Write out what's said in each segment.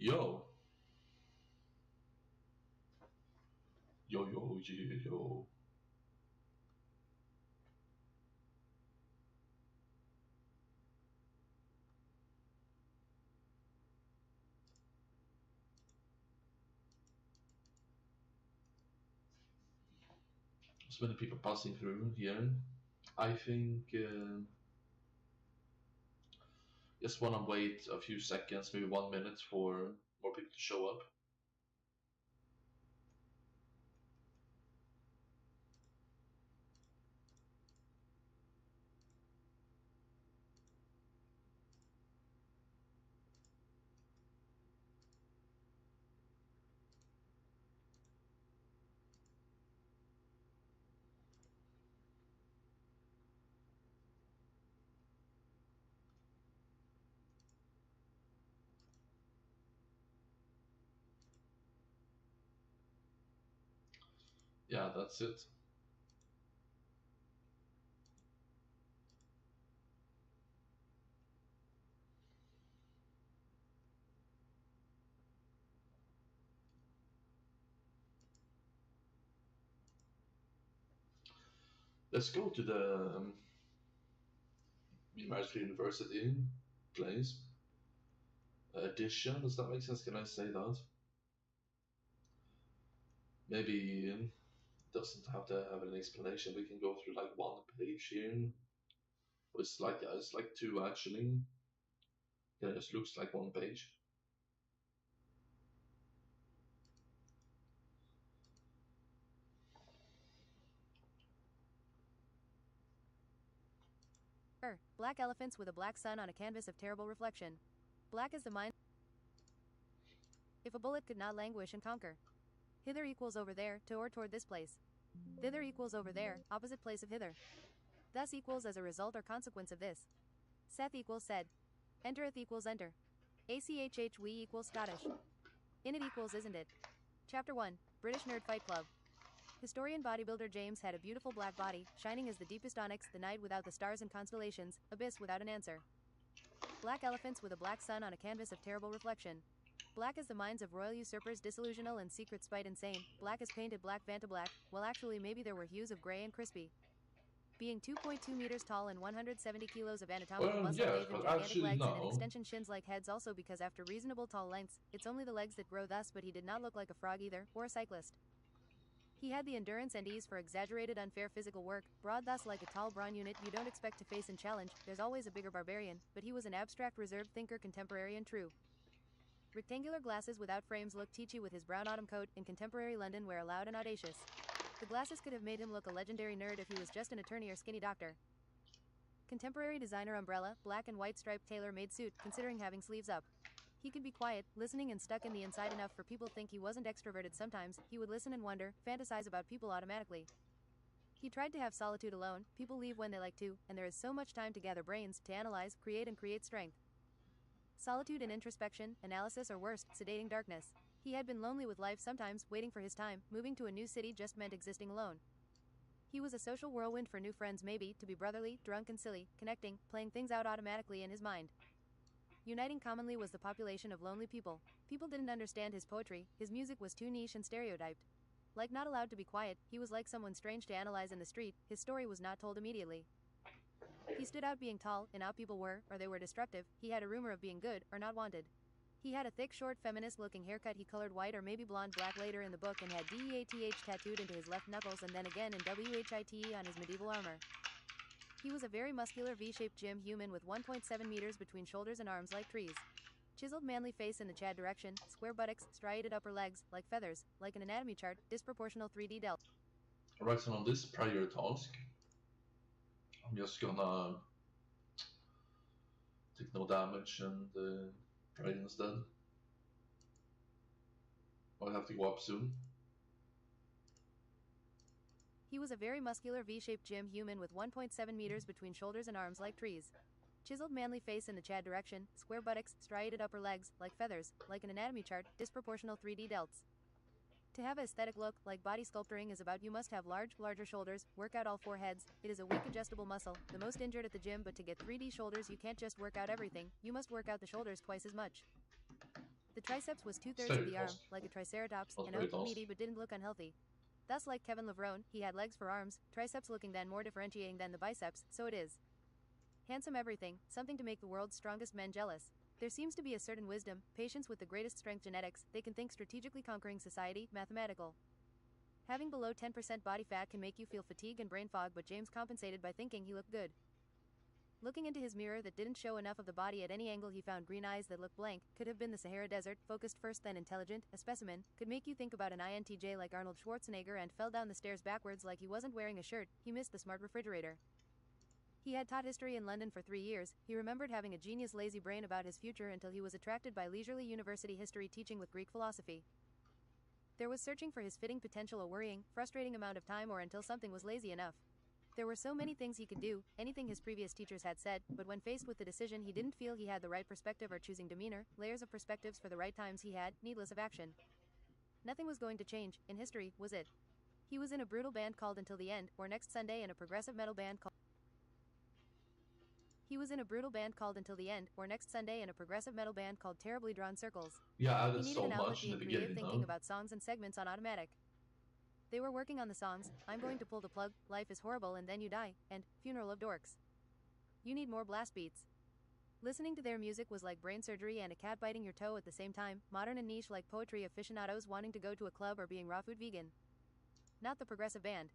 Yo, yo. So many people passing through here. I think just want to wait a few seconds, maybe 1 minute, for more people to show up. Yeah, that's it. Let's go to the University place. Edition, does that make sense? Can I say that? Maybe doesn't have to have an explanation. We can go through like one page here. It's like two actually. Yeah, it just looks like one page. Black elephants with a black sun on a canvas of terrible reflection. Black is the mind. If a bullet could not languish and conquer. Hither equals over there, to or toward this place. Thither equals over there, opposite place of hither. Thus equals as a result or consequence of this. Saith equals said. Entereth equals enter. ACHH we equals Scottish. In it equals isn't it. Chapter 1, British Nerd Fight Club. Historian bodybuilder James had a beautiful black body, shining as the deepest onyx, the night without the stars and constellations, abyss without an answer. Black elephants with a black sun on a canvas of terrible reflection. Black as the minds of royal usurpers, disillusional and secret spite insane. Black as painted black Vanta black, well actually maybe there were hues of gray and crispy. Being 2.2 meters tall and 170 kilos of anatomical muscle Yeah, gave him but gigantic actually legs and an no. extension shins like heads, also because after reasonable tall lengths, it's only the legs that grow thus, but he did not look like a frog either, or a cyclist. He had the endurance and ease for exaggerated unfair physical work, broad thus like a tall brawn unit you don't expect to face and challenge, there's always a bigger barbarian, but he was an abstract reserved thinker, contemporary and true. Rectangular glasses without frames looked teachy with his brown autumn coat, in contemporary London wear loud and audacious. The glasses could have made him look a legendary nerd if he was just an attorney or skinny doctor. Contemporary designer umbrella, black and white striped tailor-made suit, considering having sleeves up. He could be quiet, listening and stuck in the inside enough for people think he wasn't extroverted sometimes, he would listen and wonder, fantasize about people automatically. He tried to have solitude alone, people leave when they like to, and there is so much time to gather brains, to analyze, create and create strength. Solitude and introspection, analysis or worst, sedating darkness. He had been lonely with life sometimes, waiting for his time, moving to a new city just meant existing alone. He was a social whirlwind for new friends maybe, to be brotherly, drunk and silly, connecting, playing things out automatically in his mind. Uniting commonly was the population of lonely people. People didn't understand his poetry, his music was too niche and stereotyped. Like not allowed to be quiet, he was like someone strange to analyze in the street, his story was not told immediately. He stood out being tall, and out people were, or they were destructive, he had a rumor of being good, or not wanted. He had a thick short feminist-looking haircut he colored white or maybe blonde black later in the book and had DEATH tattooed into his left knuckles and then again in WHITE on his medieval armor. He was a very muscular V-shaped gym human with 1.7 meters between shoulders and arms like trees. Chiseled manly face in the Chad direction, square buttocks, striated upper legs, like feathers, like an anatomy chart, disproportional 3D delta. Alright, so on this prior task, I'm just gonna take no damage and pray instead. I'll have to go up soon. He was a very muscular V-shaped gym human with 1.7 meters between shoulders and arms like trees. Chiseled manly face in the Chad direction, square buttocks, striated upper legs, like feathers, like an anatomy chart, disproportional 3D delts. To have an aesthetic look, like body sculpturing is about, you must have larger shoulders, work out all four heads, it is a weak adjustable muscle, the most injured at the gym, but to get 3D shoulders you can't just work out everything, you must work out the shoulders twice as much. The triceps was 2/3 of very the arm, dense. like a triceratops, Not and very out, dense. meaty but didn't look unhealthy. Thus, like Kevin Levrone, he had legs for arms, triceps looking then more differentiating than the biceps, so it is. Handsome everything, something to make the world's strongest men jealous. There seems to be a certain wisdom, patience with the greatest strength genetics, they can think strategically conquering society, mathematical. Having below 10% body fat can make you feel fatigue and brain fog, but James compensated by thinking he looked good. Looking into his mirror that didn't show enough of the body at any angle, he found green eyes that looked blank, could have been the Sahara Desert, focused first then intelligent, a specimen, could make you think about an INTJ like Arnold Schwarzenegger, and fell down the stairs backwards like he wasn't wearing a shirt, he missed the smart refrigerator. He had taught history in London for 3 years, he remembered having a genius lazy brain about his future until he was attracted by leisurely university history teaching with Greek philosophy. There was searching for his fitting potential a worrying, frustrating amount of time or until something was lazy enough. There were so many things he could do, anything his previous teachers had said, but when faced with the decision he didn't feel he had the right perspective or choosing demeanor, layers of perspectives for the right times he had, needless of action. Nothing was going to change, in history, was it? He was in a brutal band called Until the End, or next Sunday in a progressive metal band called Terribly Drawn Circles. Yeah, He there's needed so an outlet much in the being creative, beginning, thinking though. about songs and segments on automatic. They were working on the songs, I'm Going to Pull the Plug, Life is Horrible and Then You Die, and Funeral of Dorks. You need more blast beats. Listening to their music was like brain surgery and a cat biting your toe at the same time, modern and niche like poetry aficionados wanting to go to a club or being raw food vegan. Not the progressive band.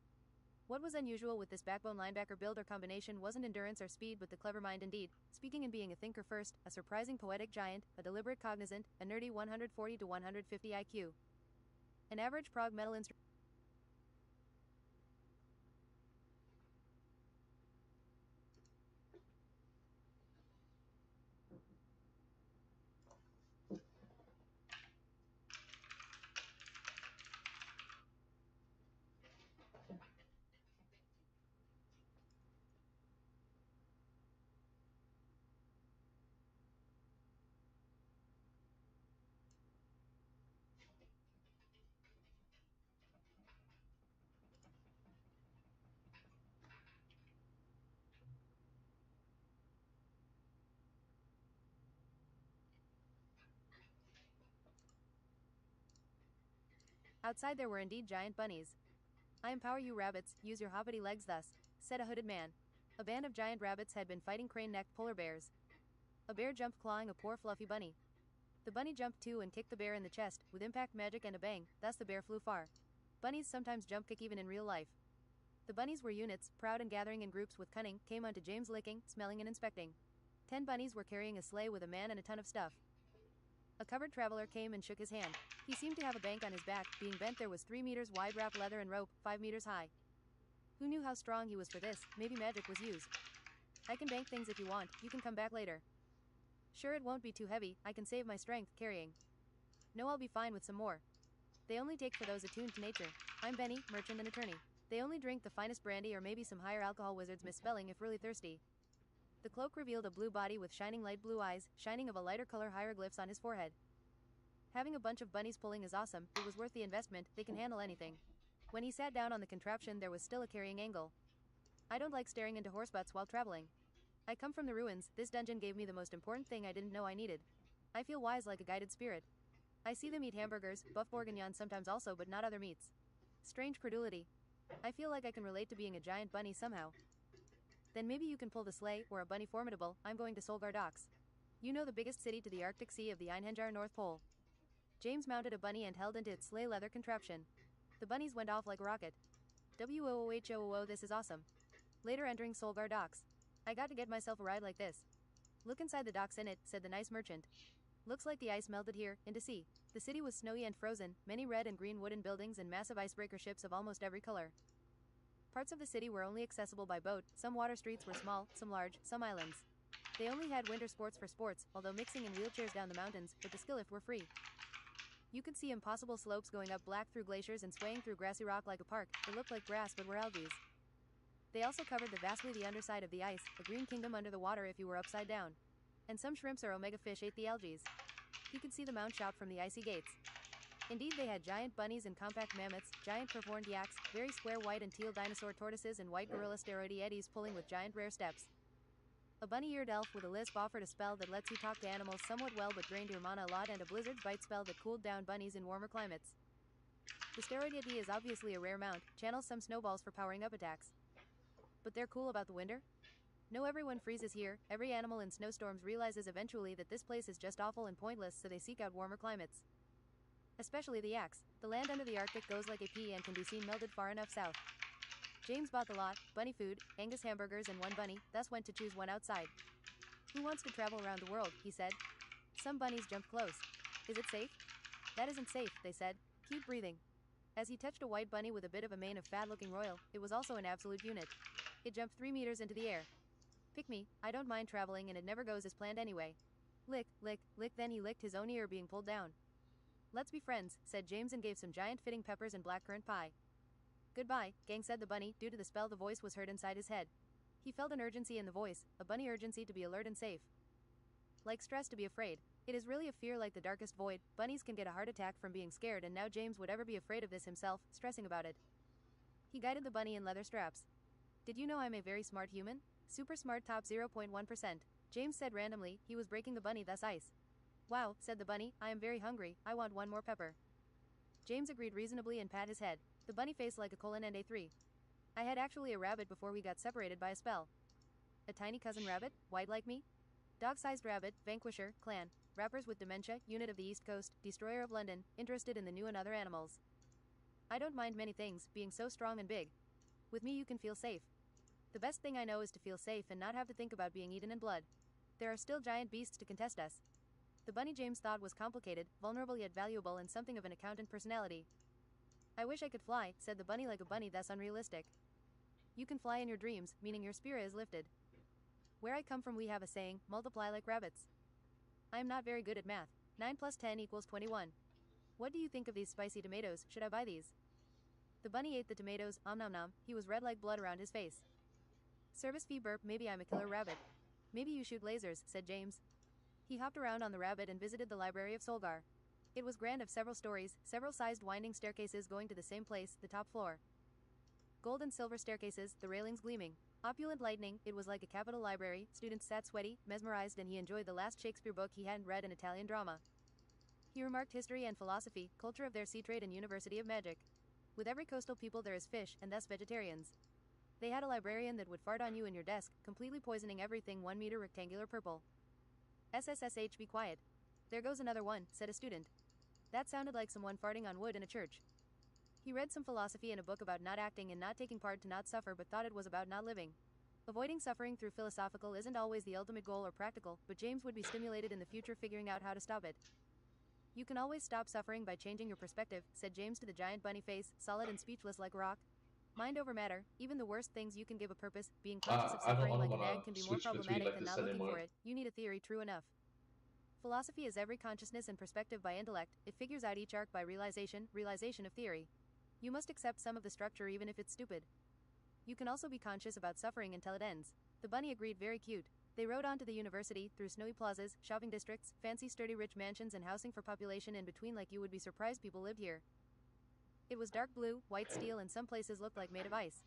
What was unusual with this backbone linebacker build or combination wasn't endurance or speed but the clever mind indeed, speaking and being a thinker first, a surprising poetic giant, a deliberate cognizant, a nerdy 140 to 150 IQ. An average prog metal instrument. Outside there were indeed giant bunnies. I empower you rabbits, use your hoppity legs thus, said a hooded man. A band of giant rabbits had been fighting crane-necked polar bears. A bear jumped clawing a poor fluffy bunny. The bunny jumped too and kicked the bear in the chest, with impact magic and a bang, thus the bear flew far. Bunnies sometimes jump kick even in real life. The bunnies were units, proud and gathering in groups with cunning, came unto James licking, smelling and inspecting. 10 bunnies were carrying a sleigh with a man and a ton of stuff. A covered traveler came and shook his hand. He seemed to have a bank on his back, being bent there was 3 meters wide wrapped leather and rope, 5 meters high. Who knew how strong he was for this, maybe magic was used. I can bank things if you want, you can come back later. Sure it won't be too heavy, I can save my strength, carrying. No, I'll be fine with some more. They only take for those attuned to nature. I'm Benny, merchant and attorney. They only drink the finest brandy or maybe some higher alcohol wizard's misspelling if really thirsty. The cloak revealed a blue body with shining light blue eyes, shining of a lighter color hieroglyphs on his forehead. Having a bunch of bunnies pulling is awesome, it was worth the investment, they can handle anything. When he sat down on the contraption there was still a carrying angle. I don't like staring into horsebutts while traveling. I come from the ruins, this dungeon gave me the most important thing I didn't know I needed. I feel wise like a guided spirit. I see them eat hamburgers, buff bourguignon sometimes also but not other meats. Strange credulity. I feel like I can relate to being a giant bunny somehow. Then maybe you can pull the sleigh, or a bunny formidable, I'm going to Solgar Docks. You know the biggest city to the Arctic Sea of the Einhenjar North Pole. James mounted a bunny and held into its sleigh leather contraption. The bunnies went off like a rocket. Woohoo, this is awesome. Later entering Solgar Docks. I got to get myself a ride like this. Look inside the docks in it, said the nice merchant. Looks like the ice melted here, into sea. The city was snowy and frozen, many red and green wooden buildings and massive icebreaker ships of almost every color. Parts of the city were only accessible by boat, some water streets were small, some large, some islands. They only had winter sports for sports, although mixing in wheelchairs down the mountains, but the skill lift were free. You could see impossible slopes going up black through glaciers and swaying through grassy rock like a park, it looked like grass but were algae. They also covered the underside of the ice, a green kingdom under the water if you were upside down. And some shrimps or omega fish ate the algae. He could see the mount shop from the icy gates. Indeed they had giant bunnies and compact mammoths, giant performed yaks, very square white and teal dinosaur tortoises and white gorilla steroidy eddies pulling with giant rare steps. A bunny-eared elf with a lisp offered a spell that lets you talk to animals somewhat well but drained your mana a lot, and a blizzard's bite spell that cooled down bunnies in warmer climates. The steroid yeti is obviously a rare mount, channels some snowballs for powering up attacks. But they're cool about the winter? No, everyone freezes here. Every animal in snowstorms realizes eventually that this place is just awful and pointless, so they seek out warmer climates. Especially the yaks. The land under the Arctic goes like a pea and can be seen melted far enough south. James bought the lot, bunny food, Angus hamburgers and one bunny, thus went to choose one outside. Who wants to travel around the world, he said. Some bunnies jumped close. Is it safe? That isn't safe, they said. Keep breathing. As he touched a white bunny with a bit of a mane of fad-looking royal, it was also an absolute unit. It jumped 3 meters into the air. Pick me, I don't mind traveling and it never goes as planned anyway. Lick, lick, lick, then he licked his own ear being pulled down. Let's be friends, said James and gave some giant fitting peppers and blackcurrant pie. Goodbye, gang, said the bunny. Due to the spell, the voice was heard inside his head. He felt an urgency in the voice, a bunny urgency to be alert and safe. Like stress to be afraid. It is really a fear like the darkest void. Bunnies can get a heart attack from being scared, and now James would ever be afraid of this himself, stressing about it. He guided the bunny in leather straps. Did you know I'm a very smart human? Super smart, top 0.1%. James said randomly. He was breaking the bunny, thus ice. Wow, said the bunny, I am very hungry, I want one more pepper. James agreed reasonably and pat his head. The bunny faced like a colon and a 3. I had actually a rabbit before we got separated by a spell. A tiny cousin rabbit, white like me? Dog-sized rabbit, vanquisher, clan, rappers with dementia, unit of the East Coast, destroyer of London, interested in the new and other animals. I don't mind many things, being so strong and big. With me you can feel safe. The best thing I know is to feel safe and not have to think about being eaten in blood. There are still giant beasts to contest us. The bunny James thought was complicated, vulnerable yet valuable, and something of an accountant personality. I wish I could fly, said the bunny, like a bunny, thus unrealistic. You can fly in your dreams, meaning your spirit is lifted. Where I come from we have a saying, multiply like rabbits. I am not very good at math. 9 plus 10 equals 21. What do you think of these spicy tomatoes? Should I buy these? The bunny ate the tomatoes, om nom nom. He was red like blood around his face. Service fee burp, maybe I'm a killer rabbit. Maybe you shoot lasers, said James. He hopped around on the rabbit and visited the library of Solgar. It was grand, of several stories, several sized winding staircases going to the same place, the top floor. Gold and silver staircases, the railings gleaming. Opulent lighting, it was like a capital library. Students sat sweaty, mesmerized, and he enjoyed the last Shakespeare book he hadn't read, an Italian drama. He remarked history and philosophy, culture of their sea trade and University of Magic. With every coastal people there is fish, and thus vegetarians. They had a librarian that would fart on you in your desk, completely poisoning everything. 1 meter rectangular purple. SSSH, be quiet. There goes another one, said a student. That sounded like someone farting on wood in a church. He read some philosophy in a book about not acting and not taking part to not suffer, but thought it was about not living. Avoiding suffering through philosophical isn't always the ultimate goal or practical, but James would be stimulated in the future figuring out how to stop it. You can always stop suffering by changing your perspective, said James to the giant bunny face, solid and speechless like a rock. Mind over matter, even the worst things you can give a purpose. Being conscious of suffering like an egg can be more problematic than not looking for it. You need a theory, true enough. Philosophy is every consciousness and perspective by intellect. It figures out each arc by realization of theory. You must accept some of the structure even if it's stupid. You can also be conscious about suffering until it ends. The bunny agreed, very cute. They rode on to the university, through snowy plazas, shopping districts, fancy sturdy rich mansions, and housing for population in between, like you would be surprised people lived here. It was dark blue, white steel, and some places looked like made of ice.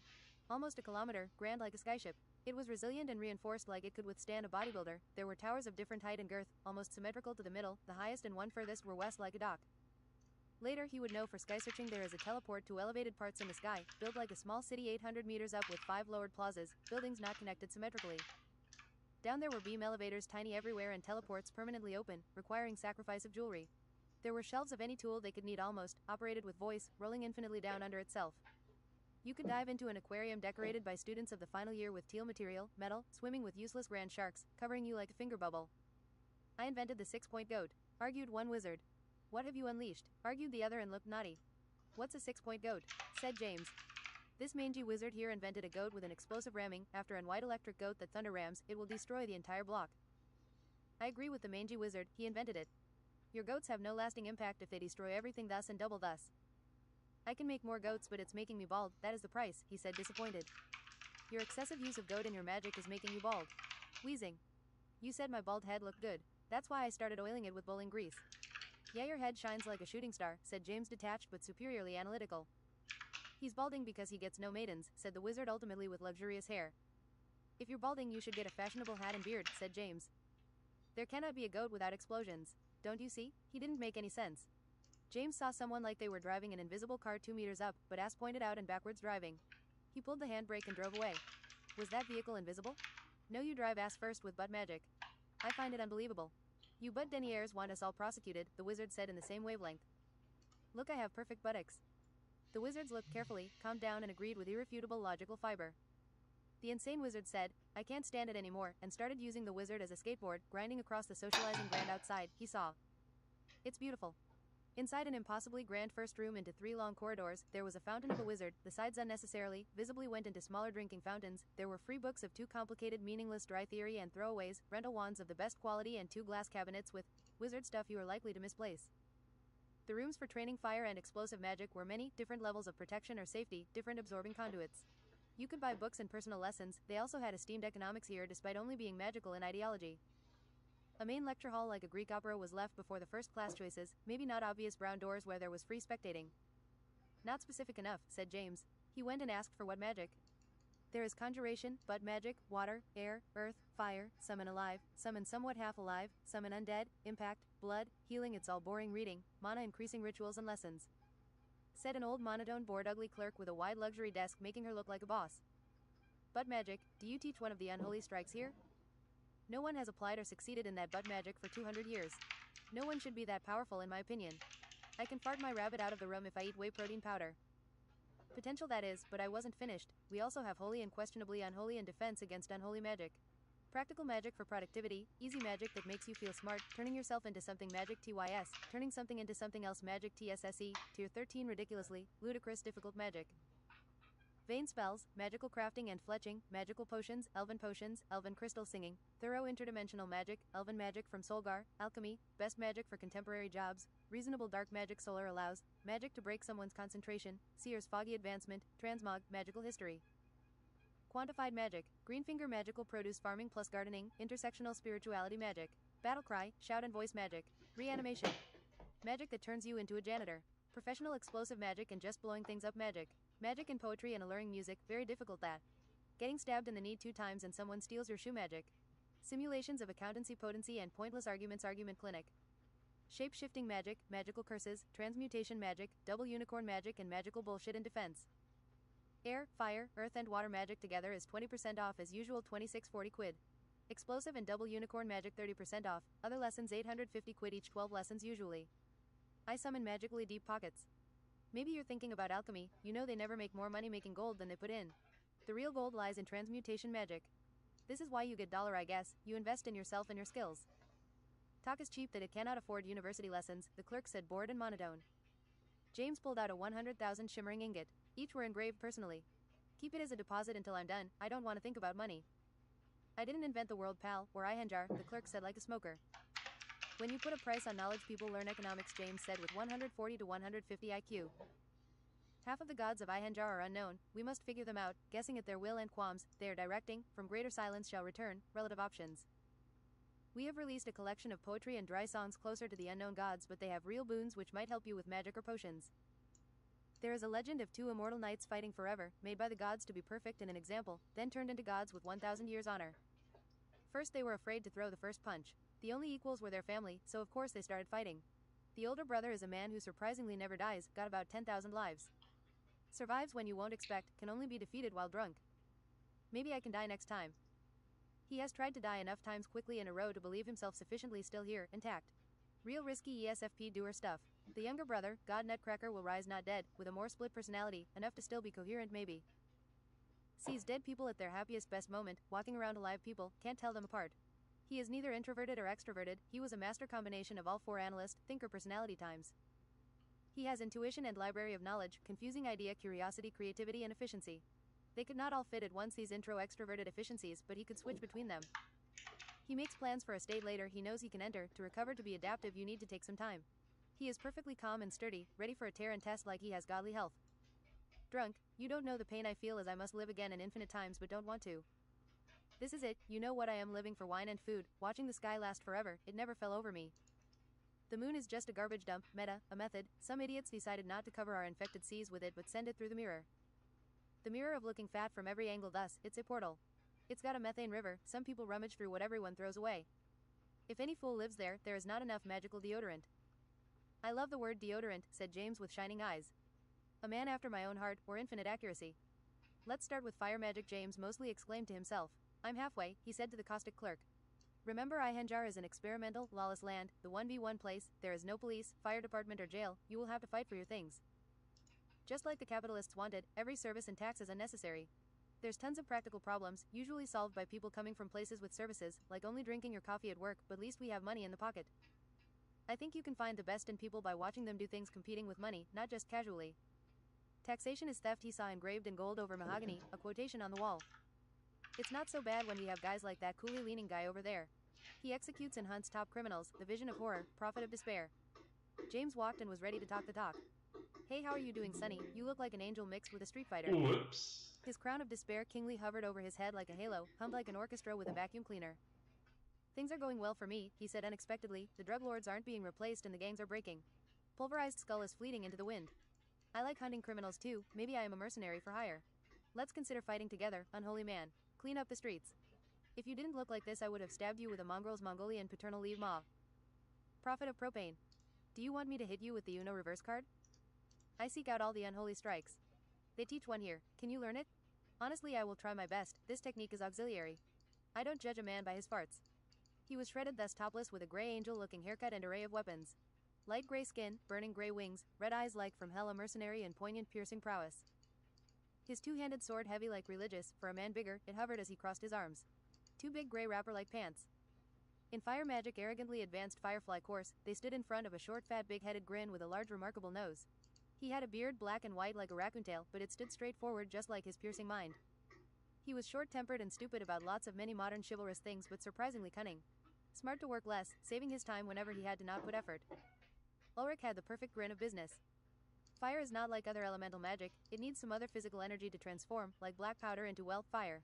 Almost a kilometer, grand like a skyship. It was resilient and reinforced like it could withstand a bodybuilder. There were towers of different height and girth, almost symmetrical to the middle. The highest and one furthest were west like a dock. Later he would know for sky searching there is a teleport to elevated parts in the sky, built like a small city 800 meters up with 5 lowered plazas, buildings not connected symmetrically. Down there were beam elevators tiny everywhere and teleports permanently open, requiring sacrifice of jewelry. There were shelves of any tool they could need almost, operated with voice, rolling infinitely down under itself. You could dive into an aquarium decorated by students of the final year with teal material, metal, swimming with useless grand sharks, covering you like a finger bubble. I invented the 6-point goat, argued one wizard. What have you unleashed? Argued the other and looked naughty. What's a 6-point goat? Said James. This mangy wizard here invented a goat with an explosive ramming. After an white electric goat that thunder rams, it will destroy the entire block. I agree with the mangy wizard, he invented it. Your goats have no lasting impact if they destroy everything thus and double thus. I can make more goats, but it's making me bald. That is the price, he said, disappointed. Your excessive use of goat in your magic is making you bald. Wheezing. You said my bald head looked good. That's why I started oiling it with bowling grease. Yeah, your head shines like a shooting star, said James, detached but superiorly analytical. He's balding because he gets no maidens, said the wizard, ultimately with luxurious hair. If you're balding, you should get a fashionable hat and beard, said James. There cannot be a goat without explosions. Don't you see? He didn't make any sense. James saw someone like they were driving an invisible car 2 meters up, but ass pointed out and backwards driving. He pulled the handbrake and drove away. Was that vehicle invisible? No, you drive ass first with butt magic. I find it unbelievable. You butt deniers want us all prosecuted, the wizard said in the same wavelength. Look, I have perfect buttocks. The wizards looked carefully, calmed down and agreed with irrefutable logical fiber. The insane wizard said, I can't stand it anymore, and started using the wizard as a skateboard, grinding across the socializing grand outside, he saw. It's beautiful. Inside an impossibly grand first room into 3 long corridors, there was a fountain of a wizard, the sides unnecessarily, visibly went into smaller drinking fountains, there were free books of 2 complicated meaningless dry theory and throwaways, rental wands of the best quality and 2 glass cabinets with wizard stuff you are likely to misplace. The rooms for training fire and explosive magic were many, different levels of protection or safety, different absorbing conduits. You could buy books and personal lessons, they also had esteemed economics here despite only being magical in ideology. A main lecture hall like a Greek opera was left before the first class choices, maybe not obvious brown doors where there was free spectating. Not specific enough, said James. He went and asked for what magic. There is conjuration, butt magic, water, air, earth, fire, summon alive, summon somewhat half alive, summon undead, impact, blood, healing. It's all boring reading, mana increasing rituals and lessons. Said an old monotone bored ugly clerk with a wide luxury desk making her look like a boss. Butt magic, do you teach one of the unholy strikes here? No one has applied or succeeded in that butt magic for 200 years. No one should be that powerful in my opinion. I can fart my rabbit out of the room if I eat whey protein powder. Potential that is, but I wasn't finished. We also have holy and questionably unholy in defense against unholy magic. Practical magic for productivity, easy magic that makes you feel smart, turning yourself into something magic TYS, turning something into something else magic TSSE, tier 13 ridiculously, ludicrous difficult magic. Vain spells, magical crafting and fletching, magical potions, elven crystal singing, thorough interdimensional magic, elven magic from Solgar, alchemy, best magic for contemporary jobs, reasonable dark magic solar allows, magic to break someone's concentration, seer's foggy advancement, transmog, magical history. Quantified magic, greenfinger magical produce farming plus gardening, intersectional spirituality magic, battle cry, shout and voice magic, reanimation, magic that turns you into a janitor, professional explosive magic and just blowing things up magic. Magic in poetry and alluring music, very difficult that. Getting stabbed in the knee 2 times and someone steals your shoe magic. Simulations of accountancy potency and pointless arguments argument clinic. Shape-shifting magic, magical curses, transmutation magic, double unicorn magic and magical bullshit in defense. Air, fire, earth and water magic together is 20% off as usual 2640 quid. Explosive and double unicorn magic 30% off, other lessons 850 quid each 12 lessons usually. I summon magically deep pockets. Maybe you're thinking about alchemy, you know they never make more money making gold than they put in. The real gold lies in transmutation magic. This is why you get dollar I guess, you invest in yourself and your skills. Talk is cheap that it cannot afford university lessons, the clerk said bored and monotone. James pulled out a 100,000 shimmering ingot. Each were engraved personally. Keep it as a deposit until I'm done, I don't want to think about money. I didn't invent the world pal, or Ihenjar, the clerk said like a smoker. When you put a price on knowledge people learn economics, James said with 140 to 150 IQ. Half of the gods of Ihenjar are unknown, we must figure them out, guessing at their will and qualms, they are directing, from greater silence shall return, relative options. We have released a collection of poetry and dry songs closer to the unknown gods, but they have real boons which might help you with magic or potions. There is a legend of 2 immortal knights fighting forever, made by the gods to be perfect and an example, then turned into gods with 1,000 years honor. First they were afraid to throw the first punch. The only equals were their family, so of course they started fighting. The older brother is a man who surprisingly never dies, got about 10,000 lives. Survives when you won't expect, can only be defeated while drunk. Maybe I can die next time. He has tried to die enough times quickly in a row to believe himself sufficiently still here, intact. Real risky ESFP doer stuff. The younger brother, God Nutcracker will rise not dead, with a more split personality, enough to still be coherent maybe. Sees dead people at their happiest best moment, walking around alive people, can't tell them apart. He is neither introverted or extroverted, he was a master combination of all 4 analyst, thinker personality times. He has intuition and library of knowledge, confusing idea, curiosity, creativity and efficiency. They could not all fit at once these intro extroverted efficiencies, but he could switch between them. He makes plans for a state later he knows he can enter, to recover to be adaptive you need to take some time. He is perfectly calm and sturdy, ready for a tear and test like he has godly health. Drunk, you don't know the pain I feel as I must live again in infinite times but don't want to. This is it, you know what I am living for wine and food, watching the sky last forever, it never fell over me. The moon is just a garbage dump, meta, a method, some idiots decided not to cover our infected seas with it but send it through the mirror. The mirror of looking fat from every angle thus, it's a portal. It's got a methane river, some people rummage through what everyone throws away. If any fool lives there, there is not enough magical deodorant. I love the word deodorant, said James with shining eyes. A man after my own heart, or infinite accuracy. Let's start with fire magic, James mostly exclaimed to himself. I'm halfway, he said to the caustic clerk. Remember, Ihenjar is an experimental, lawless land, the 1v1 place, there is no police, fire department or jail, you will have to fight for your things. Just like the capitalists wanted, every service and tax is unnecessary. There's tons of practical problems, usually solved by people coming from places with services, like only drinking your coffee at work, but at least we have money in the pocket. I think you can find the best in people by watching them do things competing with money, not just casually. Taxation is theft, he saw engraved in gold over mahogany, a quotation on the wall. It's not so bad when we have guys like that coolly leaning guy over there. He executes and hunts top criminals, the vision of horror, prophet of despair. James walked and was ready to talk the talk. Hey, how are you doing, Sonny? You look like an angel mixed with a street fighter. Whoops. His crown of despair kingly hovered over his head like a halo, hummed like an orchestra with a vacuum cleaner. Things are going well for me, he said unexpectedly. The drug lords aren't being replaced and the gangs are breaking. Pulverized skull is fleeting into the wind. I like hunting criminals too, maybe I am a mercenary for hire. Let's consider fighting together, unholy man. Clean up the streets. If you didn't look like this I would have stabbed you with a mongrel's Mongolian paternal leave mauve. Prophet of propane. Do you want me to hit you with the Uno reverse card? I seek out all the unholy strikes. They teach one here, can you learn it? Honestly, I will try my best, this technique is auxiliary. I don't judge a man by his farts. He was shredded thus topless with a grey angel-looking haircut and array of weapons. Light grey skin, burning grey wings, red eyes like from hell, a mercenary and poignant piercing prowess. His two-handed sword heavy like religious, for a man bigger, it hovered as he crossed his arms. Two big grey wrapper-like pants. In fire magic arrogantly advanced firefly course, they stood in front of a short fat big-headed grin with a large remarkable nose. He had a beard black and white like a raccoon tail, but it stood straight forward just like his piercing mind. He was short-tempered and stupid about lots of many modern chivalrous things but surprisingly cunning. Smart to work less, saving his time whenever he had to not put effort. Ulrich had the perfect grin of business. Fire is not like other elemental magic, it needs some other physical energy to transform, like black powder into fire.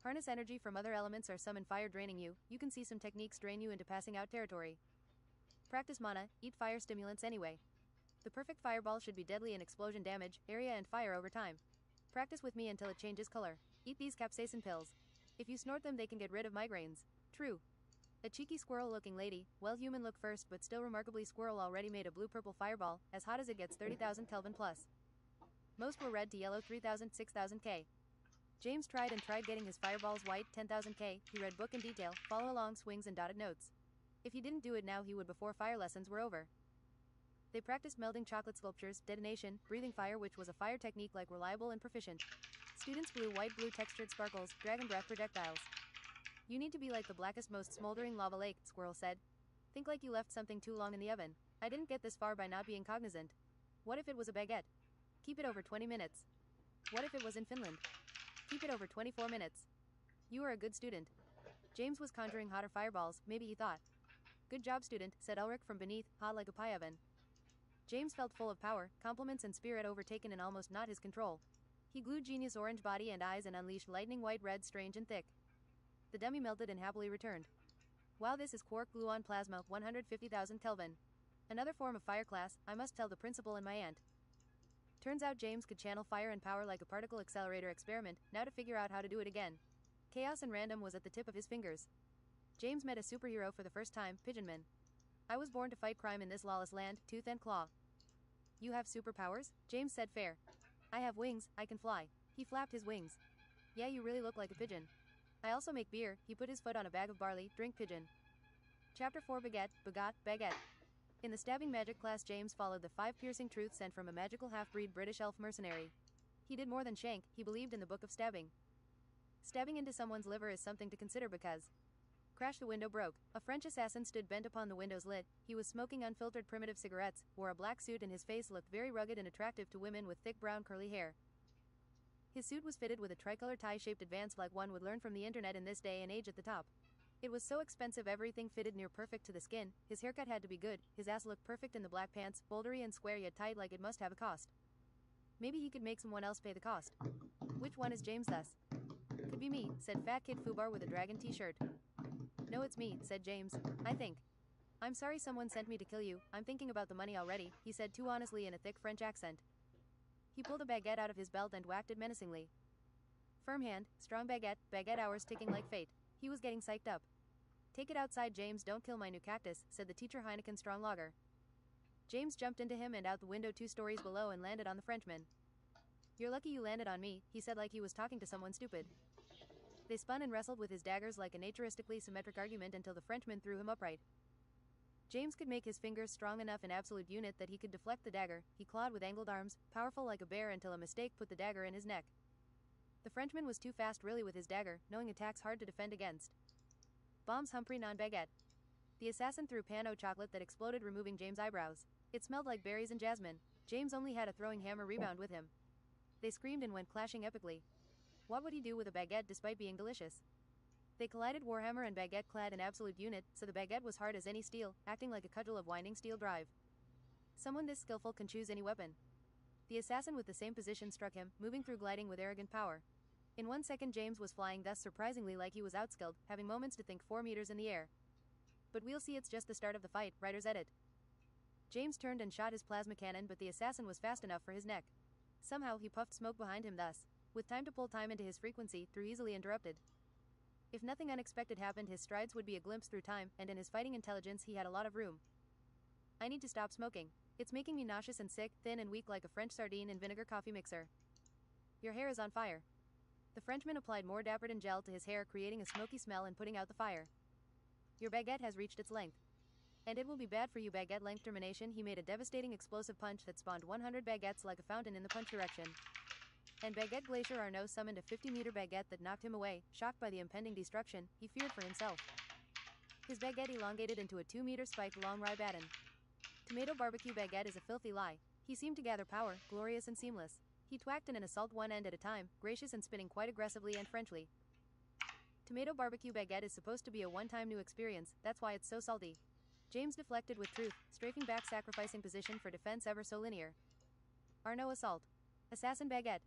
Harness energy from other elements or summon fire draining you, you can see some techniques drain you into passing out territory. Practice mana, eat fire stimulants anyway. The perfect fireball should be deadly in explosion damage, area and fire over time. Practice with me until it changes color. Eat these capsaicin pills. If you snort them they can get rid of migraines. True. A cheeky squirrel-looking lady, well human look first but still remarkably squirrel, already made a blue-purple fireball, as hot as it gets, 30,000 Kelvin plus. Most were red to yellow, 3,000, 6,000 K. James tried and tried getting his fireballs white, 10,000 K, he read book in detail, follow along swings and dotted notes. If he didn't do it now he would before fire lessons were over. They practiced melding chocolate sculptures, detonation, breathing fire, which was a fire technique like reliable and proficient. Students blew white blue textured sparkles, dragon breath projectiles. You need to be like the blackest most smoldering lava lake, Squirrel said. Think like you left something too long in the oven. I didn't get this far by not being cognizant. What if it was a baguette? Keep it over 20 minutes. What if it was in Finland? Keep it over 24 minutes. You are a good student. James was conjuring hotter fireballs, maybe he thought. Good job, student, said Ulrich from beneath, hot like a pie oven. James felt full of power, compliments and spirit overtaken and almost not his control. He glued genius orange body and eyes and unleashed lightning white red, strange and thick. The dummy melted and happily returned. Wow, this is quark gluon plasma, 150,000 Kelvin. Another form of fire class, I must tell the principal and my aunt. Turns out James could channel fire and power like a particle accelerator experiment, now to figure out how to do it again. Chaos and random was at the tip of his fingers. James met a superhero for the first time, Pigeonman. I was born to fight crime in this lawless land, tooth and claw. You have superpowers? James said fair. I have wings, I can fly. He flapped his wings. Yeah, you really look like a pigeon. I also make beer, he put his foot on a bag of barley, drink pigeon. Chapter 4 Baguette. In the stabbing magic class James followed the 5 piercing truths sent from a magical half-breed British elf mercenary. He did more than shank, he believed in the book of stabbing. Stabbing into someone's liver is something to consider because... Crash, the window broke. A French assassin stood bent upon the window's lid. He was smoking unfiltered primitive cigarettes, wore a black suit and his face looked very rugged and attractive to women with thick brown curly hair. His suit was fitted with a tricolor tie-shaped advance like one would learn from the internet in this day and age at the top. It was so expensive everything fitted near perfect to the skin, his haircut had to be good, his ass looked perfect in the black pants, bouldery and square yet tight like it must have a cost. Maybe he could make someone else pay the cost. Which one is James thus? Could be me, said Fat Kid Fubar with a dragon t-shirt. No, it's me, said James. I think. I'm sorry someone sent me to kill you, I'm thinking about the money already, he said too honestly in a thick French accent. He pulled a baguette out of his belt and whacked it menacingly. Firm hand, strong baguette, baguette hours ticking like fate. He was getting psyched up. Take it outside, James, don't kill my new cactus, said the teacher Heineken strong lager. James jumped into him and out the window 2 stories below and landed on the Frenchman. You're lucky you landed on me, he said like he was talking to someone stupid. They spun and wrestled with his daggers like a naturistically symmetric argument until the Frenchman threw him upright. James could make his fingers strong enough in absolute unit that he could deflect the dagger. He clawed with angled arms, powerful like a bear until a mistake put the dagger in his neck. The Frenchman was too fast really with his dagger, knowing attacks hard to defend against. Bombs Humphrey non-baguette. The assassin threw pan-o chocolate that exploded, removing James' eyebrows. It smelled like berries and jasmine. James only had a throwing hammer rebound with him. They screamed and went clashing epically. What would he do with a baguette despite being delicious? They collided, warhammer and baguette clad in absolute unit, so the baguette was hard as any steel, acting like a cudgel of winding steel drive. Someone this skillful can choose any weapon. The assassin with the same position struck him, moving through gliding with arrogant power. In 1 second James was flying, thus surprisingly like he was outskilled, having moments to think 4 meters in the air. But we'll see, it's just the start of the fight, writer's edit. James turned and shot his plasma cannon, but the assassin was fast enough for his neck. Somehow he puffed smoke behind him, thus, with time to pull time into his frequency, through easily interrupted. If nothing unexpected happened, his strides would be a glimpse through time, and in his fighting intelligence he had a lot of room. I need to stop smoking. It's making me nauseous and sick, thin and weak like a French sardine in vinegar coffee mixer. Your hair is on fire. The Frenchman applied more Dapperton gel to his hair, creating a smoky smell and putting out the fire. Your baguette has reached its length. And it will be bad for you, baguette length termination. He made a devastating explosive punch that spawned 100 baguettes like a fountain in the punch direction. And Baguette Glacier Arnaud summoned a 50-meter baguette that knocked him away. Shocked by the impending destruction, he feared for himself. His baguette elongated into a 2-meter spiked long rye baton. Tomato barbecue baguette is a filthy lie. He seemed to gather power, glorious and seamless. He twacked in an assault one end at a time, gracious and spinning quite aggressively and Frenchly. Tomato barbecue baguette is supposed to be a one-time new experience, that's why it's so salty. James deflected with truth, strafing back, sacrificing position for defense ever so linear. Arnaud assault. Assassin baguette.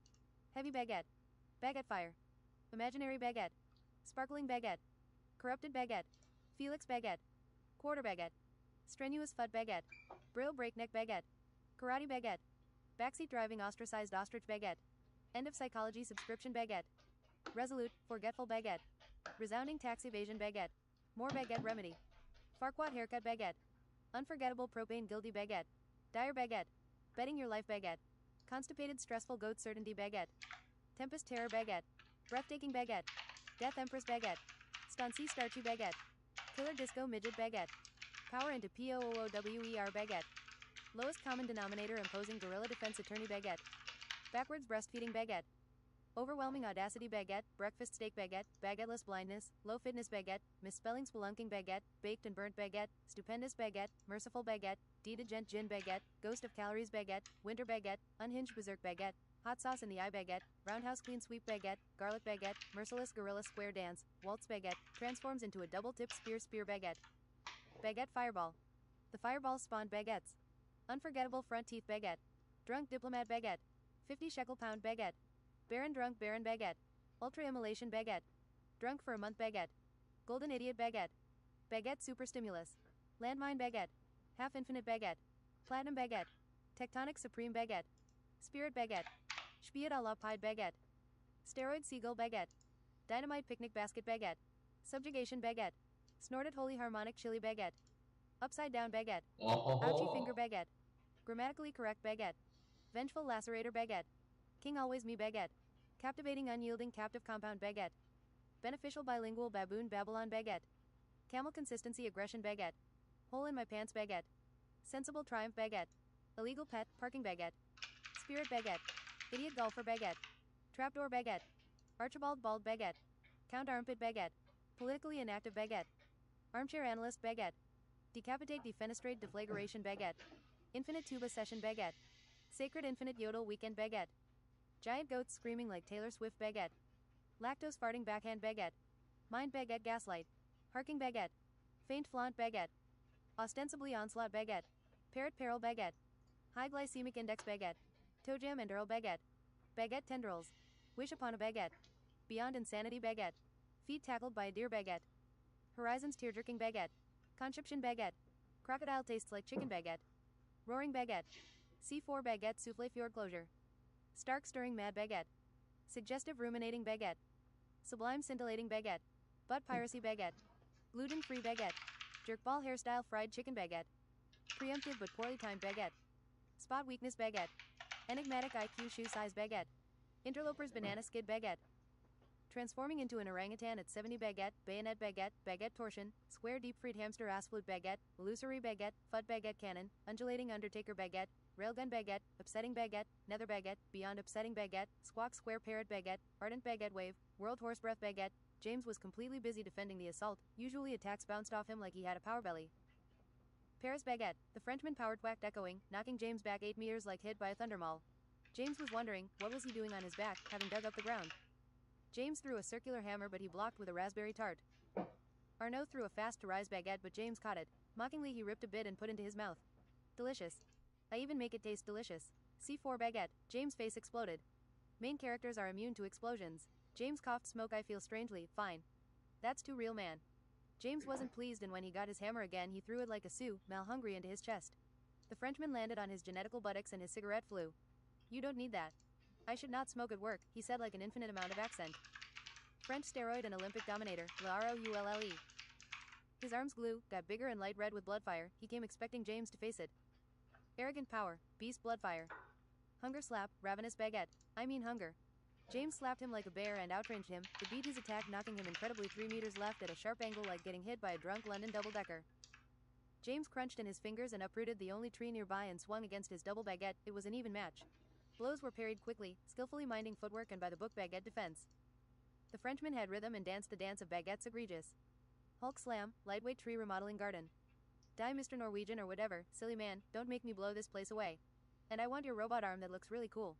Heavy baguette. Baguette fire. Imaginary baguette. Sparkling baguette. Corrupted baguette. Felix baguette. Quarter baguette. Strenuous fud baguette. Brill breakneck baguette. Karate baguette. Backseat driving ostracized ostrich baguette. End of psychology subscription baguette. Resolute, forgetful baguette. Resounding tax evasion baguette. More baguette remedy. Farquaad haircut baguette. Unforgettable propane guilty baguette. Dire baguette. Betting your life baguette. Constipated stressful goat certainty baguette. Tempest terror baguette. Breathtaking baguette. Death empress baguette. Stoncy starchy baguette. Killer disco midget baguette. Power into POOOWER baguette. Lowest common denominator imposing guerrilla defense attorney baguette. Backwards breastfeeding baguette. Overwhelming audacity baguette, breakfast steak baguette, baguetteless blindness, low fitness baguette, misspelling spelunking baguette, baked and burnt baguette, stupendous baguette, merciful baguette, dedigent gin baguette, ghost of calories baguette, winter baguette, unhinged berserk baguette, hot sauce in the eye baguette, roundhouse clean sweep baguette, garlic baguette, merciless gorilla square dance, waltz baguette, transforms into a double tip spear baguette. Baguette fireball. The fireball spawned baguettes. Unforgettable front teeth baguette. Drunk diplomat baguette. 50 shekel pound baguette. Baron drunk baron baguette. Ultra immolation baguette. Drunk for a month baguette. Golden idiot baguette. Baguette super stimulus. Landmine baguette. Half infinite baguette. Platinum baguette. Tectonic supreme baguette. Spirit baguette. Spiet a la pied baguette. Steroid seagull baguette. Dynamite picnic basket baguette. Subjugation baguette. Snorted holy harmonic chili baguette. Upside down baguette. Ouchie finger baguette. Grammatically correct baguette. Vengeful lacerator baguette. King always me baguette. Captivating unyielding captive compound baguette. Beneficial bilingual baboon Babylon baguette. Camel consistency aggression baguette. Hole in my pants baguette. Sensible triumph baguette. Illegal pet parking baguette. Spirit baguette. Idiot golfer baguette. Trapdoor baguette. Archibald bald baguette. Count armpit baguette. Politically inactive baguette. Armchair analyst baguette. Decapitate defenestrate deflagration baguette. Infinite tuba session baguette. Sacred infinite yodel weekend baguette. Giant goats screaming like Taylor Swift baguette. Lactose farting backhand baguette. Mind baguette gaslight. Harking baguette. Faint flaunt baguette. Ostensibly onslaught baguette. Parrot peril baguette. High glycemic index baguette. Toe jam and Earl baguette. Baguette tendrils. Wish upon a baguette. Beyond insanity baguette. Feet tackled by a deer baguette. Horizons tear-jerking baguette. Conception baguette. Crocodile tastes like chicken baguette. Roaring baguette. C4 baguette souffle fjord closure. Stark stirring mad baguette. Suggestive ruminating baguette. Sublime scintillating baguette. Butt piracy baguette. Gluten-free baguette. Jerkball hairstyle fried chicken baguette. Preemptive but poorly timed baguette. Spot weakness baguette. Enigmatic IQ shoe size baguette. Interloper's banana skid baguette. Transforming into an orangutan at 70 baguette, bayonet baguette, baguette torsion, square deep fried hamster ass flute baguette, illusory baguette, fud baguette cannon, undulating undertaker baguette, railgun baguette, upsetting baguette, nether baguette, beyond upsetting baguette, squawk square parrot baguette, ardent baguette wave, world horse breath baguette. James was completely busy defending the assault, usually attacks bounced off him like he had a power belly. Paris baguette, the Frenchman powered whacked echoing, knocking James back 8 meters like hit by a thundermaul. James was wondering, what was he doing on his back, having dug up the ground? James threw a circular hammer but he blocked with a raspberry tart. Arnaud threw a fast-to-rise baguette but James caught it. Mockingly he ripped a bit and put into his mouth. Delicious. I even make it taste delicious. C4 baguette. James' face exploded. Main characters are immune to explosions. James coughed smoke. I feel strangely fine. That's too real, man. James wasn't pleased, and when he got his hammer again he threw it like a Sioux, mal-hungry, into his chest. The Frenchman landed on his genetical buttocks and his cigarette flew. You don't need that. I should not smoke at work, he said like an infinite amount of accent. French steroid and Olympic dominator, L-R-O-U-L-L-E. His arms glue, got bigger and light red with bloodfire. He came expecting James to face it. Arrogant power, beast bloodfire. Hunger slap, ravenous baguette. I mean hunger. James slapped him like a bear and outranged him, to beat his attack, knocking him incredibly 3 meters left at a sharp angle like getting hit by a drunk London double-decker. James crunched in his fingers and uprooted the only tree nearby and swung against his double baguette. It was an even match. Blows were parried quickly, skillfully minding footwork and by the book baguette defense. The Frenchman had rhythm and danced the dance of baguettes egregious. Hulk slam, lightweight tree remodeling garden. Die Mr. Norwegian or whatever, silly man, don't make me blow this place away. And I want your robot arm that looks really cool.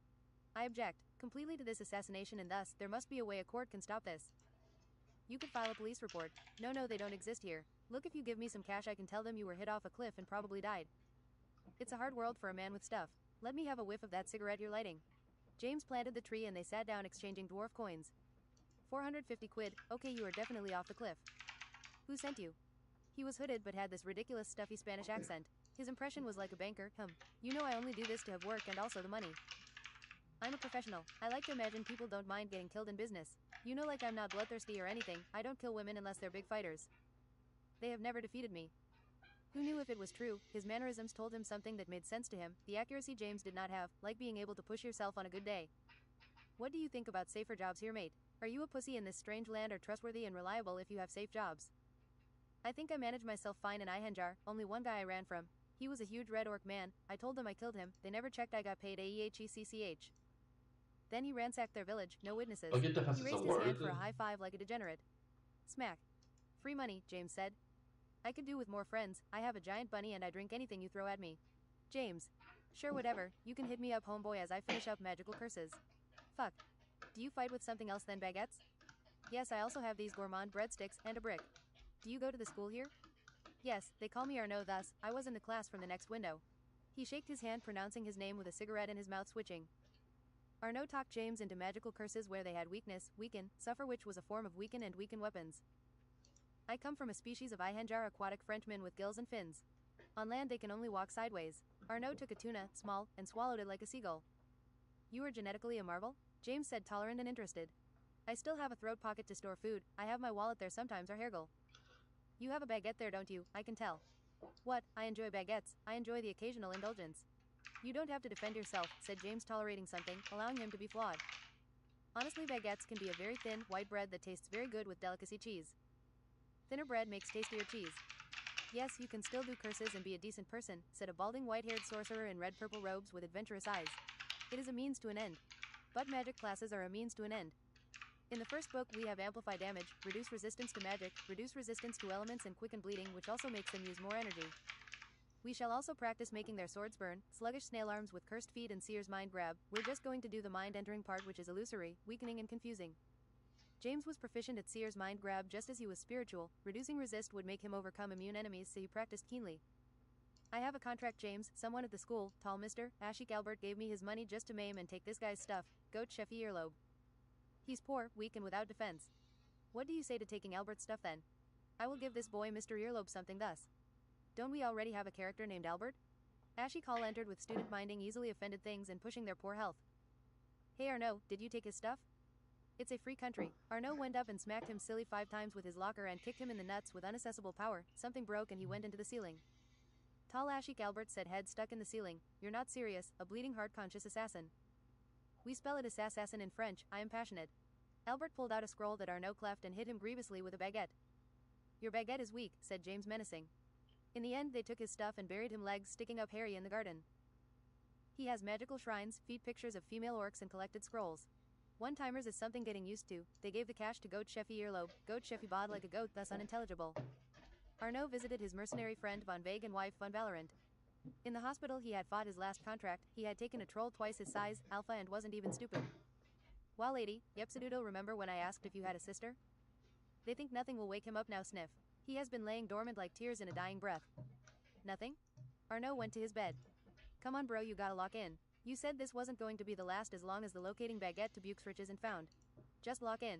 I object completely to this assassination, and thus, there must be a way a court can stop this. You could file a police report. No, they don't exist here. Look, if you give me some cash I can tell them you were hit off a cliff and probably died. It's a hard world for a man with stuff. Let me have a whiff of that cigarette you're lighting. James planted the tree and they sat down exchanging dwarf coins. 450 quid, okay, you are definitely off the cliff. Who sent you? He was hooded but had this ridiculous stuffy Spanish accent. His impression was like a banker. You know I only do this to have work and also the money. I'm a professional. I like to imagine people don't mind getting killed in business. You know, like I'm not bloodthirsty or anything. I don't kill women unless they're big fighters. They have never defeated me. Who knew if it was true? His mannerisms told him something that made sense to him, the accuracy James did not have, like being able to push yourself on a good day. What do you think about safer jobs here, mate? Are you a pussy in this strange land, or trustworthy and reliable if you have safe jobs? I think I manage myself fine in Ihenjar. Only one guy I ran from. He was a huge red orc man. I told them I killed him. They never checked I got paid AEHECCH. Then he ransacked their village, no witnesses. I get the He raised his hand for a high five like a degenerate. Smack. Free money, James said. I could do with more friends. I have a giant bunny and I drink anything you throw at me. James. Sure, whatever. You can hit me up, homeboy, as I finish up magical curses. Fuck. Do you fight with something else than baguettes? Yes, I also have these gourmand breadsticks and a brick. Do you go to the school here? Yes, they call me Arnaud, thus, I was in the class from the next window. He shaked his hand, pronouncing his name with a cigarette in his mouth, switching. Arnaud talked James into magical curses where they had weakness, weaken, suffer, which was a form of weaken and weaken weapons. I come from a species of Ihenjar aquatic Frenchmen with gills and fins. On land they can only walk sideways. Arnaud took a tuna, small, and swallowed it like a seagull. You are genetically a marvel? James said, tolerant and interested. I still have a throat pocket to store food. I have my wallet there sometimes, or Hergel. You have a baguette there, don't you? I can tell. What? I enjoy baguettes. I enjoy the occasional indulgence. You don't have to defend yourself, said James, tolerating something, allowing him to be flawed. Honestly, baguettes can be a very thin, white bread that tastes very good with delicacy cheese. Thinner bread makes tastier cheese. Yes, you can still do curses and be a decent person, said a balding white-haired sorcerer in red-purple robes with adventurous eyes. It is a means to an end. But magic classes are a means to an end. In the first book we have amplify damage, reduce resistance to magic, reduce resistance to elements, and quicken bleeding, which also makes them use more energy. We shall also practice making their swords burn, sluggish snail arms with cursed feet, and Seer's mind grab. We're just going to do the mind entering part, which is illusory, weakening, and confusing. James was proficient at Seer's mind grab just as he was spiritual. Reducing resist would make him overcome immune enemies, so he practiced keenly. I have a contract, James. Someone at the school, tall Mr. Ashik Albert, gave me his money just to maim and take this guy's stuff. Goat Chefy Earlobe. He's poor, weak, and without defense. What do you say to taking Albert's stuff then? I will give this boy Mr. Earlobe something thus. Don't we already have a character named Albert? Ashik Hall entered with student minding easily offended things and pushing their poor health. Hey Arnaud, did you take his stuff? It's a free country. Arnaud went up and smacked him silly 5 times with his locker and kicked him in the nuts with unaccessible power. Something broke and he went into the ceiling. Tall Ashik Albert said, head stuck in the ceiling. You're not serious, a bleeding heart conscious assassin. We spell it as assassin in French, I am passionate. Albert pulled out a scroll that Arnaud cleft and hit him grievously with a baguette. Your baguette is weak, said James menacing. In the end they took his stuff and buried him legs sticking up hairy in the garden. He has magical shrines, feet pictures of female orcs and collected scrolls. One-timers is something getting used to. They gave the cash to Goat Sheffy earlobe. Goat Sheffy bod like a goat, thus unintelligible. Arnaud visited his mercenary friend Von Vague and wife Von Valorant. In the hospital he had fought his last contract. He had taken a troll twice his size, alpha, and wasn't even stupid. Well, lady, Yepsidudo, remember when I asked if you had a sister? They think nothing will wake him up now, sniff. He has been laying dormant like tears in a dying breath. Nothing? Arnaud went to his bed. Come on bro, you gotta lock in. You said this wasn't going to be the last as long as the locating baguette to Buxrich isn't found. Just lock in.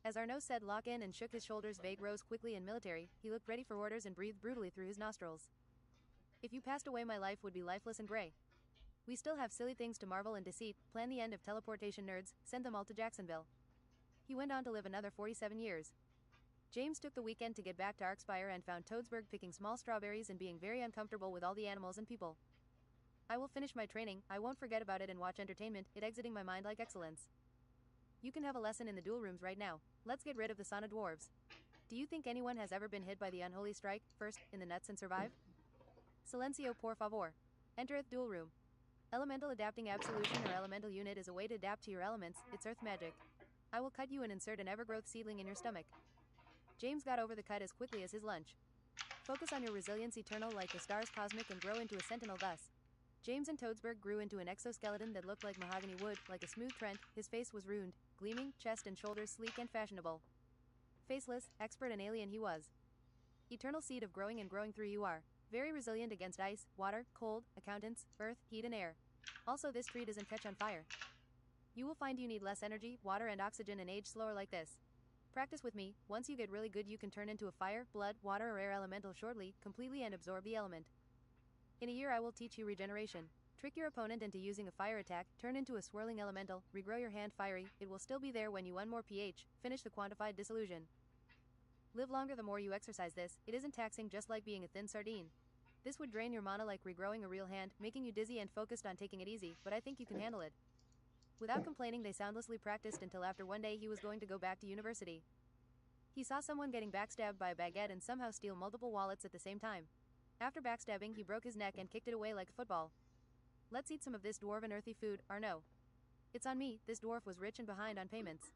As Arnaud said lock in and shook his shoulders, Vague rose quickly and military. He looked ready for orders and breathed brutally through his nostrils. If you passed away my life would be lifeless and gray. We still have silly things to marvel and deceit, plan the end of teleportation nerds, send them all to Jacksonville. He went on to live another 47 years. James took the weekend to get back to Arkspire and found Toadsburg picking small strawberries and being very uncomfortable with all the animals and people. I will finish my training, I won't forget about it and watch entertainment, it exiting my mind like excellence. You can have a lesson in the duel rooms right now. Let's get rid of the sauna dwarves. Do you think anyone has ever been hit by the unholy strike, first, in the nuts and survived? Silencio por favor. Entereth duel room. Elemental adapting absolution or elemental unit is a way to adapt to your elements, it's earth magic. I will cut you and insert an evergrowth seedling in your stomach. James got over the cut as quickly as his lunch. Focus on your resilience eternal like the stars cosmic and grow into a sentinel thus. James and Toadsburg grew into an exoskeleton that looked like mahogany wood, like a smooth Trent. His face was ruined, gleaming, chest and shoulders sleek and fashionable. Faceless, expert and alien he was. Eternal seed of growing and growing through you are. Very resilient against ice, water, cold, accountants, earth, heat and air. Also this tree doesn't catch on fire. You will find you need less energy, water and oxygen and age slower like this. Practice with me, once you get really good you can turn into a fire, blood, water or air elemental shortly, completely and absorb the element. In a year I will teach you regeneration. Trick your opponent into using a fire attack, turn into a swirling elemental, regrow your hand fiery, it will still be there when you 1 more pH, finish the quantified disillusion. Live longer the more you exercise this, it isn't taxing just like being a thin sardine. This would drain your mana like regrowing a real hand, making you dizzy and focused on taking it easy, but I think you can handle it. Without complaining they soundlessly practiced until after one day he was going to go back to university. He saw someone getting backstabbed by a baguette and somehow steal multiple wallets at the same time. After backstabbing he broke his neck and kicked it away like a football. Let's eat some of this dwarven earthy food, Arnaud. It's on me, this dwarf was rich and behind on payments.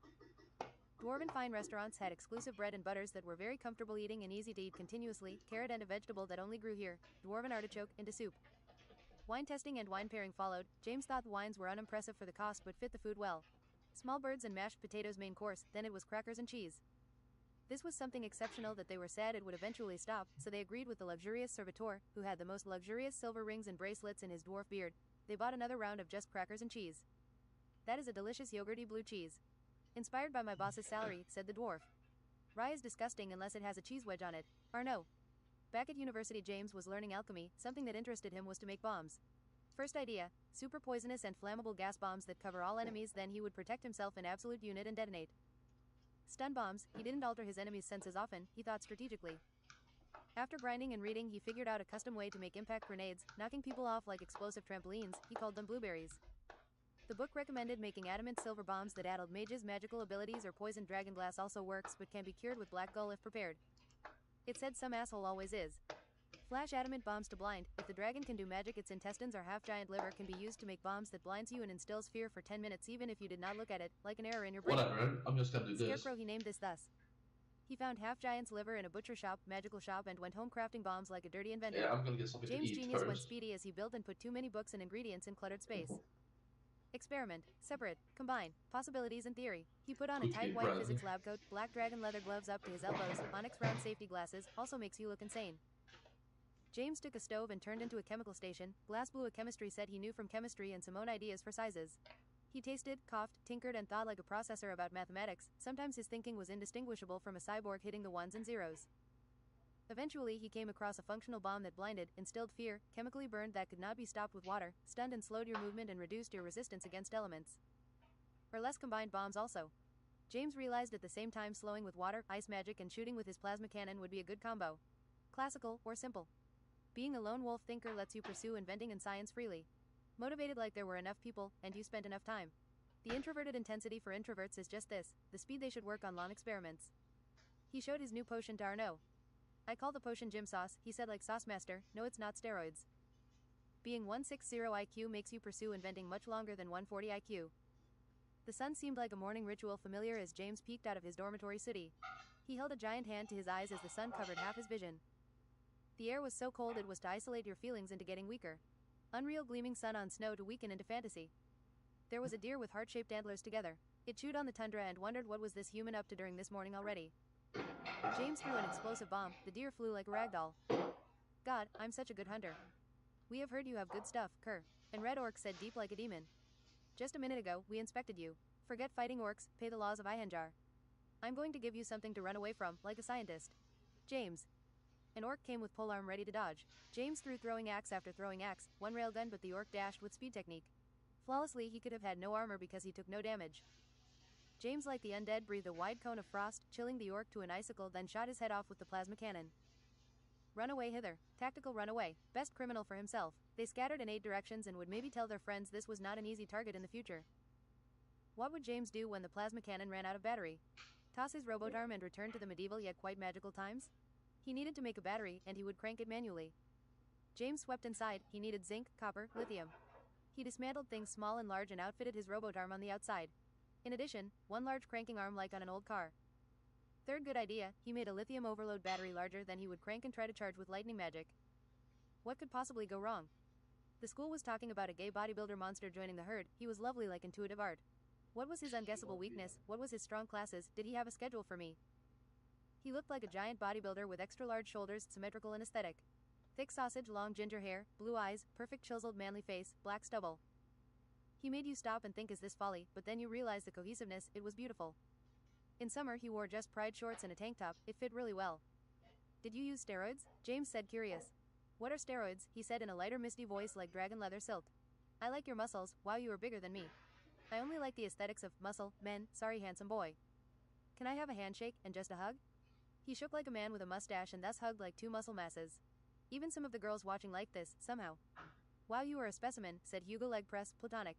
Dwarven fine restaurants had exclusive bread and butters that were very comfortable eating and easy to eat continuously, carrot and a vegetable that only grew here, dwarven artichoke, into soup. Wine testing and wine pairing followed. James thought the wines were unimpressive for the cost but fit the food well. Small birds and mashed potatoes main course, then it was crackers and cheese. This was something exceptional that they were sad it would eventually stop, so they agreed with the luxurious servitor, who had the most luxurious silver rings and bracelets in his dwarf beard. They bought another round of just crackers and cheese. That is a delicious yogurty blue cheese. Inspired by my boss's salary, said the dwarf. Rye is disgusting unless it has a cheese wedge on it. Arnaud. Back at university James was learning alchemy, something that interested him was to make bombs. First idea, super poisonous and flammable gas bombs that cover all enemies, then he would protect himself in absolute unit and detonate. Stun bombs, he didn't alter his enemy's senses often, he thought strategically. After grinding and reading he figured out a custom way to make impact grenades, knocking people off like explosive trampolines, he called them blueberries. The book recommended making adamant silver bombs that addled mages' magical abilities or poisoned dragon glass also works but can be cured with black gull if prepared. It said some asshole always is. Flash adamant bombs to blind, if the dragon can do magic its intestines or half-giant liver can be used to make bombs that blinds you and instills fear for 10 minutes even if you did not look at it, like an error in your brain. Whatever, I'm just gonna do this. Scarecrow he named this thus. He found half-giant's liver in a butcher shop, magical shop and went home crafting bombs like a dirty inventor. Yeah, I'm gonna get something James' to eat genius first. went speedy as he built and put too many books and ingredients in cluttered space. Experiment, separate, combine, possibilities and theory. He put on a tight white physics lab coat, black dragon leather gloves up to his elbows, onyx round safety glasses, also makes you look insane. James took a stove and turned into a chemical station, glass blew a chemistry set he knew from chemistry and some own ideas for sizes. He tasted, coughed, tinkered and thought like a processor about mathematics, sometimes his thinking was indistinguishable from a cyborg hitting the ones and zeros. Eventually he came across a functional bomb that blinded, instilled fear, chemically burned that could not be stopped with water, stunned and slowed your movement and reduced your resistance against elements. Or less combined bombs also. James realized at the same time slowing with water, ice magic and shooting with his plasma cannon would be a good combo. Classical, or simple. Being a lone wolf thinker lets you pursue inventing and science freely. Motivated like there were enough people, and you spent enough time. The introverted intensity for introverts is just this, the speed they should work on long experiments. He showed his new potion to Arnaud. I call the potion gym sauce, he said like Sauce Master, no it's not steroids. Being 160 IQ makes you pursue inventing much longer than 140 IQ. The sun seemed like a morning ritual familiar as James peeked out of his dormitory city. He held a giant hand to his eyes as the sun covered half his vision. The air was so cold it was to isolate your feelings into getting weaker. Unreal gleaming sun on snow to weaken into fantasy. There was a deer with heart-shaped antlers together. It chewed on the tundra and wondered what was this human up to during this morning already. James threw an explosive bomb, the deer flew like a ragdoll. God, I'm such a good hunter. We have heard you have good stuff, Kerr. And Red Orc said deep like a demon. Just a minute ago, we inspected you. Forget fighting orcs, pay the laws of Ihenjar. I'm going to give you something to run away from, like a scientist. James. An orc came with polearm ready to dodge. James threw throwing axe after throwing axe, one railgun but the orc dashed with speed technique. Flawlessly he could have had no armor because he took no damage. James like the undead breathed a wide cone of frost, chilling the orc to an icicle then shot his head off with the plasma cannon. Run away hither. Tactical run away. Best criminal for himself. They scattered in 8 directions and would maybe tell their friends this was not an easy target in the future. What would James do when the plasma cannon ran out of battery? Toss his robotarm and return to the medieval yet quite magical times? He needed to make a battery, and he would crank it manually. James swept inside. He needed zinc, copper, lithium. He dismantled things small and large and outfitted his robotarm on the outside. In addition, one large cranking arm like on an old car. Third good idea, he made a lithium overload battery larger than he would crank and try to charge with lightning magic. What could possibly go wrong? The school was talking about a gay bodybuilder monster joining the herd. He was lovely like intuitive art. What was his unguessable weakness? What was his strong classes? Did he have a schedule for me? He looked like a giant bodybuilder with extra large shoulders, symmetrical and aesthetic. Thick sausage, long ginger hair, blue eyes, perfect chiseled manly face, black stubble. He made you stop and think, is this folly? But then you realized the cohesiveness, it was beautiful. In summer he wore just pride shorts and a tank top, it fit really well. Did you use steroids? James said curious. What are steroids? He said in a lighter misty voice like dragon leather silk. I like your muscles, wow you are bigger than me. I only like the aesthetics of muscle, men, sorry handsome boy. Can I have a handshake, and just a hug? He shook like a man with a mustache and thus hugged like 2 muscle masses. Even some of the girls watching liked this, somehow. Wow you are a specimen, said Hugo leg press, platonic.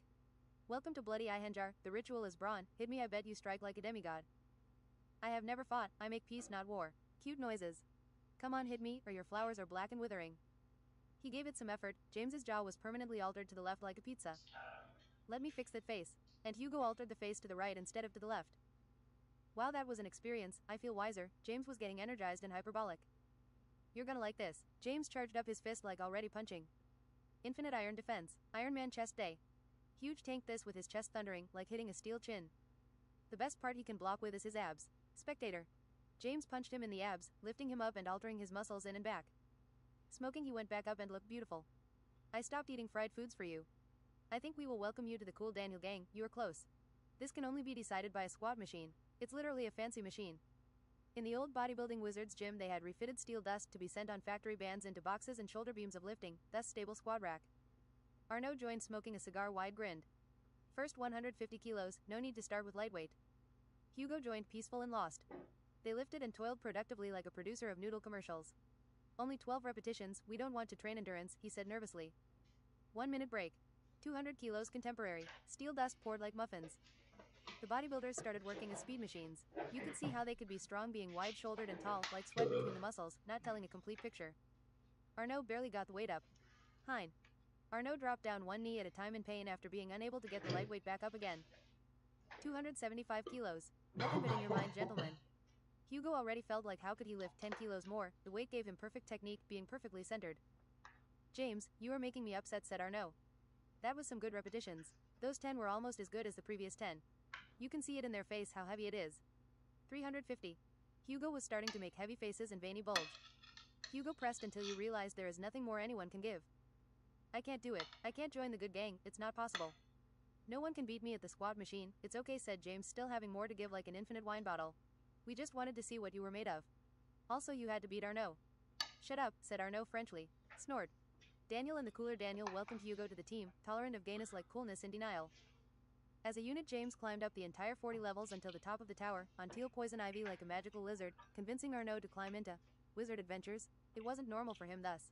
Welcome to bloody Ihenjar, the ritual is brawn, hit me I bet you strike like a demigod. I have never fought, I make peace not war. Cute noises. Come on hit me, or your flowers are black and withering. He gave it some effort. James's jaw was permanently altered to the left like a pizza. Let me fix that face. And Hugo altered the face to the right instead of to the left. Wow that was an experience, I feel wiser. James was getting energized and hyperbolic. You're gonna like this. James charged up his fist like already punching. Infinite iron defense. Iron Man chest day. Huge tank this with his chest thundering, like hitting a steel chin. The best part he can block with is his abs. Spectator. James punched him in the abs, lifting him up and altering his muscles in and back. Smoking he went back up and looked beautiful. I stopped eating fried foods for you. I think we will welcome you to the cool Daniel gang, you are close. This can only be decided by a squat machine. It's literally a fancy machine. In the old bodybuilding wizards gym they had refitted steel dust to be sent on factory bands into boxes and shoulder beams of lifting, thus stable squat rack. Arnaud joined smoking a cigar wide grinned. First 150 kilos, no need to start with lightweight. Hugo joined peaceful and lost. They lifted and toiled productively like a producer of noodle commercials. Only 12 repetitions, we don't want to train endurance, he said nervously. 1 minute break. 200 kilos contemporary. Steel dust poured like muffins. The bodybuilders started working as speed machines. You could see how they could be strong being wide-shouldered and tall, like sweat between the muscles, not telling a complete picture. Arnaud barely got the weight up. Hein. Arnaud dropped down one knee at a time in pain after being unable to get the lightweight back up again. 275 kilos. Nothing but in your mind, gentlemen. Hugo already felt like how could he lift 10 kilos more, the weight gave him perfect technique, being perfectly centered. James, you are making me upset, said Arnaud. That was some good repetitions. Those 10 were almost as good as the previous 10. You can see it in their face how heavy it is. 350. Hugo was starting to make heavy faces and veiny bulge. Hugo pressed until you realized there is nothing more anyone can give. I can't do it. I can't join the good gang, it's not possible. No one can beat me at the squat machine, it's okay, said James, still having more to give like an infinite wine bottle. We just wanted to see what you were made of. Also you had to beat Arnaud. Shut up, said Arnaud Frenchly. Snort. Daniel and the cooler Daniel welcomed Hugo to the team, tolerant of gayness like coolness in denial. As a unit, James climbed up the entire 40 levels until the top of the tower, on teal poison ivy like a magical lizard, convincing Arnaud to climb into wizard adventures. It wasn't normal for him thus.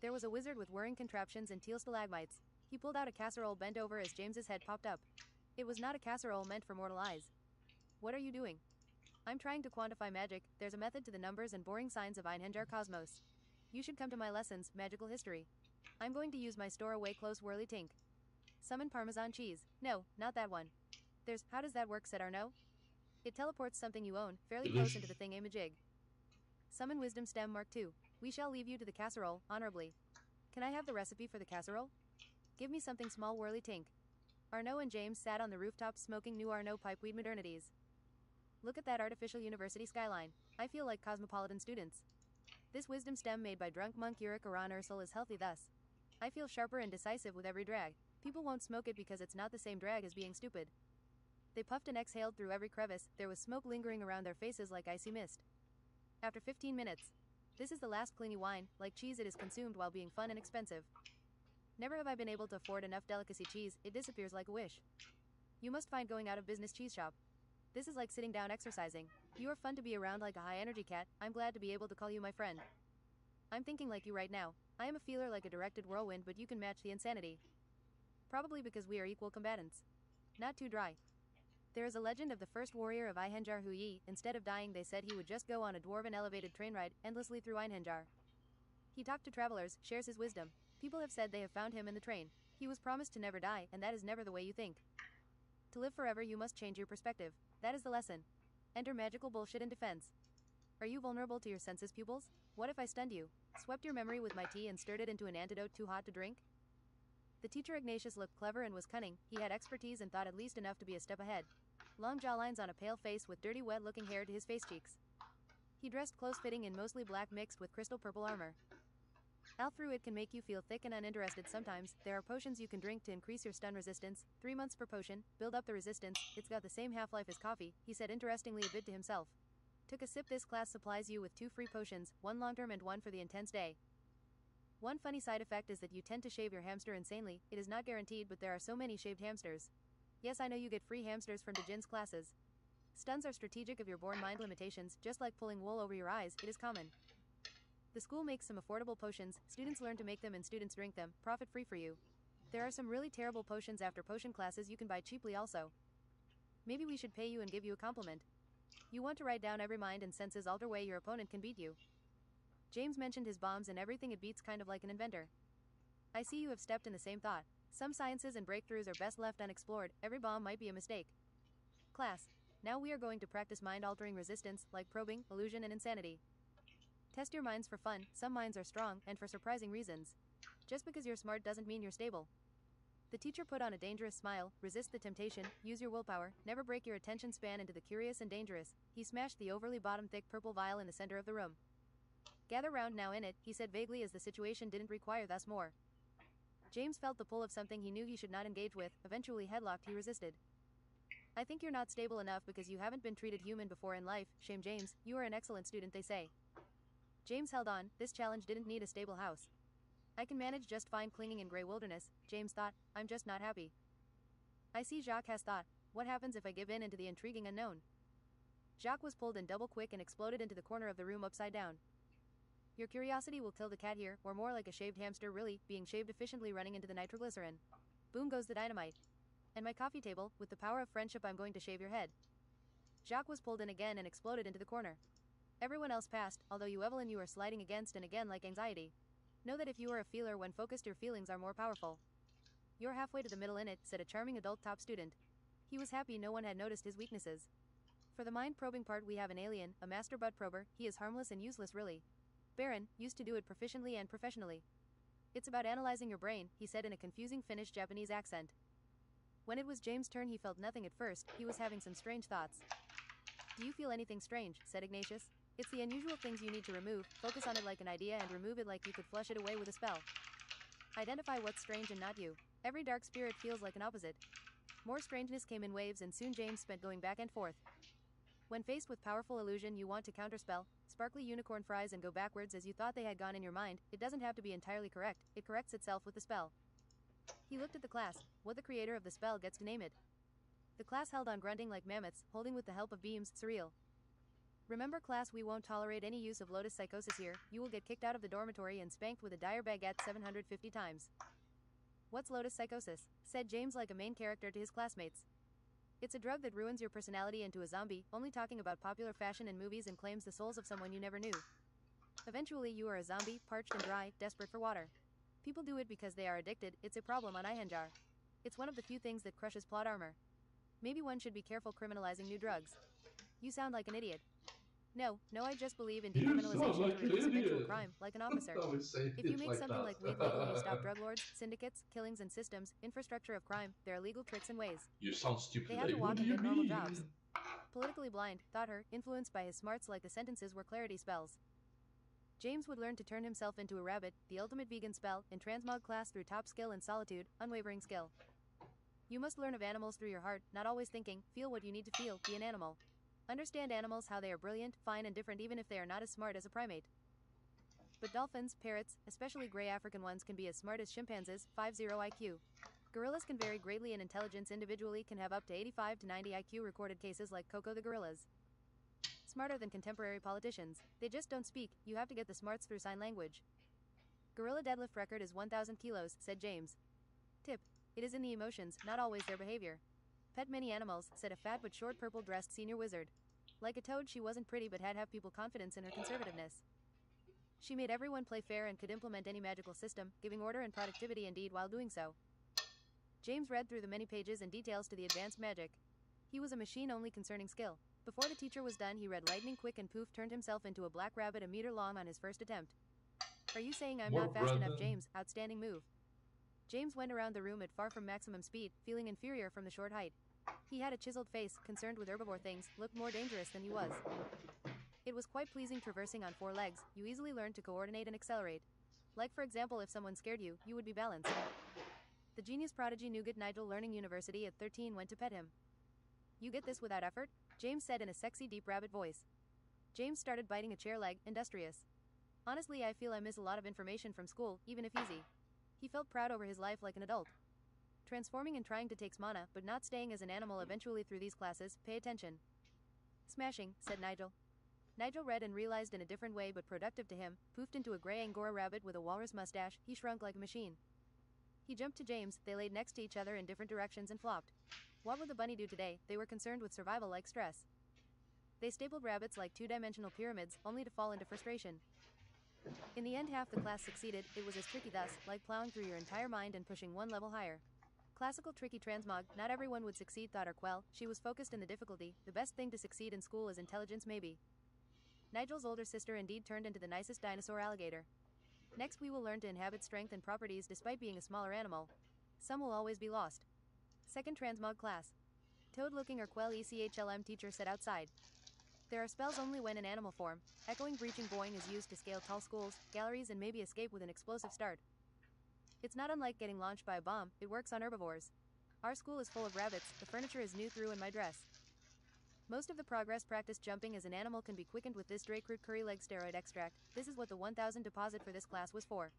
There was a wizard with whirring contraptions and teal stalagmites. He pulled out a casserole bent over as James's head popped up. It was not a casserole meant for mortal eyes. What are you doing? I'm trying to quantify magic. There's a method to the numbers and boring signs of Einhenjar Cosmos. You should come to my lessons, magical history. I'm going to use my store away close whirly tink. Summon Parmesan cheese. No, not that one. How does that work, said Arnaud. It teleports something you own, fairly close into the thingamajig. Summon Wisdom Stem Mark II. We shall leave you to the casserole, honorably. Can I have the recipe for the casserole? Give me something small, whirly tink. Arnaud and James sat on the rooftop smoking new Arnaud pipeweed modernities. Look at that artificial university skyline. I feel like cosmopolitan students. This wisdom stem made by drunk monk Uric Aran Ursel is healthy thus. I feel sharper and decisive with every drag. People won't smoke it because it's not the same drag as being stupid. They puffed and exhaled through every crevice. There was smoke lingering around their faces like icy mist. After 15 minutes. This is the last cleany wine. Like cheese, it is consumed while being fun and expensive. Never have I been able to afford enough delicacy cheese. It disappears like a wish. You must find going out of business cheese shop. This is like sitting down exercising. You are fun to be around like a high energy cat. I'm glad to be able to call you my friend. I'm thinking like you right now. I am a feeler like a directed whirlwind, but you can match the insanity. Probably because we are equal combatants. Not too dry. There is a legend of the first warrior of Einhenjar Huyi. Instead of dying, they said he would just go on a dwarven elevated train ride endlessly through Einhenjar. He talked to travelers, shares his wisdom. People have said they have found him in the train. He was promised to never die, and that is never the way you think. To live forever, you must change your perspective. That is the lesson. Enter magical bullshit in defense. Are you vulnerable to your senses, pupils? What if I stunned you, swept your memory with my tea and stirred it into an antidote too hot to drink? The teacher Ignatius looked clever and was cunning. He had expertise and thought at least enough to be a step ahead. Long jawlines on a pale face with dirty wet-looking hair to his face cheeks. He dressed close-fitting in mostly black mixed with crystal purple armor. Al through it can make you feel thick and uninterested sometimes. There are potions you can drink to increase your stun resistance. 3 months per potion. Build up the resistance. It's got the same half-life as coffee, he said interestingly a bit to himself. Took a sip. This class supplies you with 2 free potions, 1 long-term and 1 for the intense day. One funny side effect is that you tend to shave your hamster insanely. It is not guaranteed, but there are so many shaved hamsters. Yes, I know you get free hamsters from Dejin's classes. Stuns are strategic of your born mind limitations, just like pulling wool over your eyes. It is common. The school makes some affordable potions. Students learn to make them and students drink them. Profit free for you. There are some really terrible potions after potion classes you can buy cheaply also. Maybe we should pay you and give you a compliment. You want to write down every mind and senses alter way your opponent can beat you. James mentioned his bombs and everything it beats, kind of like an inventor. I see you have stepped in the same thought. Some sciences and breakthroughs are best left unexplored. Every bomb might be a mistake. Class, now we are going to practice mind-altering resistance, like probing, illusion, and insanity. Test your minds for fun. Some minds are strong, and for surprising reasons. Just because you're smart doesn't mean you're stable. The teacher put on a dangerous smile. Resist the temptation, use your willpower, never break your attention span into the curious and dangerous. He smashed the overly bottom-thick purple vial in the center of the room. Gather round now in it, he said vaguely as the situation didn't require thus more. James felt the pull of something he knew he should not engage with. Eventually headlocked, he resisted. I think you're not stable enough because you haven't been treated human before in life. Shame, James. You are an excellent student, they say. James held on. This challenge didn't need a stable house. I can manage just fine clinging in gray wilderness, James thought. I'm just not happy. I see, Jacques has thought. What happens if I give in into the intriguing unknown? Jacques was pulled in double quick and exploded into the corner of the room upside down. Your curiosity will kill the cat here, or more like a shaved hamster, really, being shaved efficiently, running into the nitroglycerin. Boom goes the dynamite. And my coffee table, with the power of friendship I'm going to shave your head. Jacques was pulled in again and exploded into the corner. Everyone else passed, although you Evelyn you are sliding against and again like anxiety. Know that if you are a feeler when focused your feelings are more powerful. You're halfway to the middle in it, said a charming adult top student. He was happy no one had noticed his weaknesses. For the mind-probing part we have an alien, a master butt prober. He is harmless and useless really. Baron, used to do it proficiently and professionally. It's about analyzing your brain, he said in a confusing Finnish-Japanese accent. When it was James' turn he felt nothing at first, he was having some strange thoughts. Do you feel anything strange, said Ignatius. It's the unusual things you need to remove, focus on it like an idea and remove it like you could flush it away with a spell. Identify what's strange and not you. Every dark spirit feels like an opposite. More strangeness came in waves and soon James spent going back and forth. When faced with powerful illusion you want to counterspell, sparkly unicorn fries and go backwards as you thought they had gone in your mind. It doesn't have to be entirely correct, it corrects itself with the spell. He looked at the class. What the creator of the spell gets to name it. The class held on, grunting like mammoths, holding with the help of beams. Surreal. Remember, class, we won't tolerate any use of lotus psychosis here. You will get kicked out of the dormitory and spanked with a dire baguette 750 times. What's lotus psychosis? Said James like a main character to his classmates. It's a drug that ruins your personality into a zombie, only talking about popular fashion and movies, and claims the souls of someone you never knew. Eventually you are a zombie, parched and dry, desperate for water. People do it because they are addicted. It's a problem on Ihenjar. It's one of the few things that crushes plot armor. Maybe one should be careful criminalizing new drugs. You sound like an idiot. No, I just believe in decriminalization to reduce eventual crime, like an officer. If you make something like weed legal, you stop drug lords, syndicates, killings and systems, infrastructure of crime. There are legal tricks and ways. You sound stupid. They have to walk and get normal jobs. Politically blind, thought her, influenced by his smarts like the sentences were clarity spells. James would learn to turn himself into a rabbit, the ultimate vegan spell, in transmog class through top skill and solitude, unwavering skill. You must learn of animals through your heart, not always thinking, feel what you need to feel, be an animal. Understand animals, how they are brilliant, fine and different even if they are not as smart as a primate. But dolphins, parrots, especially gray African ones, can be as smart as chimpanzees, 50 IQ. Gorillas can vary greatly in intelligence, individually can have up to 85 to 90 IQ, recorded cases like Coco the gorillas. Smarter than contemporary politicians. They just don't speak, you have to get the smarts through sign language. Gorilla deadlift record is 1,000 kilos, said James. Tip. It is in the emotions, not always their behavior. Pet many animals, said a fat but short purple-dressed senior wizard. Like a toad, she wasn't pretty but had have people confidence in her conservativeness. She made everyone play fair and could implement any magical system, giving order and productivity indeed while doing so. James read through the many pages and details to the advanced magic. He was a machine only concerning skill. Before the teacher was done, he read lightning quick and poof, turned himself into a black rabbit a meter long on his first attempt. Are you saying I'm not fast enough, James? Outstanding move. James went around the room at far from maximum speed, feeling inferior from the short height. He had a chiseled face, concerned with herbivore things, looked more dangerous than he was. It was quite pleasing traversing on 4 legs. You easily learned to coordinate and accelerate. Like for example, if someone scared you, you would be balanced. The genius prodigy Nougat Nigel, learning university at 13, went to pet him. You get this without effort? James said in a sexy deep rabbit voice. James started biting a chair leg, industrious. Honestly, I feel I miss a lot of information from school, even if easy. He felt proud over his life like an adult. Transforming and trying to take mana, but not staying as an animal eventually through these classes. Pay attention. Smashing, said Nigel. Nigel read and realized in a different way but productive to him, poofed into a gray Angora rabbit with a walrus mustache. He shrunk like a machine. He jumped to James, they laid next to each other in different directions and flopped. What would the bunny do today? They were concerned with survival like stress. They stapled rabbits like 2-dimensional pyramids, only to fall into frustration. In the end, half the class succeeded. It was as tricky thus, like plowing through your entire mind and pushing one level higher. Classical tricky transmog, not everyone would succeed, thought Urquell. She was focused in the difficulty. The best thing to succeed in school is intelligence, maybe. Nigel's older sister indeed turned into the nicest dinosaur alligator. Next we will learn to inhabit strength and properties despite being a smaller animal. Some will always be lost. Second transmog class. Toad-looking Urquell ECHLM teacher said outside. There are spells only when in animal form. Echoing breaching boing is used to scale tall schools, galleries and maybe escape with an explosive start. It's not unlike getting launched by a bomb, it works on herbivores. Our school is full of rabbits, the furniture is new through in my dress. Most of the progress practice jumping as an animal can be quickened with this Drake-root curry leg steroid extract. This is what the 1,000 deposit for this class was for.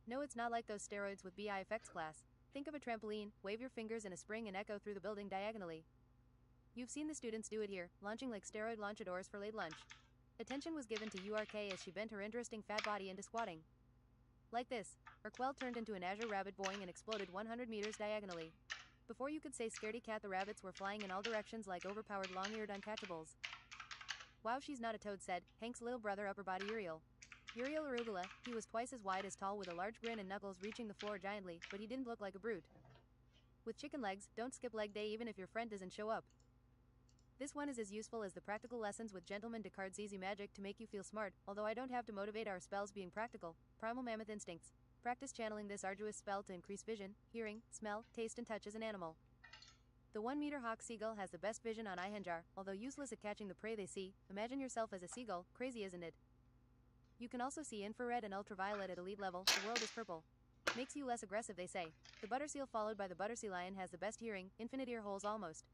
No, it's not like those steroids with BIFX class. Think of a trampoline, wave your fingers in a spring and echo through the building diagonally. You've seen the students do it here, launching like steroid launchadors for late lunch. Attention was given to URK as she bent her interesting fat body into squatting. Like this, Urquell turned into an azure rabbit boing and exploded 100 meters diagonally. Before you could say scaredy cat, the rabbits were flying in all directions like overpowered long-eared uncatchables. Wow, she's not a toad, said Hank's little brother, upper body Uriel. Uriel Arugula, he was twice as wide as tall with a large grin and knuckles reaching the floor giantly, but he didn't look like a brute. With chicken legs, don't skip leg day even if your friend doesn't show up. This one is as useful as the practical lessons with Gentleman Descartes' easy magic to make you feel smart, although I don't have to motivate our spells being practical. Primal mammoth instincts. Practice channeling this arduous spell to increase vision, hearing, smell, taste and touch as an animal. The 1-meter hawk seagull has the best vision on Ihenjar, although useless at catching the prey they see. Imagine yourself as a seagull, crazy isn't it? You can also see infrared and ultraviolet at elite level. The world is purple. Makes you less aggressive, they say. The butter seal followed by the butter sea lion has the best hearing, infinite ear holes almost.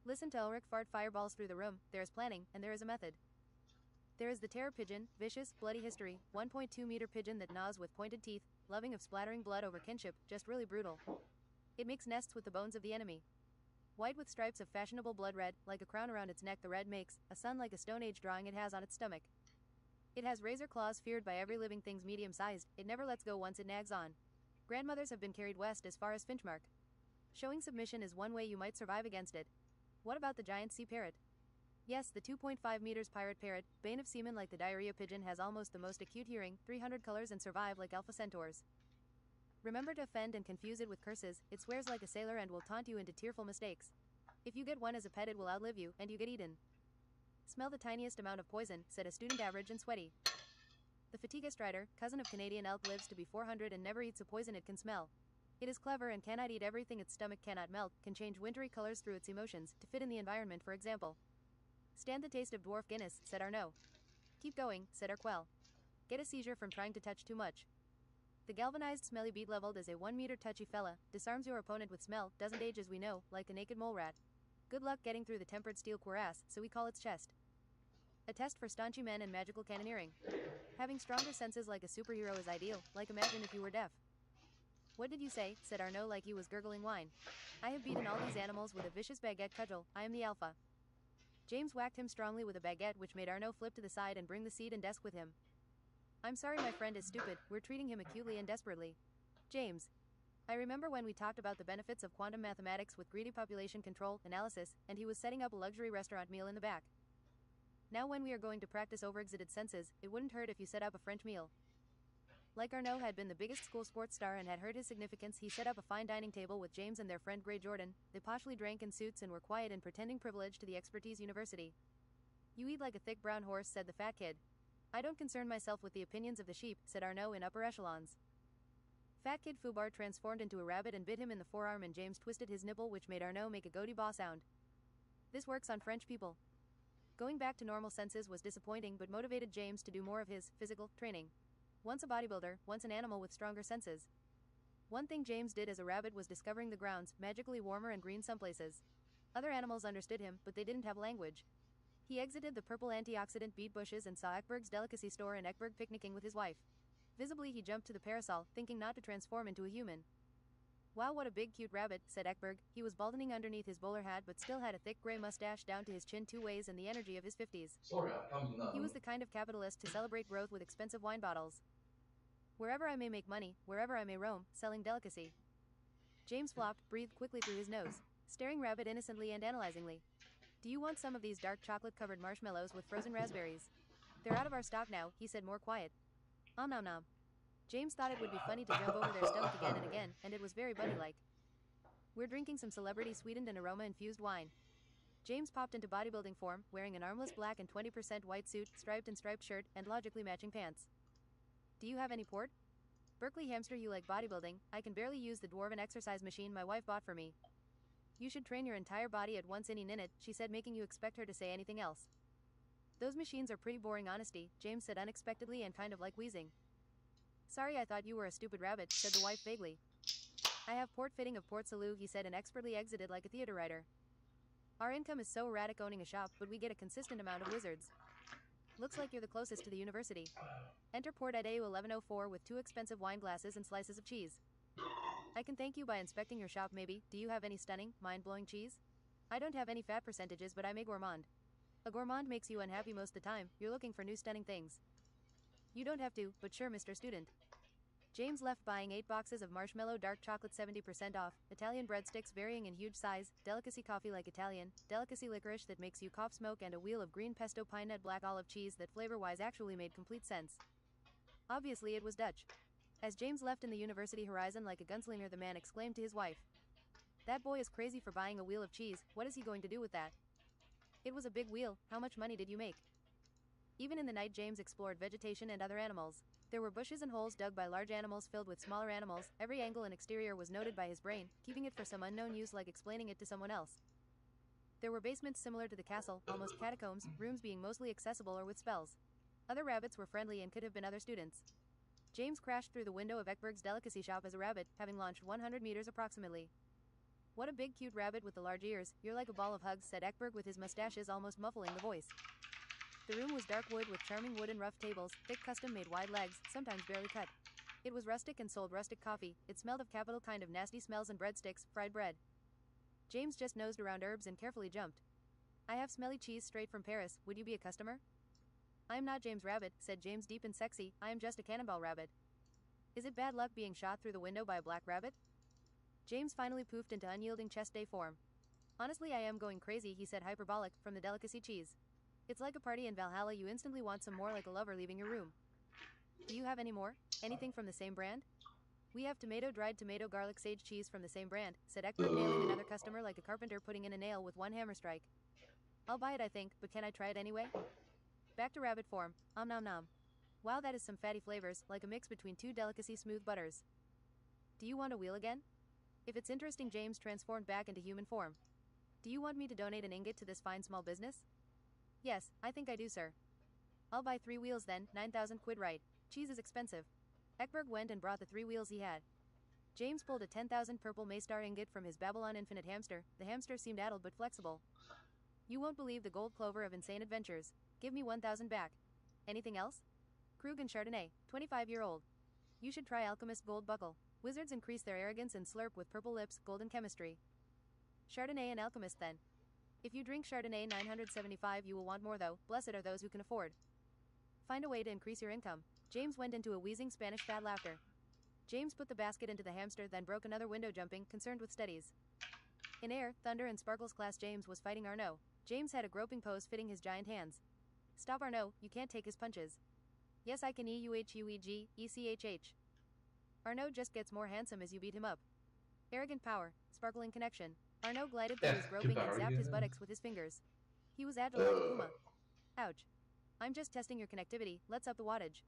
Listen to Ulrich fart fireballs through the room. There is planning, and there is a method. There is the terror pigeon, vicious, bloody history, 1.2-meter pigeon that gnaws with pointed teeth, loving of splattering blood over kinship, just really brutal. It makes nests with the bones of the enemy. White with stripes of fashionable blood red, like a crown around its neck the red makes, a sun like a Stone Age drawing it has on its stomach. It has razor claws feared by every living thing's medium-sized, it never lets go once it nags on. Grandmothers have been carried west as far as Finchmark. Showing submission is one way you might survive against it. What about the giant sea parrot? Yes, the 2.5 meters pirate parrot, bane of seamen like the diarrhea pigeon, has almost the most acute hearing, 300 colors, and survive like alpha centaurs. Remember to offend and confuse it with curses, it swears like a sailor and will taunt you into tearful mistakes. If you get one as a pet it will outlive you, and you get eaten. Smell the tiniest amount of poison, said a student average and sweaty. The fatiga strider, cousin of Canadian elk, lives to be 400 and never eats a poison it can smell. It is clever and cannot eat everything its stomach cannot melt, can change wintry colors through its emotions, to fit in the environment for example. Stand the taste of dwarf Guinness, said Arnaud. Keep going, said Arquel. Get a seizure from trying to touch too much. The galvanized smelly bead leveled as a 1 meter touchy fella, disarms your opponent with smell, doesn't age as we know, like a naked mole rat. Good luck getting through the tempered steel cuirass, so we call its chest. A test for staunchy men and magical cannoneering. Having stronger senses like a superhero is ideal, like imagine if you were deaf. What did you say, said Arnaud like he was gurgling wine. I have beaten all these animals with a vicious baguette cudgel, I am the alpha. James whacked him strongly with a baguette which made Arnaud flip to the side and bring the seat and desk with him. I'm sorry my friend is stupid, we're treating him acutely and desperately. James. I remember when we talked about the benefits of quantum mathematics with greedy population control analysis, and he was setting up a luxury restaurant meal in the back. Now when we are going to practice overexcited senses, it wouldn't hurt if you set up a French meal. Like Arnaud had been the biggest school sports star and had heard his significance, he set up a fine dining table with James and their friend Grey Jordan. They poshly drank in suits and were quiet and pretending privilege to the expertise university. You eat like a thick brown horse, said the fat kid. I don't concern myself with the opinions of the sheep, said Arnaud in upper echelons. Fat kid Foubar transformed into a rabbit and bit him in the forearm, and James twisted his nipple which made Arnaud make a goaty baw sound. This works on French people. Going back to normal senses was disappointing but motivated James to do more of his physical training. Once a bodybuilder, once an animal with stronger senses. One thing James did as a rabbit was discovering the grounds, magically warmer and green some places. Other animals understood him, but they didn't have language. He exited the purple antioxidant beet bushes and saw Ekberg's delicacy store in Ekberg picnicking with his wife. Visibly he jumped to the parasol, thinking not to transform into a human. Wow, what a big cute rabbit, said Ekberg. He was balding underneath his bowler hat but still had a thick grey mustache down to his chin 2 ways and the energy of his 50s. Sorry, I'm coming now. He was the kind of capitalist to celebrate growth with expensive wine bottles. Wherever I may make money, wherever I may roam, selling delicacy. James flopped, breathed quickly through his nose, staring Rabbit innocently and analyzingly. Do you want some of these dark chocolate-covered marshmallows with frozen raspberries? They're out of our stock now, he said more quiet. Nom nom nom. James thought it would be funny to jump over their stomach again and again, and it was very bunny-like. We're drinking some celebrity-sweetened and aroma-infused wine. James popped into bodybuilding form, wearing an armless black and 20% white suit, striped and striped shirt, and logically matching pants. Do you have any port? Berkeley hamster, you like bodybuilding? I can barely use the dwarven exercise machine my wife bought for me. You should train your entire body at once any minute, she said, making you expect her to say anything else. Those machines are pretty boring, honesty, James said unexpectedly and kind of like wheezing. Sorry, I thought you were a stupid rabbit, said the wife vaguely. I have port fitting of Port Salut, he said, and expertly exited like a theater writer. Our income is so erratic owning a shop, but we get a consistent amount of wizards. Looks like you're the closest to the university. Enter port at AU 1104 with 2 expensive wine glasses and slices of cheese. I can thank you by inspecting your shop maybe. Do you have any stunning, mind-blowing cheese? I don't have any fat percentages, but I'm a gourmand. A gourmand makes you unhappy most of the time. You're looking for new stunning things. You don't have to, but sure, Mr. Student. James left buying 8 boxes of marshmallow dark chocolate 70% off, Italian breadsticks varying in huge size, delicacy coffee like Italian, delicacy licorice that makes you cough smoke, and a wheel of green pesto pine nut black olive cheese that flavor-wise actually made complete sense. Obviously it was Dutch. As James left in the university horizon like a gunslinger, the man exclaimed to his wife. That boy is crazy for buying a wheel of cheese, what is he going to do with that? It was a big wheel, how much money did you make? Even in the night James explored vegetation and other animals. There were bushes and holes dug by large animals filled with smaller animals. Every angle and exterior was noted by his brain, keeping it for some unknown use like explaining it to someone else. There were basements similar to the castle, almost catacombs, rooms being mostly accessible or with spells. Other rabbits were friendly and could have been other students. James crashed through the window of Ekberg's delicacy shop as a rabbit, having launched 100 meters approximately. What a big cute rabbit with the large ears, you're like a ball of hugs, said Ekberg with his mustaches almost muffling the voice. The room was dark wood with charming wooden rough tables, thick custom-made wide legs, sometimes barely cut. It was rustic and sold rustic coffee. It smelled of capital kind of nasty smells and breadsticks, fried bread. James just nosed around herbs and carefully jumped. I have smelly cheese straight from Paris. Would you be a customer? I am not James Rabbit, said James deep and sexy. I am just a cannonball rabbit. Is it bad luck being shot through the window by a black rabbit? James finally poofed into unyielding chest day form. Honestly, I am going crazy, he said hyperbolic, from the delicacy cheese. It's like a party in Valhalla, you instantly want some more, like a lover leaving your room. Do you have any more? Anything from the same brand? We have tomato, dried tomato, garlic, sage cheese from the same brand, said Egbert, nailing another customer like a carpenter putting in a nail with one hammer strike. I'll buy it, I think, but can I try it anyway? Back to rabbit form. Om nom nom. Wow, that is some fatty flavors, like a mix between two delicacy smooth butters. Do you want a wheel again? If it's interesting, James transformed back into human form. Do you want me to donate an ingot to this fine small business? Yes, I think I do, sir. I'll buy 3 wheels then, 9,000 quid, right? Cheese is expensive. Ekberg went and brought the 3 wheels he had. James pulled a 10,000 purple Maystar ingot from his Babylon Infinite hamster. The hamster seemed addled but flexible. You won't believe the gold clover of insane adventures. Give me 1,000 back. Anything else? Krug and Chardonnay, 25-year-old. You should try Alchemist Gold Buckle. Wizards increase their arrogance and slurp with purple lips, golden chemistry. Chardonnay and Alchemist then. If you drink Chardonnay 975, you will want more though. Blessed are those who can afford. Find a way to increase your income. James went into a wheezing Spanish fat laughter. James put the basket into the hamster, then broke another window, jumping, concerned with studies. In air, thunder and sparkles class, James was fighting Arnaud. James had a groping pose fitting his giant hands. Stop, Arnaud, you can't take his punches. Yes, I can EUHUEG, ECHH. Arnaud just gets more handsome as you beat him up. Arrogant power, sparkling connection. Arnaud glided through his groping and zapped his buttocks with his fingers. He was agile like a puma. Ouch. I'm just testing your connectivity, let's up the wattage.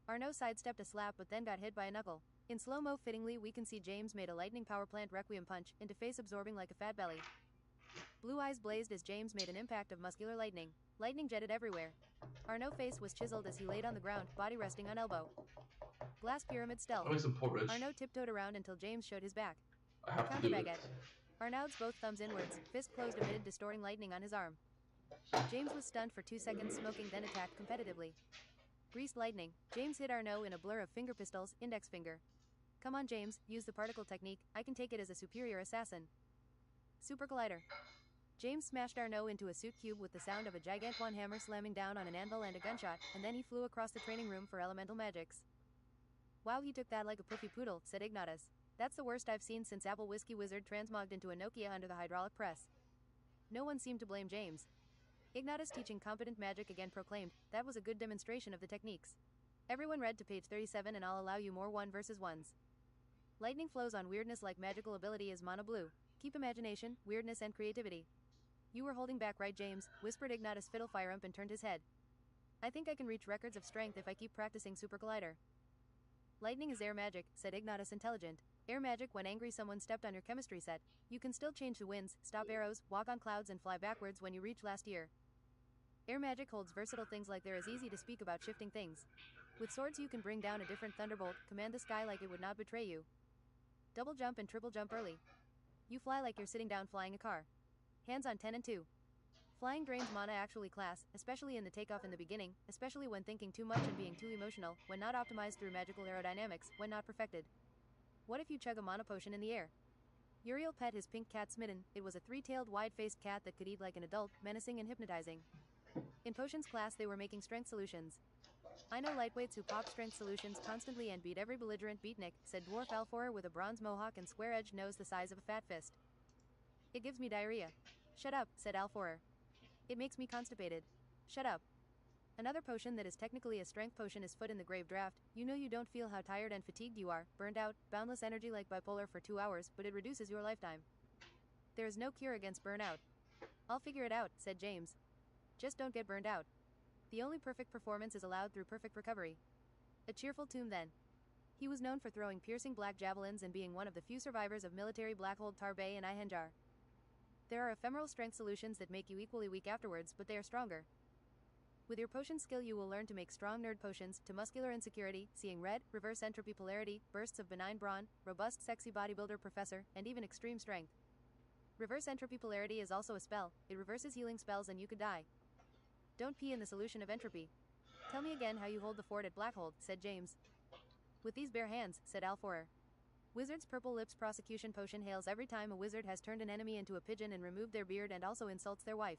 Arnaud sidestepped a slap but then got hit by a knuckle. In slow-mo, fittingly, we can see James made a lightning power plant requiem punch, into face absorbing like a fat belly. Blue eyes blazed as James made an impact of muscular lightning. Lightning jetted everywhere. Arnaud's face was chiseled as he laid on the ground, body resting on elbow. Glass pyramid stealth. I'll make some porridge. Arnaud tiptoed around until James showed his back. I have to Counter do it. baguette. Arnaud's both thumbs inwards, fist closed amid distorting lightning on his arm. James was stunned for 2 seconds, smoking, then attacked competitively. Greased lightning. James hit Arnaud in a blur of finger pistols, index finger. Come on, James, use the particle technique. I can take it as a superior assassin. Super Collider. James smashed Arnaud into a suit cube with the sound of a gigantuan hammer slamming down on an anvil and a gunshot, and then he flew across the training room for elemental magics. Wow, he took that like a puffy poodle, said Ignatus. That's the worst I've seen since Apple Whiskey Wizard transmogged into a Nokia under the hydraulic press. No one seemed to blame James. Ignatus, teaching competent magic, again proclaimed, that was a good demonstration of the techniques. Everyone read to page 37 and I'll allow you more 1 versus 1s. Lightning flows on weirdness like magical ability is mono blue. Keep imagination, weirdness and creativity. You were holding back, right, James? Whispered Ignatus Fiddlefireump and turned his head. I think I can reach records of strength if I keep practicing Super Collider. Lightning is air magic, said Ignatus intelligent. Air magic when angry someone stepped on your chemistry set. You can still change the winds, stop arrows, walk on clouds and fly backwards when you reach last year. Air magic holds versatile things like there is easy to speak about shifting things. With swords you can bring down a different thunderbolt, command the sky like it would not betray you. Double jump and triple jump early. You fly like you're sitting down flying a car. Hands on 10 and 2. Flying drains mana actually class, especially in the takeoff in the beginning, especially when thinking too much and being too emotional, when not optimized through magical aerodynamics, when not perfected. What if you chug a mana potion in the air? Uriel pet his pink cat Smitten. It was a 3-tailed wide-faced cat that could eat like an adult, menacing and hypnotizing. In potions class they were making strength solutions. I know lightweights who pop strength solutions constantly and beat every belligerent beatnik, said Dwarf Alforer with a bronze mohawk and square-edged nose the size of a fat fist. It gives me diarrhea. Shut up, said Alforer. It makes me constipated. Shut up. Another potion that is technically a strength potion is Foot in the Grave Draft. You know you don't feel how tired and fatigued you are, burned out, boundless energy like bipolar for 2 hours, but it reduces your lifetime. There is no cure against burnout. I'll figure it out, said James. Just don't get burned out. The only perfect performance is allowed through perfect recovery. A cheerful tomb then. He was known for throwing piercing black javelins and being one of the few survivors of military Blackhold Tarbay and Ihenjar. There are ephemeral strength solutions that make you equally weak afterwards, but they are stronger. With your potion skill you will learn to make strong nerd potions, to muscular insecurity, seeing red, reverse entropy polarity, bursts of benign brawn, robust sexy bodybuilder professor, and even extreme strength. Reverse entropy polarity is also a spell. It reverses healing spells and you could die. Don't pee in the solution of entropy. Tell me again how you hold the fort at Blackhold, said James. With these bare hands, said Alforer. Wizard's Purple Lips Prosecution Potion hails every time a wizard has turned an enemy into a pigeon and removed their beard and also insults their wife.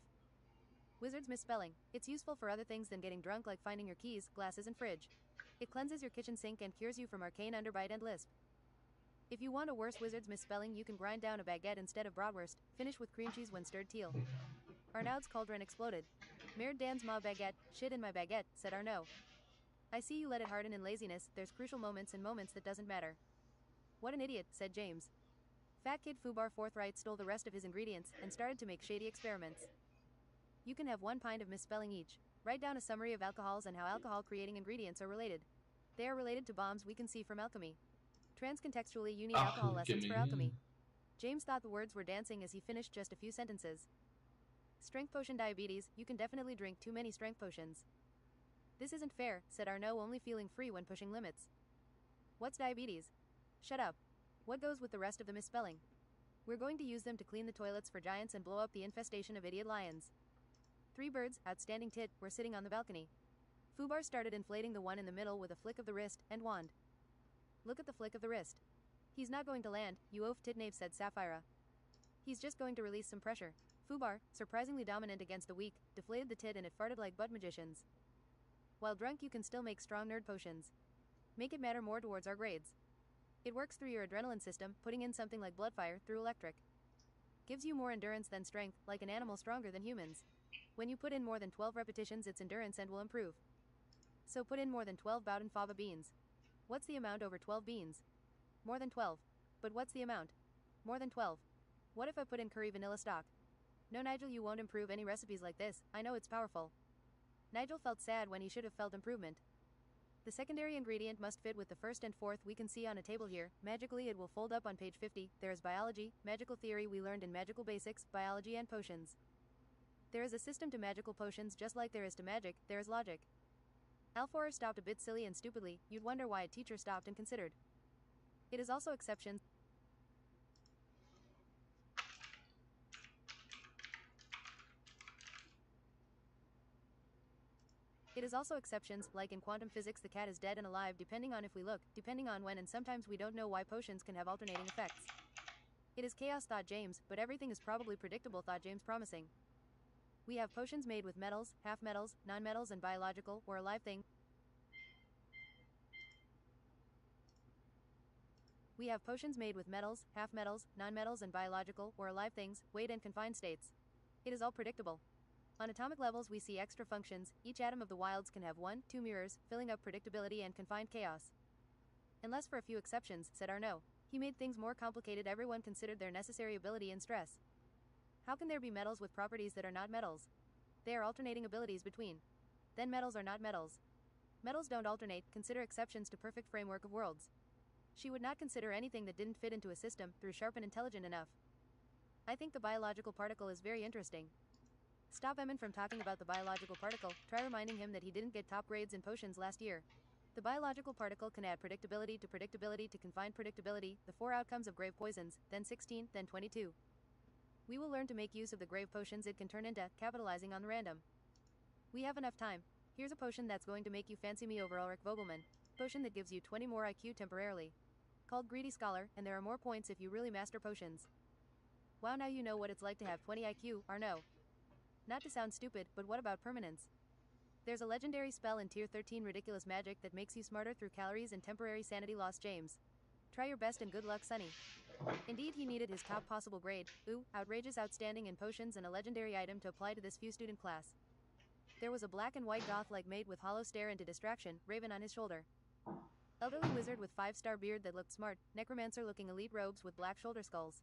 Wizard's misspelling. It's useful for other things than getting drunk, like finding your keys, glasses and fridge. It cleanses your kitchen sink and cures you from arcane underbite and lisp. If you want a worse wizard's misspelling, you can grind down a baguette instead of bratwurst, finish with cream cheese when stirred teal. Arnaud's cauldron exploded. Merde dans ma baguette, shit in my baguette, said Arnaud. I see you let it harden in laziness, there's crucial moments and moments that doesn't matter. What an idiot, said James. Fat Kid Fubar forthright stole the rest of his ingredients and started to make shady experiments. You can have 1 pint of misspelling each. Write down a summary of alcohols and how alcohol-creating ingredients are related. They are related to bombs we can see from alchemy. Transcontextually, you need alcohol lessons for alchemy. James thought the words were dancing as he finished just a few sentences. Strength potion diabetes, you can definitely drink too many strength potions. This isn't fair, said Arnaud, only feeling free when pushing limits. What's diabetes? Shut up. What goes with the rest of the misspelling? We're going to use them to clean the toilets for giants and blow up the infestation of idiot lions. 3 birds, outstanding tit, were sitting on the balcony. Fubar started inflating the one in the middle with a flick of the wrist and wand. Look at the flick of the wrist. He's not going to land, you oaf titnave, said Sapphira. He's just going to release some pressure. Fubar, surprisingly dominant against the weak, deflated the tit and it farted like butt magicians. While drunk you can still make strong nerd potions. Make it matter more towards our grades. It works through your adrenaline system, putting in something like bloodfire through electric. Gives you more endurance than strength, like an animal stronger than humans. When you put in more than 12 repetitions it's endurance and will improve. So put in more than 12 Bowden fava beans. What's the amount over 12 beans? More than 12. But what's the amount? More than 12. What if I put in curry vanilla stock? No, Nigel, you won't improve any recipes like this, I know it's powerful. Nigel felt sad when he should have felt improvement. The secondary ingredient must fit with the first and fourth we can see on a table here. Magically it will fold up on page 50. There is biology, magical theory we learned in magical basics, biology and potions. There is a system to magical potions just like there is to magic, there is logic. Alforer stopped a bit silly and stupidly, you'd wonder why a teacher stopped and considered. It is also exceptions. It is also exceptions, like in quantum physics the cat is dead and alive depending on if we look, depending on when, and sometimes we don't know why potions can have alternating effects. It is chaos, thought James, but everything is probably predictable, thought James, promising. We have potions made with metals, half metals, non-metals and biological, or alive things. We have potions made with metals, half metals, non-metals and biological, or alive things, weighed and confined states. It is all predictable. On atomic levels we see extra functions, each atom of the wilds can have 1, 2 mirrors, filling up predictability and confined chaos. Unless for a few exceptions, said Arnaud. He made things more complicated, everyone considered their necessary ability and stress. How can there be metals with properties that are not metals? They are alternating abilities between. Then metals are not metals. Metals don't alternate, consider exceptions to perfect framework of worlds. She would not consider anything that didn't fit into a system, through sharp and intelligent enough. I think the biological particle is very interesting. Stop Emin from talking about the biological particle, try reminding him that he didn't get top grades in potions last year. The biological particle can add predictability to confined predictability, the 4 outcomes of grave poisons, then 16, then 22. We will learn to make use of the grave potions it can turn into, capitalizing on the random. We have enough time. Here's a potion that's going to make you fancy me over Ulrich Vogelmann. Potion that gives you 20 more IQ temporarily. Called Greedy Scholar, and there are more points if you really master potions. Wow, now you know what it's like to have 20 IQ, Arnaud. Not to sound stupid, but what about permanence? There's a legendary spell in Tier 13 ridiculous magic that makes you smarter through calories and temporary sanity loss, James. Try your best and good luck, Sonny. Indeed, he needed his top possible grade, outrageous outstanding in potions and a legendary item to apply to this few student class. There was a black and white goth-like maid with hollow stare into distraction, raven on his shoulder. Elderly wizard with 5-star beard that looked smart, necromancer looking elite robes with black shoulder skulls.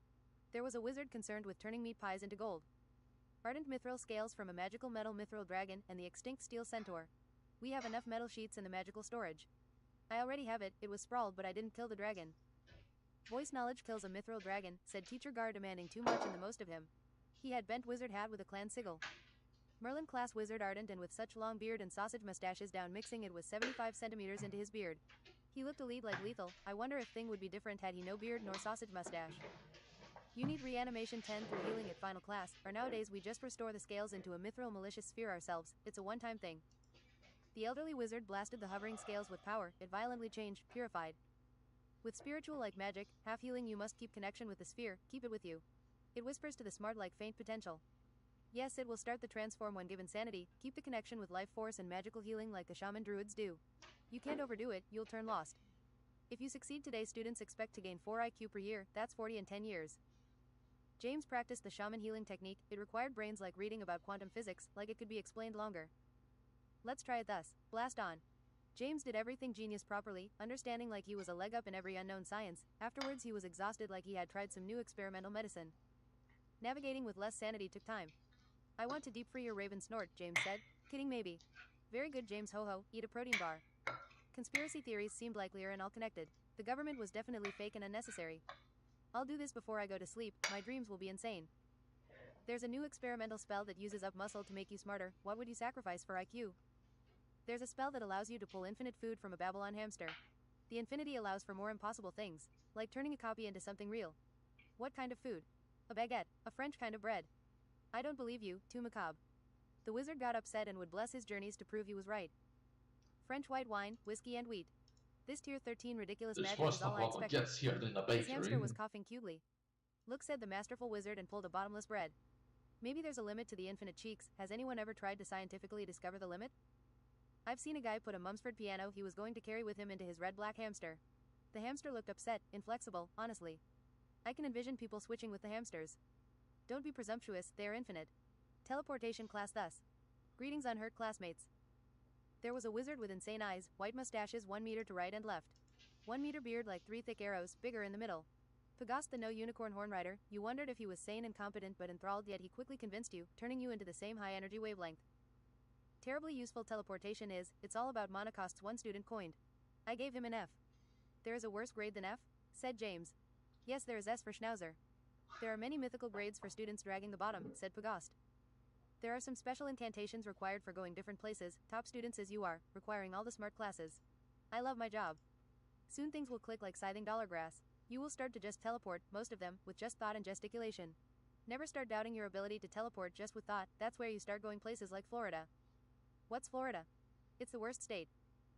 There was a wizard concerned with turning meat pies into gold. Ardent mithril scales from a magical metal mithril dragon and the extinct steel centaur. We have enough metal sheets in the magical storage. I already have it, it was sprawled but I didn't kill the dragon. Voice knowledge kills a mithril dragon, said Teacher Gar, demanding too much and the most of him. He had bent wizard hat with a clan sigil. Merlin class wizard ardent and with such long beard and sausage mustaches down, mixing it was 75 centimeters into his beard. He looked elite like lethal. I wonder if thing would be different had he no beard nor sausage mustache. You need reanimation 10 through healing at final class, or nowadays we just restore the scales into a mithril malicious sphere ourselves, it's a one-time thing. The elderly wizard blasted the hovering scales with power. It violently changed, purified. With spiritual like magic, half healing, you must keep connection with the sphere, keep it with you. It whispers to the smart like faint potential. Yes, it will start the transform when given sanity, keep the connection with life force and magical healing like the shaman druids do. You can't overdo it, you'll turn lost. If you succeed today, students expect to gain 4 IQ per year, that's 40 in 10 years. James practiced the shaman healing technique. It required brains like reading about quantum physics, like it could be explained longer. Let's try it thus. Blast on. James did everything genius properly, understanding like he was a leg up in every unknown science. Afterwards he was exhausted like he had tried some new experimental medicine. Navigating with less sanity took time. I want to deep free your raven snort, James said. Kidding maybe. Very good, James. Ho ho, eat a protein bar. Conspiracy theories seemed likelier and all connected. The government was definitely fake and unnecessary. I'll do this before I go to sleep, my dreams will be insane. There's a new experimental spell that uses up muscle to make you smarter. What would you sacrifice for IQ? There's a spell that allows you to pull infinite food from a Babylon hamster. The infinity allows for more impossible things, like turning a copy into something real. What kind of food? A baguette, a French kind of bread. I don't believe you, too macabre. The wizard got upset and would bless his journeys to prove he was right. French white wine, whiskey and wheat. This tier 13 ridiculous There's magic more is stuff all I about expected. baguettes here than a His hamster bakery. was coughing cutely. Look, said the masterful wizard and pulled a bottomless bread. Maybe there's a limit to the infinite cheeks. Has anyone ever tried to scientifically discover the limit? I've seen a guy put a Mumsford piano he was going to carry with him into his red-black hamster. The hamster looked upset, inflexible, honestly. I can envision people switching with the hamsters. Don't be presumptuous, they are infinite. Teleportation class thus. Greetings unhurt classmates. There was a wizard with insane eyes, white mustaches 1 meter to right and left. 1 meter beard like 3 thick arrows, bigger in the middle. Pagast the no unicorn horn rider, you wondered if he was sane and competent but enthralled, yet he quickly convinced you, turning you into the same high energy wavelength. Terribly useful teleportation is, it's all about mana costs, one student coined. I gave him an F. There is a worse grade than F? Said James. Yes, there is S for Schnauzer. There are many mythical grades for students dragging the bottom, said Pagast. There are some special incantations required for going different places, top students as you are, requiring all the smart classes. I love my job. Soon things will click like scything dollar grass. You will start to just teleport, most of them, with just thought and gesticulation. Never start doubting your ability to teleport just with thought, that's where you start going places like Florida. What's Florida? It's the worst state.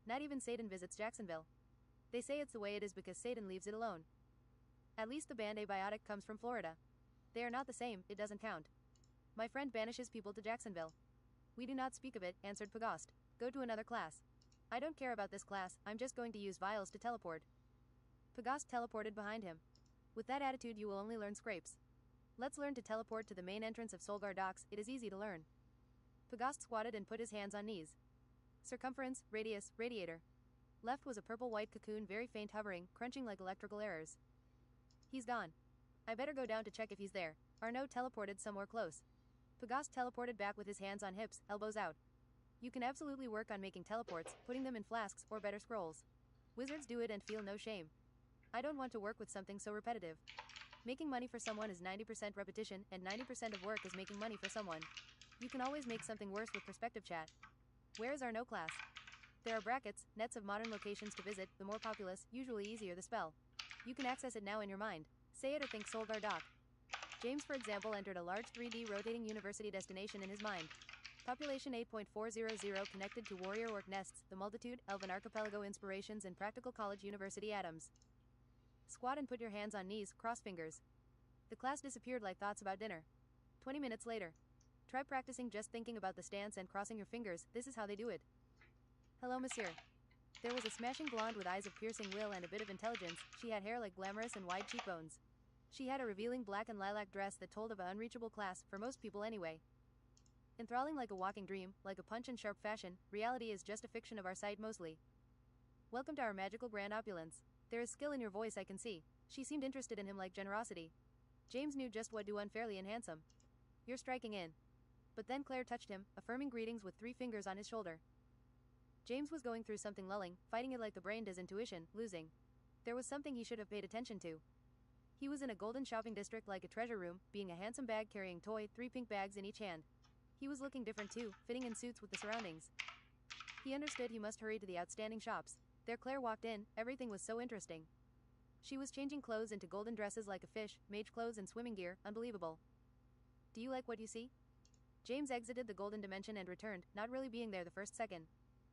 Not even Satan visits Jacksonville. They say it's the way it is because Satan leaves it alone. At least the band Abiotic comes from Florida. They are not the same, it doesn't count. My friend banishes people to Jacksonville. We do not speak of it, answered Pagast. Go to another class. I don't care about this class, I'm just going to use vials to teleport. Pagast teleported behind him. With that attitude you will only learn scrapes. Let's learn to teleport to the main entrance of Solgar Docks, it is easy to learn. Pagast squatted and put his hands on knees. Circumference, radius, radiator. Left was a purple-white cocoon, very faint, hovering, crunching like electrical errors. He's gone. I better go down to check if he's there. Arnaud teleported somewhere close. Pagast teleported back with his hands on hips, elbows out. You can absolutely work on making teleports, putting them in flasks, or better scrolls. Wizards do it and feel no shame. I don't want to work with something so repetitive. Making money for someone is 90% repetition, and 90% of work is making money for someone. You can always make something worse with perspective chat. Where is our no class? There are brackets, nets of modern locations to visit, the more populous, usually easier the spell. You can access it now in your mind. Say it or think Solgar Dock. James, for example, entered a large 3D rotating university destination in his mind. Population 8.400 connected to warrior orc nests, the multitude, elven archipelago inspirations and practical college university atoms. Squat and put your hands on knees, cross fingers. The class disappeared like thoughts about dinner. 20 minutes later. Try practicing just thinking about the stance and crossing your fingers, this is how they do it. Hello, monsieur. There was a smashing blonde with eyes of piercing will and a bit of intelligence, she had hair like glamorous and wide cheekbones. She had a revealing black and lilac dress that told of an unreachable class, for most people anyway. Enthralling like a walking dream, like a punch and sharp fashion, reality is just a fiction of our sight mostly. Welcome to our magical grand opulence. There is skill in your voice I can see. She seemed interested in him like generosity. James knew just what to do unfairly and handsome. You're striking in. But then Claire touched him, affirming greetings with 3 fingers on his shoulder. James was going through something lulling, fighting it like the brain does intuition, losing. There was something he should have paid attention to. He was in a golden shopping district like a treasure room, being a handsome bag carrying toy, 3 pink bags in each hand. He was looking different too, fitting in suits with the surroundings. He understood he must hurry to the outstanding shops. There Claire walked in, everything was so interesting. She was changing clothes into golden dresses like a fish, mage clothes and swimming gear, unbelievable. Do you like what you see? James exited the golden dimension and returned, not really being there the first second.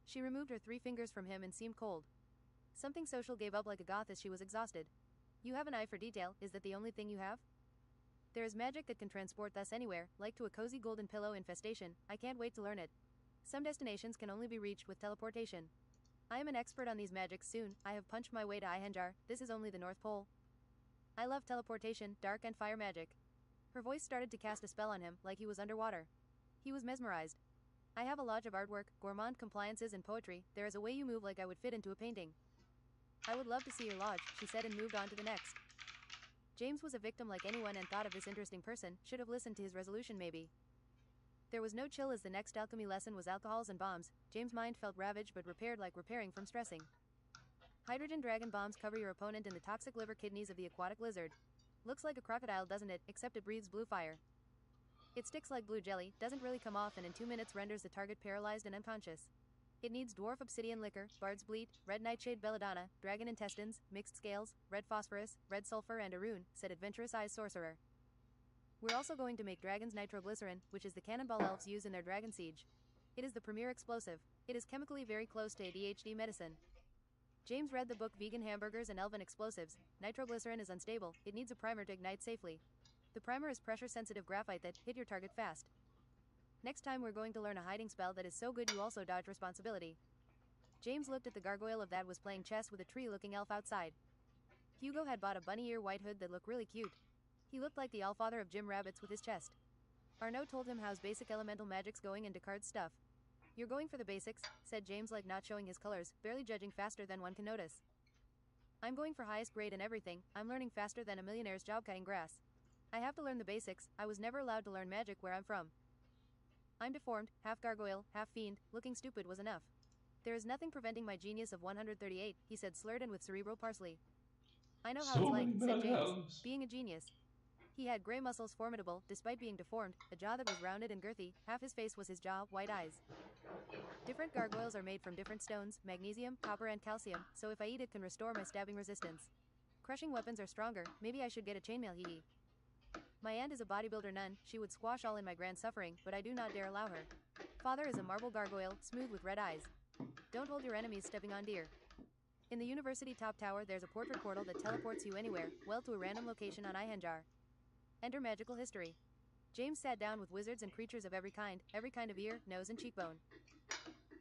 She removed her 3 fingers from him and seemed cold. Something social gave up like a goth as she was exhausted. You have an eye for detail, is that the only thing you have? There is magic that can transport us anywhere, like to a cozy golden pillow infestation. I can't wait to learn it. Some destinations can only be reached with teleportation. I am an expert on these magics soon. I have punched my way to Ihenjar. This is only the North Pole. I love teleportation, dark and fire magic. Her voice started to cast a spell on him, like he was underwater. He was mesmerized. I have a lodge of artwork, gourmand compliances and poetry. There is a way you move like I would fit into a painting. I would love to see your lodge, she said and moved on to the next. James was a victim like anyone and thought of this interesting person, should have listened to his resolution maybe. There was no chill as the next alchemy lesson was alcohols and bombs. James' mind felt ravaged but repaired like repairing from stressing. Hydrogen dragon bombs cover your opponent in the toxic liver kidneys of the aquatic lizard. Looks like a crocodile, doesn't it, except it breathes blue fire. It sticks like blue jelly, doesn't really come off and in 2 minutes renders the target paralyzed and unconscious. It needs dwarf obsidian liquor, bard's bleat, red nightshade belladonna, dragon intestines, mixed scales, red phosphorus, red sulfur and a rune, said adventurous eyes sorcerer. We're also going to make dragon's nitroglycerin, which is the cannonball elves use in their dragon siege. It is the premier explosive. It is chemically very close to ADHD medicine. James read the book Vegan Hamburgers and Elven Explosives. Nitroglycerin is unstable. It needs a primer to ignite safely. The primer is pressure-sensitive graphite that hit your target fast. Next time we're going to learn a hiding spell that is so good you also dodge responsibility. James looked at the gargoyle of that was playing chess with a tree-looking elf outside. Hugo had bought a bunny ear white hood that looked really cute. He looked like the allfather of Jim Rabbits with his chest. Arnaud told him how's basic elemental magic's going into card stuff. You're going for the basics, said James like not showing his colors, barely judging faster than one can notice. I'm going for highest grade in everything. I'm learning faster than a millionaire's job cutting grass. I have to learn the basics. I was never allowed to learn magic where I'm from. I'm deformed, half gargoyle, half fiend. Looking stupid was enough. There is nothing preventing my genius of 138, he said slurred and with cerebral parsley. I know how So it's like, many said James, helms. being a genius. He had gray muscles formidable, despite being deformed, a jaw that was rounded and girthy, half his face was his jaw, white eyes. Different gargoyles are made from different stones, magnesium, copper and calcium, so if I eat it can restore my stabbing resistance. Crushing weapons are stronger, maybe I should get a chainmail hee. My aunt is a bodybuilder nun, she would squash all in my grand suffering, but I do not dare allow her. Father is a marble gargoyle, smooth with red eyes. Don't hold your enemies stepping on deer. In the university top tower there's a portrait portal that teleports you anywhere, well to a random location on Ihenjar. Enter magical history. James sat down with wizards and creatures of every kind of ear, nose and cheekbone.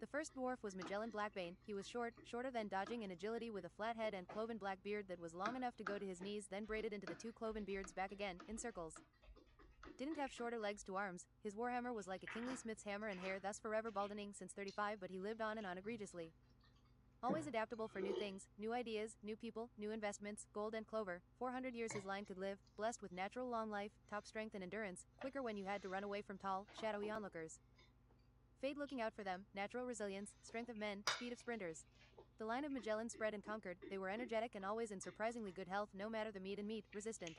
The first dwarf was Magellan Blackbane. He was short, shorter than dodging in agility with a flat head and cloven black beard that was long enough to go to his knees then braided into the 2 cloven beards back again, in circles. Didn't have shorter legs to arms, his warhammer was like a kingly smith's hammer and hair thus forever baldening since 35 but he lived on and on egregiously. Always adaptable for new things, new ideas, new people, new investments, gold and clover, 400 years his line could live, blessed with natural long life, top strength and endurance, quicker when you had to run away from tall, shadowy onlookers. Fate looking out for them, natural resilience, strength of men, speed of sprinters. The line of Magellan spread and conquered, they were energetic and always in surprisingly good health no matter the meat and meat, resistant.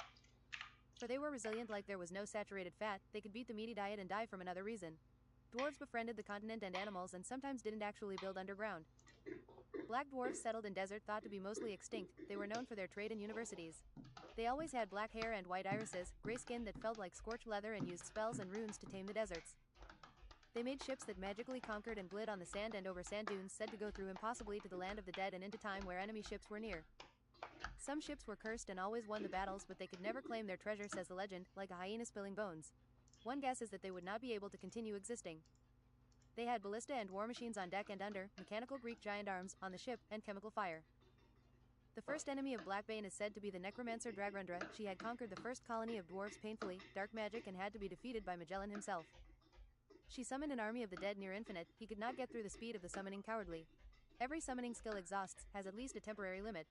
For they were resilient like there was no saturated fat, they could beat the meaty diet and die from another reason. Dwarves befriended the continent and animals and sometimes didn't actually build underground. Black dwarves settled in desert thought to be mostly extinct, they were known for their trade in universities. They always had black hair and white irises, gray skin that felt like scorched leather and used spells and runes to tame the deserts. They made ships that magically conquered and glid on the sand and over sand dunes said to go through impossibly to the land of the dead and into time where enemy ships were near. Some ships were cursed and always won the battles but they could never claim their treasure says the legend, like a hyena spilling bones. One guess is that they would not be able to continue existing. They had ballista and war machines on deck and under, mechanical Greek giant arms, on the ship, and chemical fire. The first enemy of Blackbane is said to be the necromancer Dragrundra. She had conquered the first colony of dwarves painfully, dark magic and had to be defeated by Magellan himself. She summoned an army of the dead near infinite, he could not get through the speed of the summoning cowardly. Every summoning skill exhausts, has at least a temporary limit.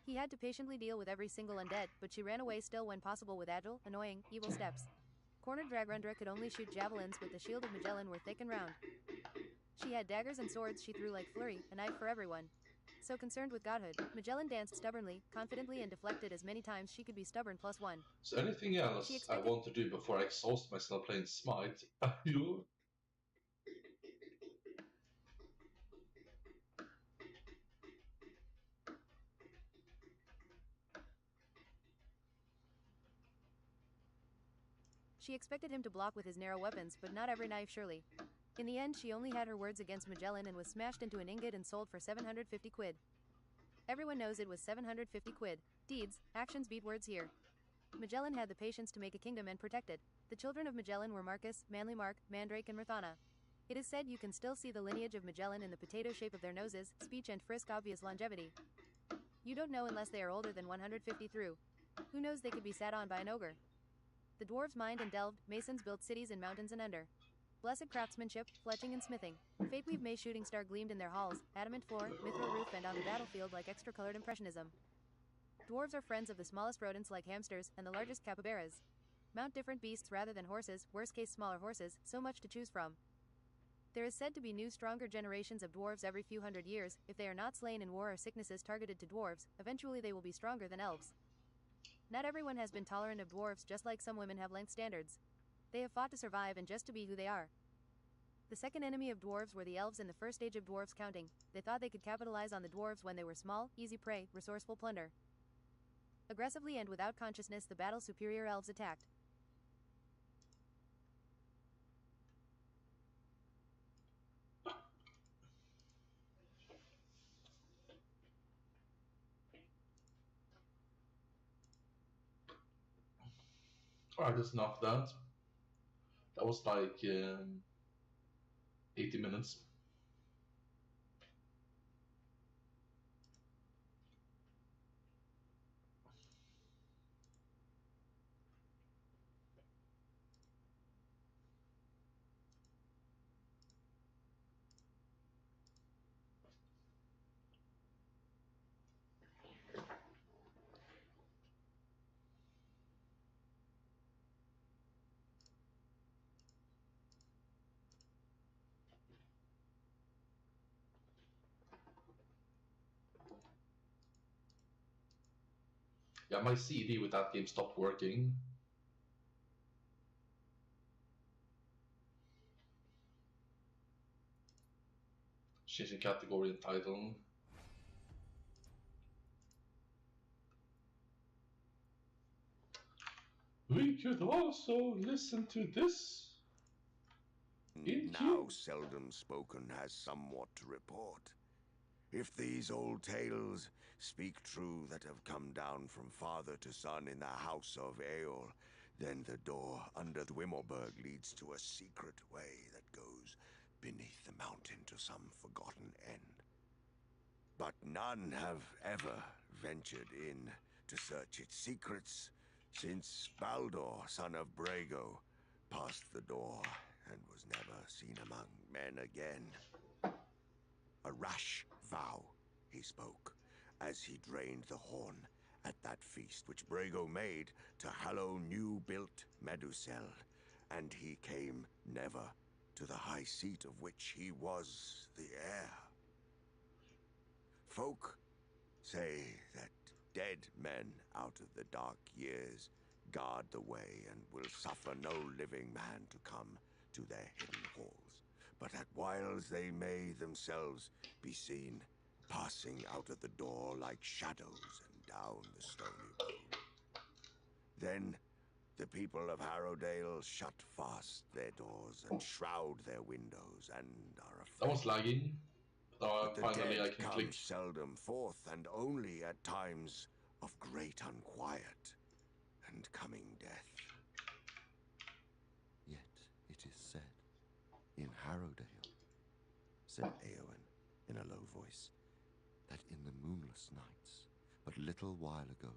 He had to patiently deal with every single undead, but she ran away still when possible with agile, annoying, evil steps. Cornered Dragrundra could only shoot javelins but the shield of Magellan were thick and round. She had daggers and swords she threw like flurry, a knife for everyone. So concerned with godhood, Magellan danced stubbornly, confidently and deflected as many times she could be stubborn +1. So anything else I want to do before I exhaust myself playing Smite? You? She expected him to block with his narrow weapons, but not every knife surely. In the end, she only had her words against Magellan and was smashed into an ingot and sold for 750 quid. Everyone knows it was 750 quid. Deeds, actions beat words here. Magellan had the patience to make a kingdom and protect it. The children of Magellan were Marcus, Manly Mark, Mandrake and Mirthana. It is said you can still see the lineage of Magellan in the potato shape of their noses, speech and frisk obvious longevity. You don't know unless they are older than 150 through. Who knows, they could be sat on by an ogre. The dwarves mined and delved, masons built cities in mountains and under. Blessed craftsmanship, fletching and smithing. Fate weave May shooting star gleamed in their halls, adamant floor, mithril roof and on the battlefield like extra-colored impressionism. Dwarves are friends of the smallest rodents like hamsters and the largest capybaras. Mount different beasts rather than horses, worst case smaller horses, so much to choose from. There is said to be new stronger generations of dwarves every few hundred years. If they are not slain in war or sicknesses targeted to dwarves, eventually they will be stronger than elves. Not everyone has been tolerant of dwarves, just like some women have length standards. They have fought to survive and just to be who they are. The second enemy of dwarves were the elves in the first age of dwarves counting. They thought they could capitalize on the dwarves when they were small, easy prey, resourceful plunder. Aggressively and without consciousness, the battle superior elves attacked. Alright, that's enough of that. That was like 80 minutes. Yeah, my CD with that game stopped working. Changing category and title. We could also listen to this. Now seldom spoken has somewhat to report. If these old tales speak true that have come down from father to son in the house of Eol, then the door under the Wimmelberg leads to a secret way that goes beneath the mountain to some forgotten end. But none have ever ventured in to search its secrets since Baldur, son of Brago, passed the door and was never seen among men again. A rash vow, he spoke, as he drained the horn at that feast which Brago made to hallow new-built Medusel, and he came never to the high seat of which he was the heir. Folk say that dead men out of the dark years guard the way and will suffer no living man to come to their hidden halls. But at whiles they may themselves be seen passing out of the door like shadows and down the stony road. Then the people of Harrowdale shut fast their doors and shroud their windows and are afraid. That was lagging. But the Finally dead I can come click. seldom forth, and only at times of great unquiet and coming death. Yet it is said, in Harrowdale, said Eowyn in a low voice, that in the moonless nights, but little while ago,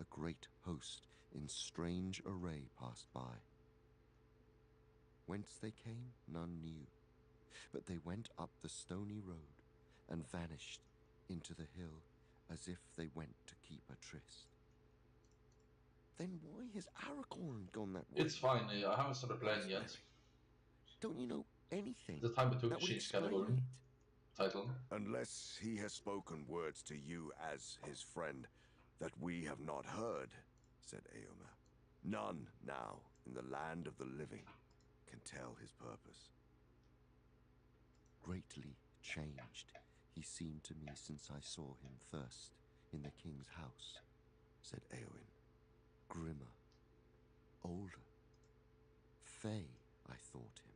a great host in strange array passed by. Whence they came, none knew, but they went up the stony road and vanished into the hill as if they went to keep a tryst. Then why has Aragorn gone that way? It's fine, I haven't started playing yet. Don't you know anything The time it took that to would change explain category. it? Title. Unless he has spoken words to you as his friend that we have not heard, said Eomer. None now in the land of the living can tell his purpose. Greatly changed he seemed to me since I saw him first in the king's house, said Eowyn. Grimmer, older, fey, I thought him,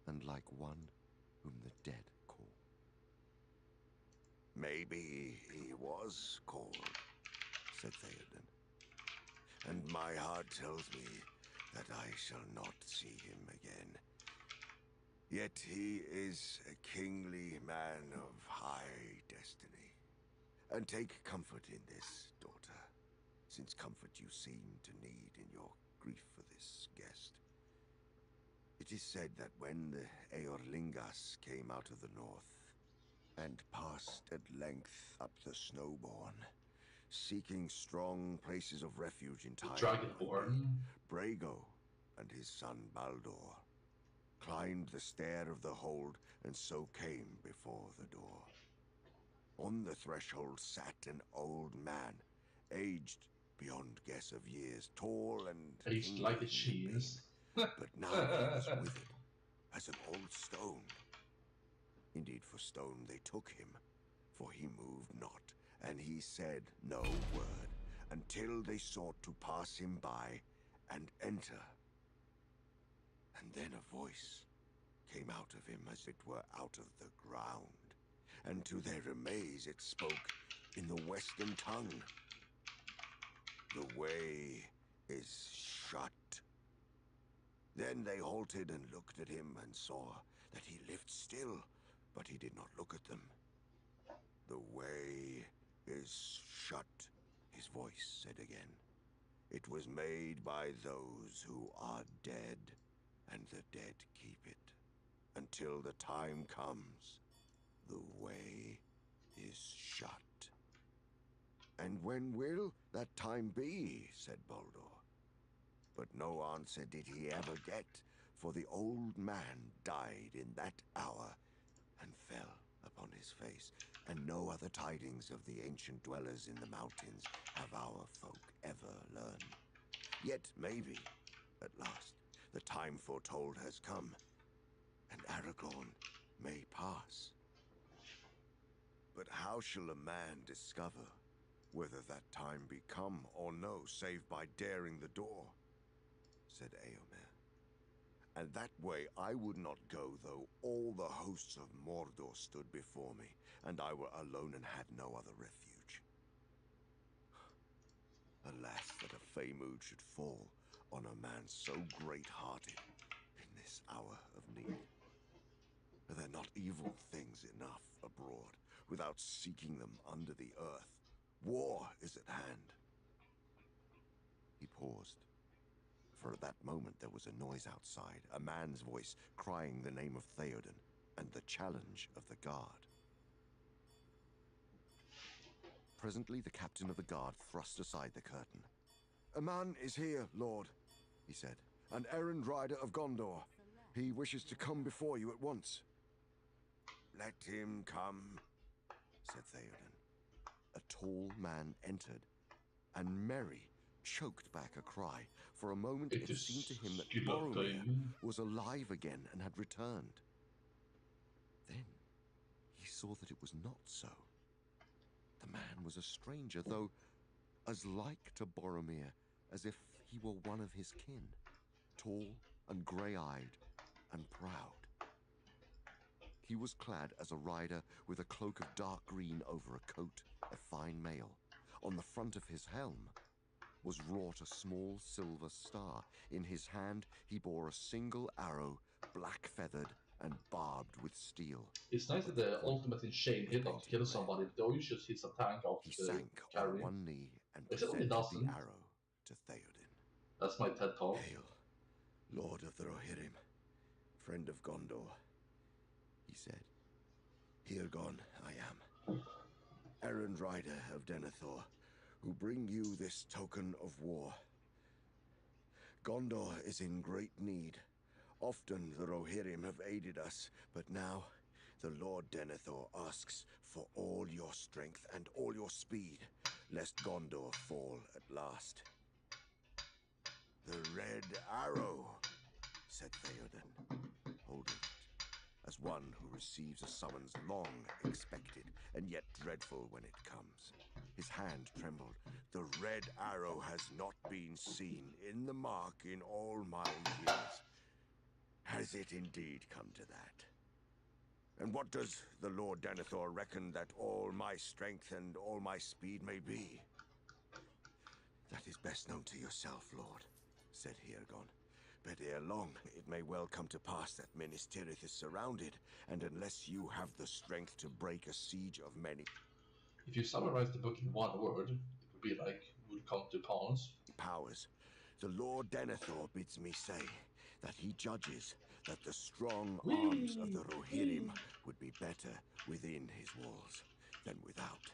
and like one whom the dead call. Maybe he was called, said Theoden, and my heart tells me that I shall not see him again. Yet he is a kingly man of high destiny. And take comfort in this, daughter, since comfort you seem to need in your grief for this guest. It is said that when the Eorlingas came out of the north, and passed at length up the Snowbourne, seeking strong places of refuge in The time like Dragonborn. Brago and his son Baldur climbed the stair of the hold and so came before the door. On the threshold sat an old man, aged beyond guess of years, tall and I used to kingly like the he had been, cheese. but now he was withered as an old stone. Indeed, for stone they took him, for he moved not, and he said no word, until they sought to pass him by and enter. And then a voice came out of him as it were out of the ground, and to their amaze it spoke in the Western tongue. The way is shut. Then they halted and looked at him and saw that he lived still, but he did not look at them. The way is shut, his voice said again. It was made by those who are dead, and the dead keep it. Until the time comes, the way is shut. And when will that time be, said Baldur. But no answer did he ever get, for the old man died in that hour and fell upon his face, and no other tidings of the ancient dwellers in the mountains have our folk ever learned. Yet maybe, at last, the time foretold has come, and Aragorn may pass. But how shall a man discover whether that time be come or no, save by daring the door? Said Eomer. And that way I would not go, though all the hosts of Mordor stood before me, and I were alone and had no other refuge. Alas, that a Famood should fall on a man so great-hearted in this hour of need. Are there not evil things enough abroad, without seeking them under the earth? War is at hand. He paused, for at that moment there was a noise outside, a man's voice crying the name of Theoden, and the challenge of the guard. Presently the captain of the guard thrust aside the curtain. "A man is here, Lord," he said, "an errand rider of Gondor. He wishes to come before you at once." "Let him come," said Theoden. A tall man entered, and Merry choked back a cry. For a moment it seemed to him that Boromir was alive again and had returned. Then he saw that it was not so. The man was a stranger, though as like to Boromir as if he were one of his kin, tall and grey-eyed and proud. He was clad as a rider with a cloak of dark green over a coat of fine mail. On the front of his helm was wrought a small silver star. In his hand he bore a single arrow, black-feathered and barbed with steel. It's nice that the ultimate in chain hit on to kill somebody, but they always just hits a tank He after the sank on carry. one knee and Except when he presented the doesn't. arrow to Theoden. That's my TED talk. "Hail, Lord of the Rohirrim, friend of Gondor," he said. "Here gone I am, errand rider of Denethor, who bring you this token of war. Gondor is in great need. Often the Rohirrim have aided us, but now the Lord Denethor asks for all your strength and all your speed, lest Gondor fall at last." "The red arrow," said Theoden, holding it, as one who receives a summons long expected, and yet dreadful when it comes. His hand trembled. "The red arrow has not been seen in the mark in all my years. Has has it indeed come to that? And what does the Lord Denethor reckon that all my strength and all my speed may be? That is best known to yourself, Lord, said Hirgon. But ere long, it may well come to pass that Minas Tirith is surrounded, and unless you have the strength to break a siege of many If you summarize the book in one word, it would be like, would come to pass. powers, the Lord Denethor bids me say that he judges that the strong arms of the Rohirrim would be better within his walls than without.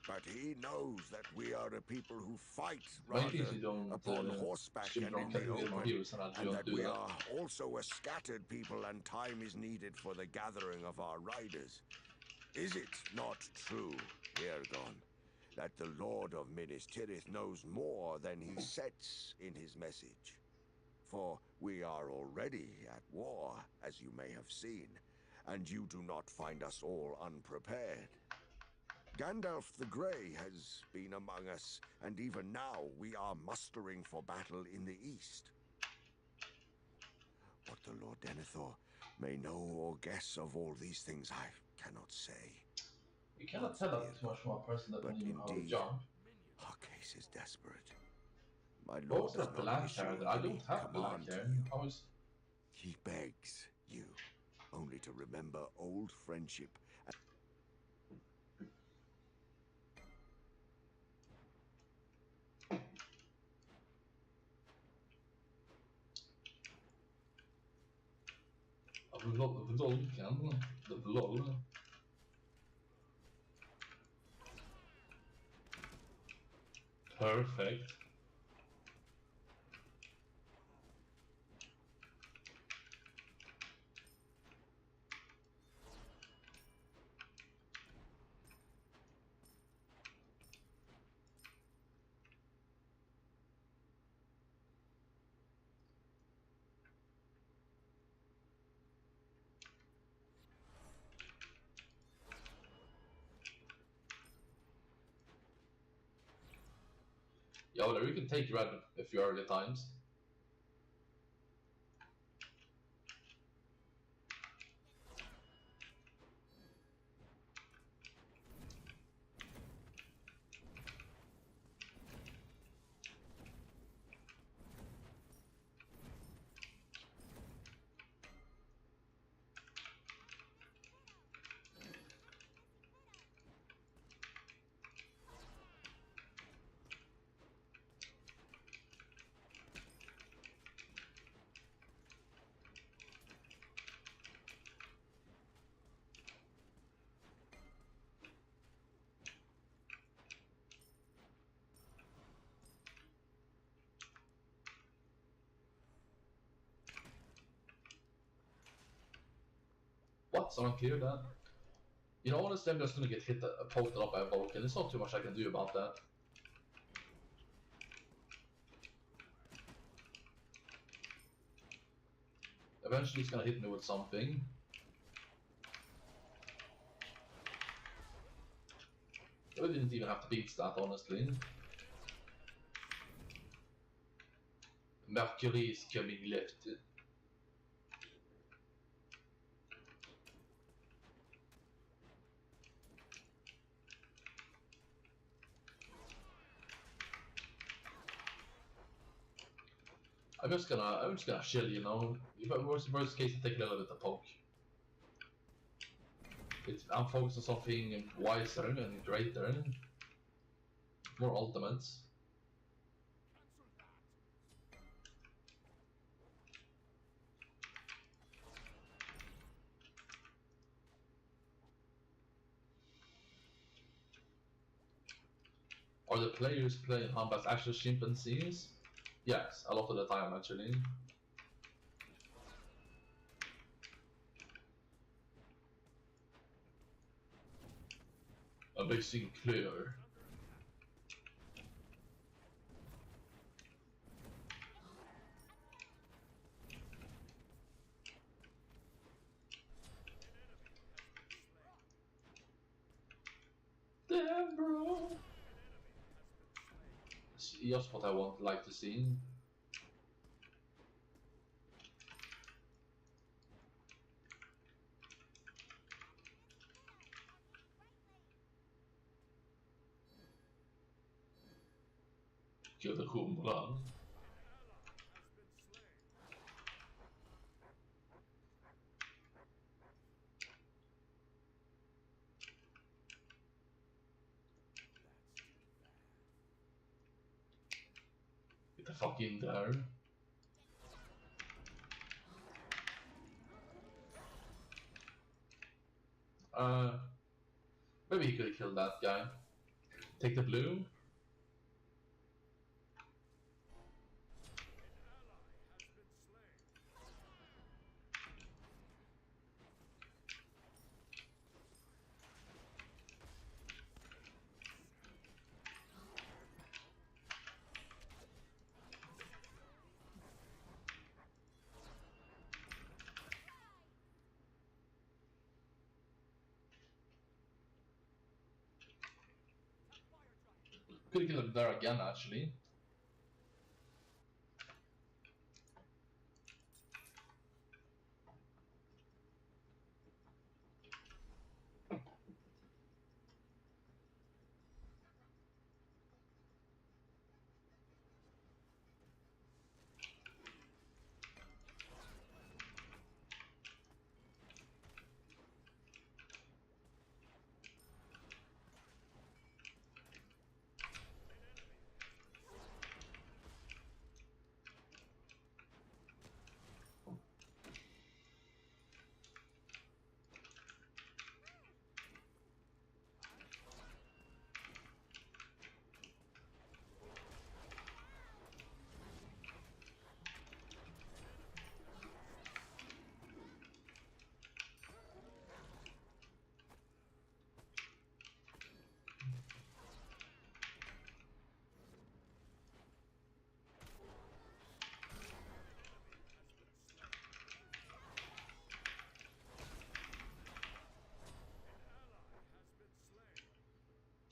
But he knows that we are a people who fight Main thing is rather you don't upon horseback stream and from in the category or open, heroes and you and don't that do we that. are also a scattered people and time is needed for the gathering of our riders. Is it not true, Hirgon, that the Lord of Minas Tirith knows more than he sets in his message? For we are already at war, as you may have seen, and you do not find us all unprepared. Gandalf the Grey has been among us, and even now we are mustering for battle in the east. What the Lord Denethor may know or guess of all these things I cannot say. You cannot tell that too much from a person that But don't even know how to indeed, jump. our case is desperate. My What lord was does that not blank issue character? I any don't have blank command to here. you. I was... He begs you only to remember old friendship. Vloggen. The vlog. Perfect. Yeah, whatever, you can take red if you are early times. What? Someone cleared that? You know, honestly, I'm just gonna get hit, poked up by a Vulcan. There's not too much I can do about that. Eventually it's gonna hit me with something. I didn't even have to beat that, honestly. Mercury is coming left. I'm just gonna chill, you know. If worst case, take a little bit of poke. I'm focused on something wiser and greater. More ultimates. Are the players playing Hanbas actual chimpanzees? Yes, a lot of the time actually. Amazing clear. Damn, bro. It's just what I like to see. Kill the humlan. Get the fuck in there. Maybe he could have killed that guy. Take the blue. Could have killed him there again, actually.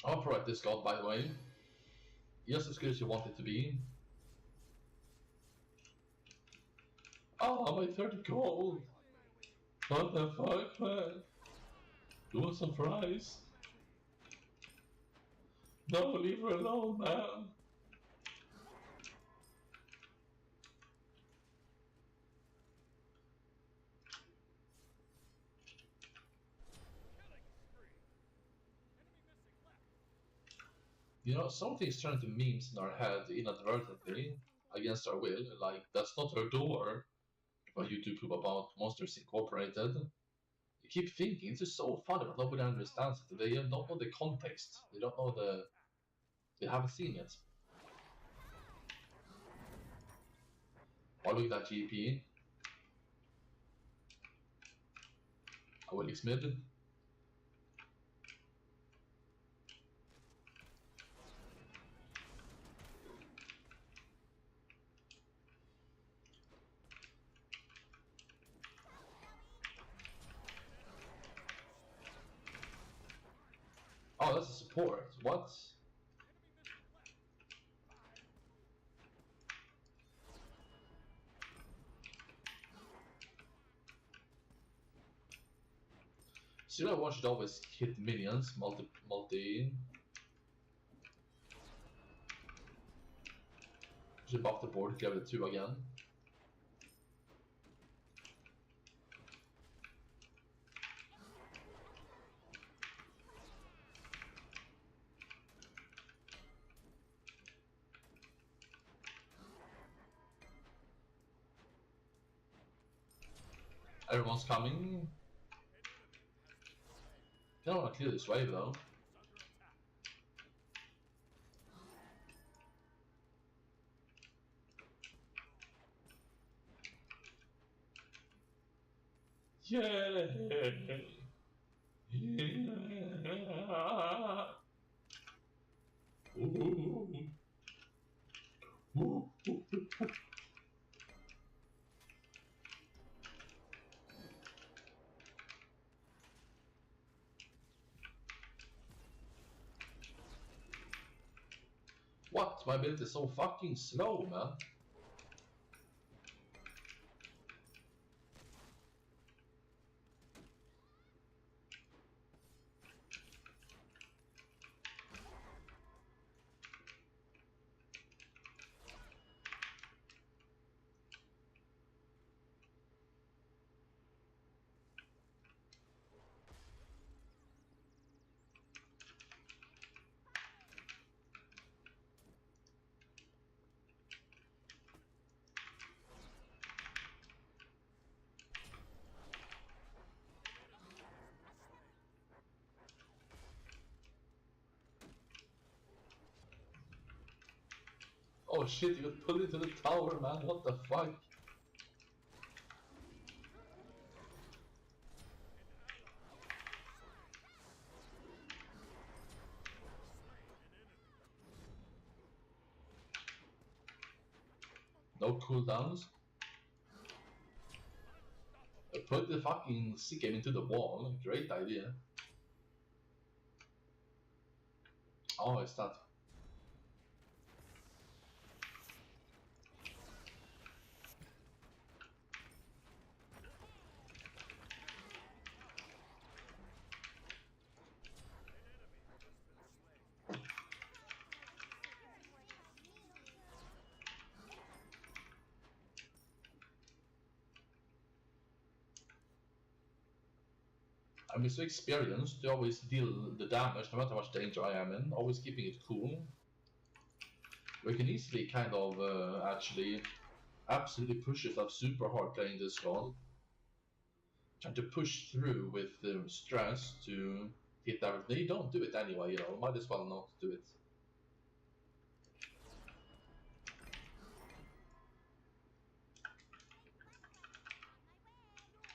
I'll provide this god, by the way. Just as good as you want it to be. Ah, my 30 gold! What the fuck, man? You want some fries? No, leave her alone, man! You know, something's turned to memes in our head inadvertently, against our will, like, that's not her door, but YouTube poop about Monsters Incorporated. You keep thinking, this is so funny, but nobody understands it. They don't know the context. They don't know they haven't seen it. Oh, look at that GP. I will mid. Oh, that's a support. What? Zero one should always hit minions, multi. Should buff the board, level 2 again. Everyone's coming. I don't want to clear this wave though. Yeah. Ooh. Ooh. What? My build is so fucking slow, man. Oh shit, you got pulled into the tower, man. What the fuck? No cooldowns. Put the fucking sick game into the wall. Great idea. Oh, it's that. I'm so experienced to always deal the damage no matter how much danger I am in, always keeping it cool. We can easily kind of actually absolutely push yourself super hard playing this god. Trying to push through with stress to hit everything. You don't do it anyway, you know, might as well not do it.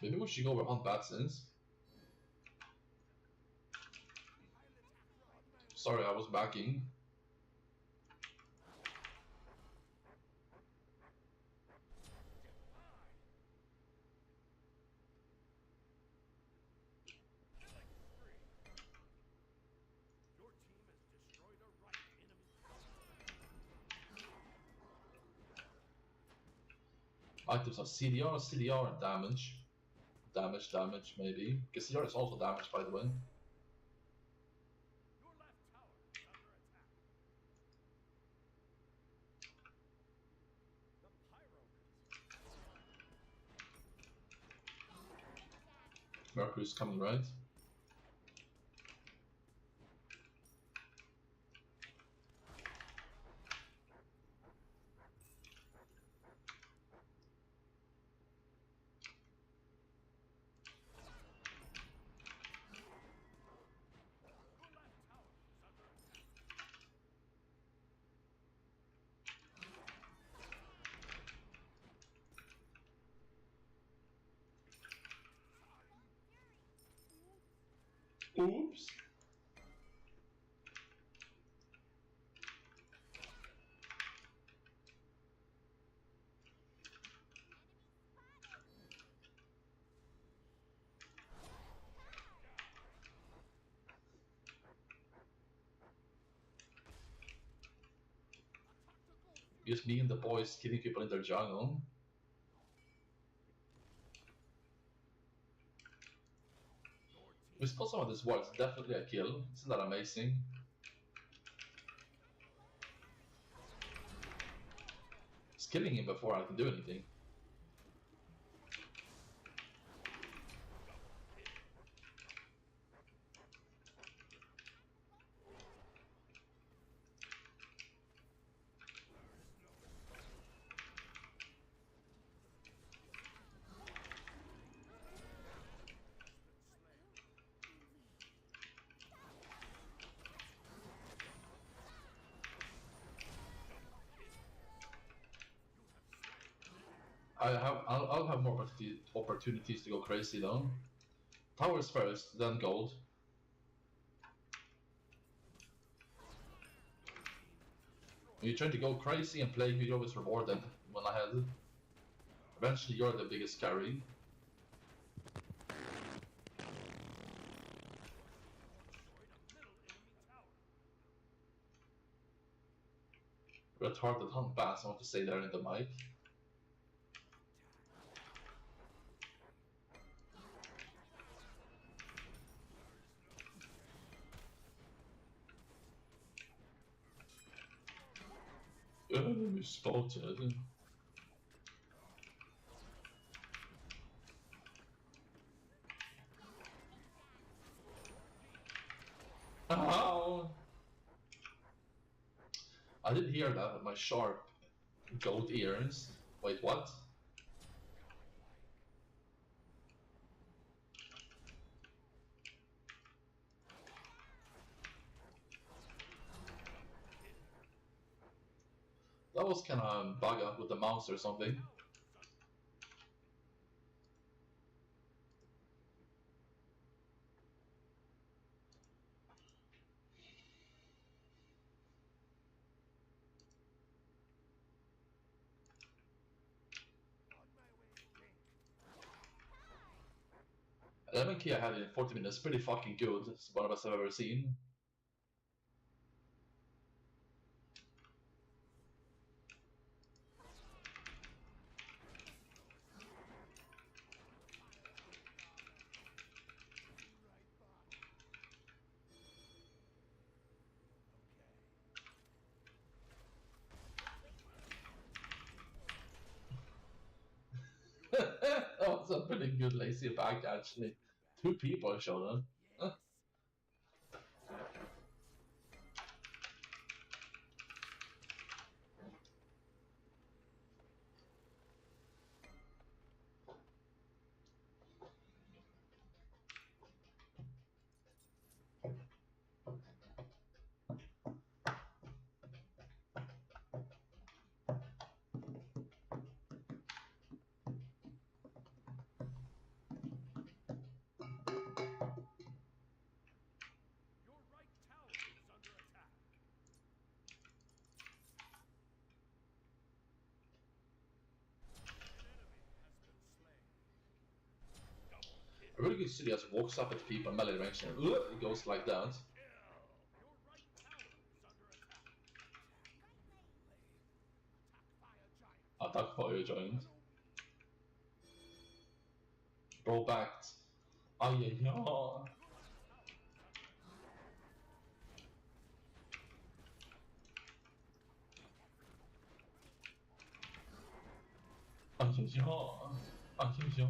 Maybe we should go over hunt Batsons. Sorry, I was backing. Items are CDR, and damage. Damage, maybe. Because CDR is also damage, by the way. Mercury's coming, right? Oops. Just me and the boys killing people in their jungle. We spot some of this war, it's definitely a kill. Isn't that amazing? It's killing him before I can do anything. I'll have more opportunities to go crazy though. Towers first, then gold. When you try to go crazy and play, you're always rewarded when ahead. Eventually you're the biggest carry. Retarded hunt bass, I want to say there in the mic. Enemy spotted. Ow! I did hear that with my sharp goat ears. Wait, what? That was kind of bug out with the mouse or something. The 11k I had in 40 minutes, pretty fucking good. It's one of the best I've ever seen. That was a pretty good lazy back, actually. 2 people showed up. A really good city just walks up at people melee range and it goes like that. Attack fire giant. Roll back. Aj, ja. Aj, ja. Aj, ja.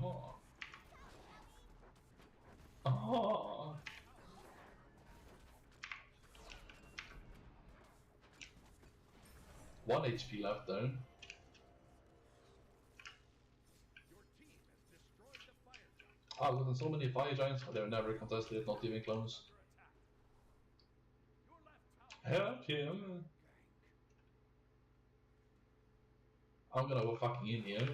Ah. One HP left there. I've gotten so many fire giants, but they're never contested, not even close. Help him! I'm gonna go fucking in here.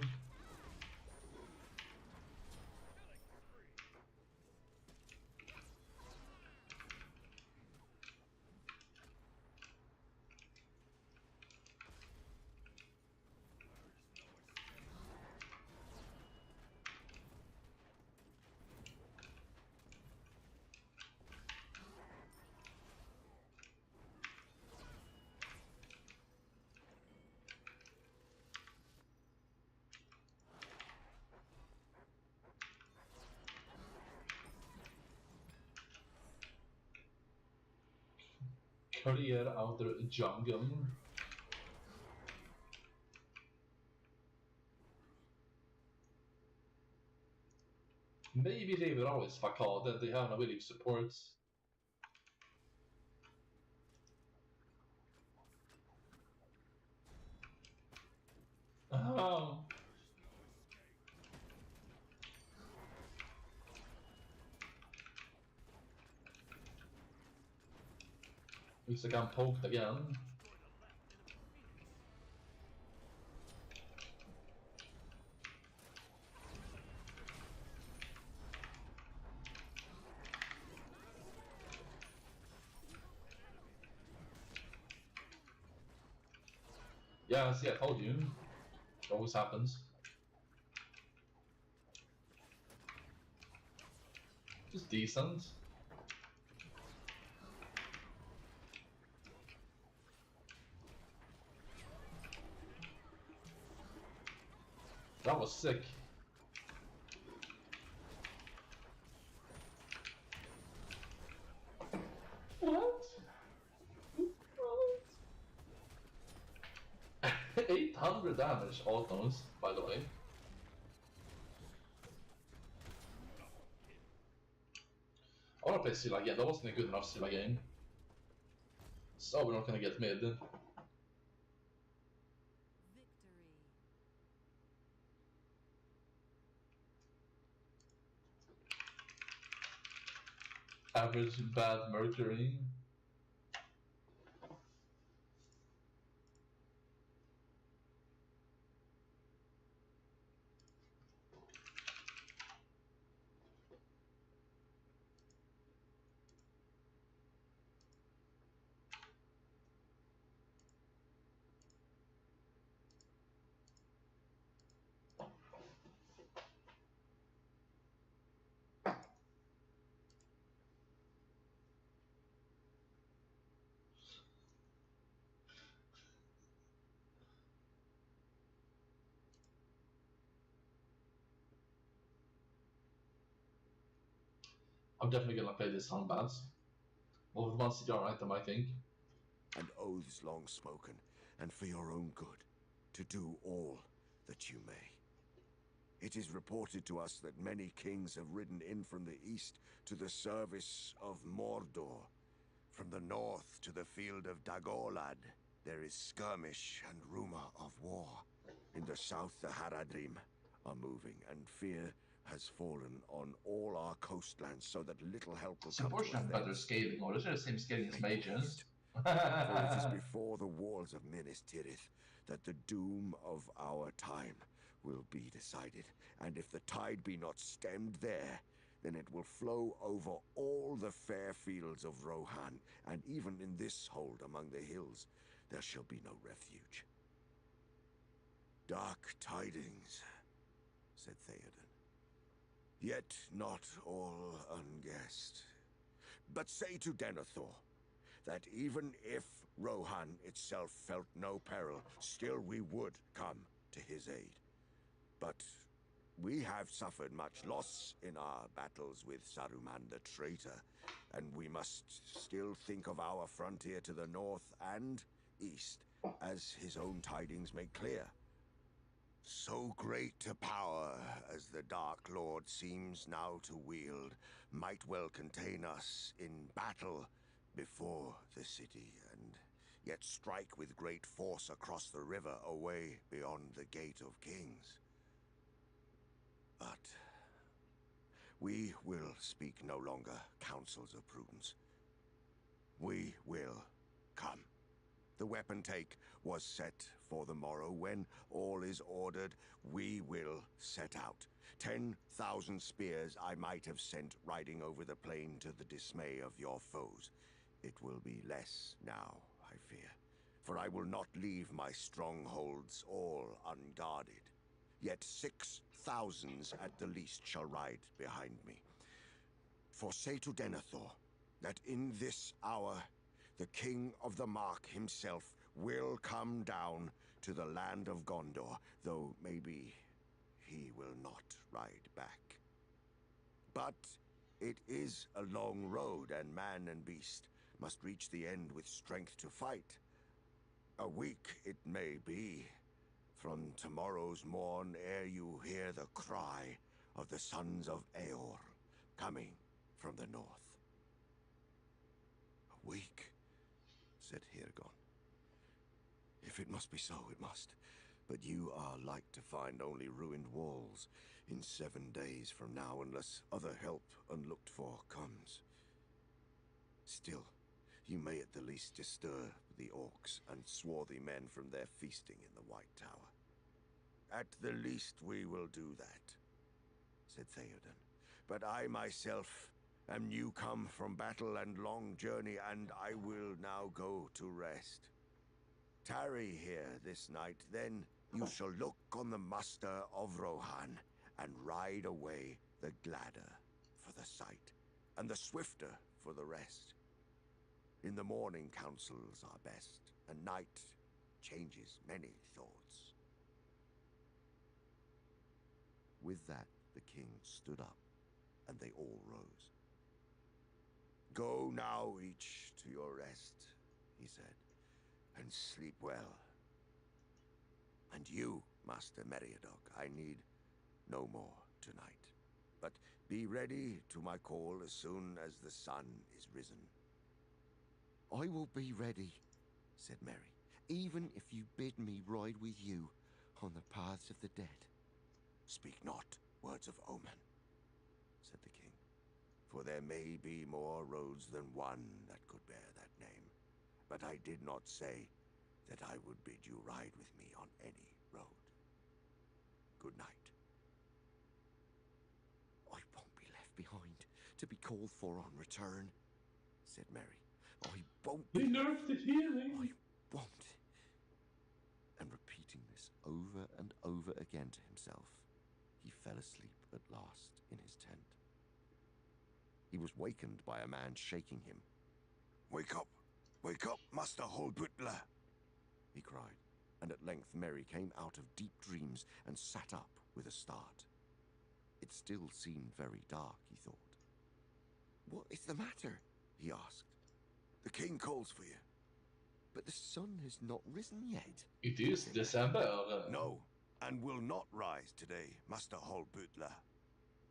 Clear outer jungle. Maybe they were always facade, they have no village support. Oh. Looks like I'm poked again. Yeah, see, I told you. It always happens. Just decent. That was sick. What? 800 damage autos, by the way. I wanna play Scylla again, that wasn't a good enough Scylla game. So we're not gonna get mid. Victory. Average bad Mercury. I'm definitely gonna play this soundbands. Well, with one CDR item, I think. And oaths long spoken, and for your own good, to do all that you may. It is reported to us that many kings have ridden in from the east to the service of Mordor. From the north to the field of Dagorlad, there is skirmish and rumor of war. In the south, the Haradrim are moving, and fear has fallen on all our coastlands, so that little help will It's come to us unfortunate better thence. scaling, or is it the same scaling as Make mages? haste, for it is before the walls of Minas Tirith that the doom of our time will be decided. And if the tide be not stemmed there, then it will flow over all the fair fields of Rohan, and even in this hold among the hills there shall be no refuge. Dark tidings, said Theoden. Yet not all unguessed. But say to Denethor that even if Rohan itself felt no peril, still we would come to his aid. But we have suffered much loss in our battles with Saruman the traitor, and we must still think of our frontier to the north and east, as his own tidings make clear. So great a power as the Dark Lord seems now to wield might well contain us in battle before the city, and yet strike with great force across the river away beyond the Gate of Kings. But we will speak no longer counsels of prudence. We will come. The weapon take was set for the morrow. When all is ordered, we will set out. 10,000 spears I might have sent riding over the plain to the dismay of your foes. It will be less now, I fear, for I will not leave my strongholds all unguarded. Yet 6,000 at the least shall ride behind me. For say to Denethor that in this hour the King of the Mark himself will come down to the land of Gondor, though maybe he will not ride back. But it is a long road, and man and beast must reach the end with strength to fight. A week it may be, from tomorrow's morn, ere you hear the cry of the sons of Eor coming from the north. A week, said Hirgon. If it must be so, it must. But you are like to find only ruined walls in 7 days from now, unless other help unlooked for comes. Still, you may at the least disturb the orcs and swarthy men from their feasting in the White Tower. At the least we will do that, said Theoden. But I myself am new come from battle and long journey, and I will now go to rest. Tarry here this night, then you shall look on the muster of Rohan, and ride away the gladder for the sight, and the swifter for the rest. In the morning counsels are best, and night changes many thoughts. With that, the king stood up, and they all rose. Go now each to your rest, he said, and sleep well. And you, Master Meriadoc, I need no more tonight. But be ready to my call as soon as the sun is risen. I will be ready, said Merry, even if you bid me ride with you on the paths of the dead. Speak not words of omen, said the king, for there may be more roads than one that could bear that name. But I did not say that I would bid you ride with me on any road. Good night. I won't be left behind to be called for on return, said Merry. I won't They be. nerfed the healing. I won't. And repeating this over and over again to himself, he fell asleep at last in his tent. He was wakened by a man shaking him. Wake up, Master Holbutler, he cried, and at length Merry came out of deep dreams and sat up with a start. It still seemed very dark, he thought. What is the matter? He asked. The king calls for you. But the sun has not risen yet. It is December. No, and will not rise today, Master Holbutler.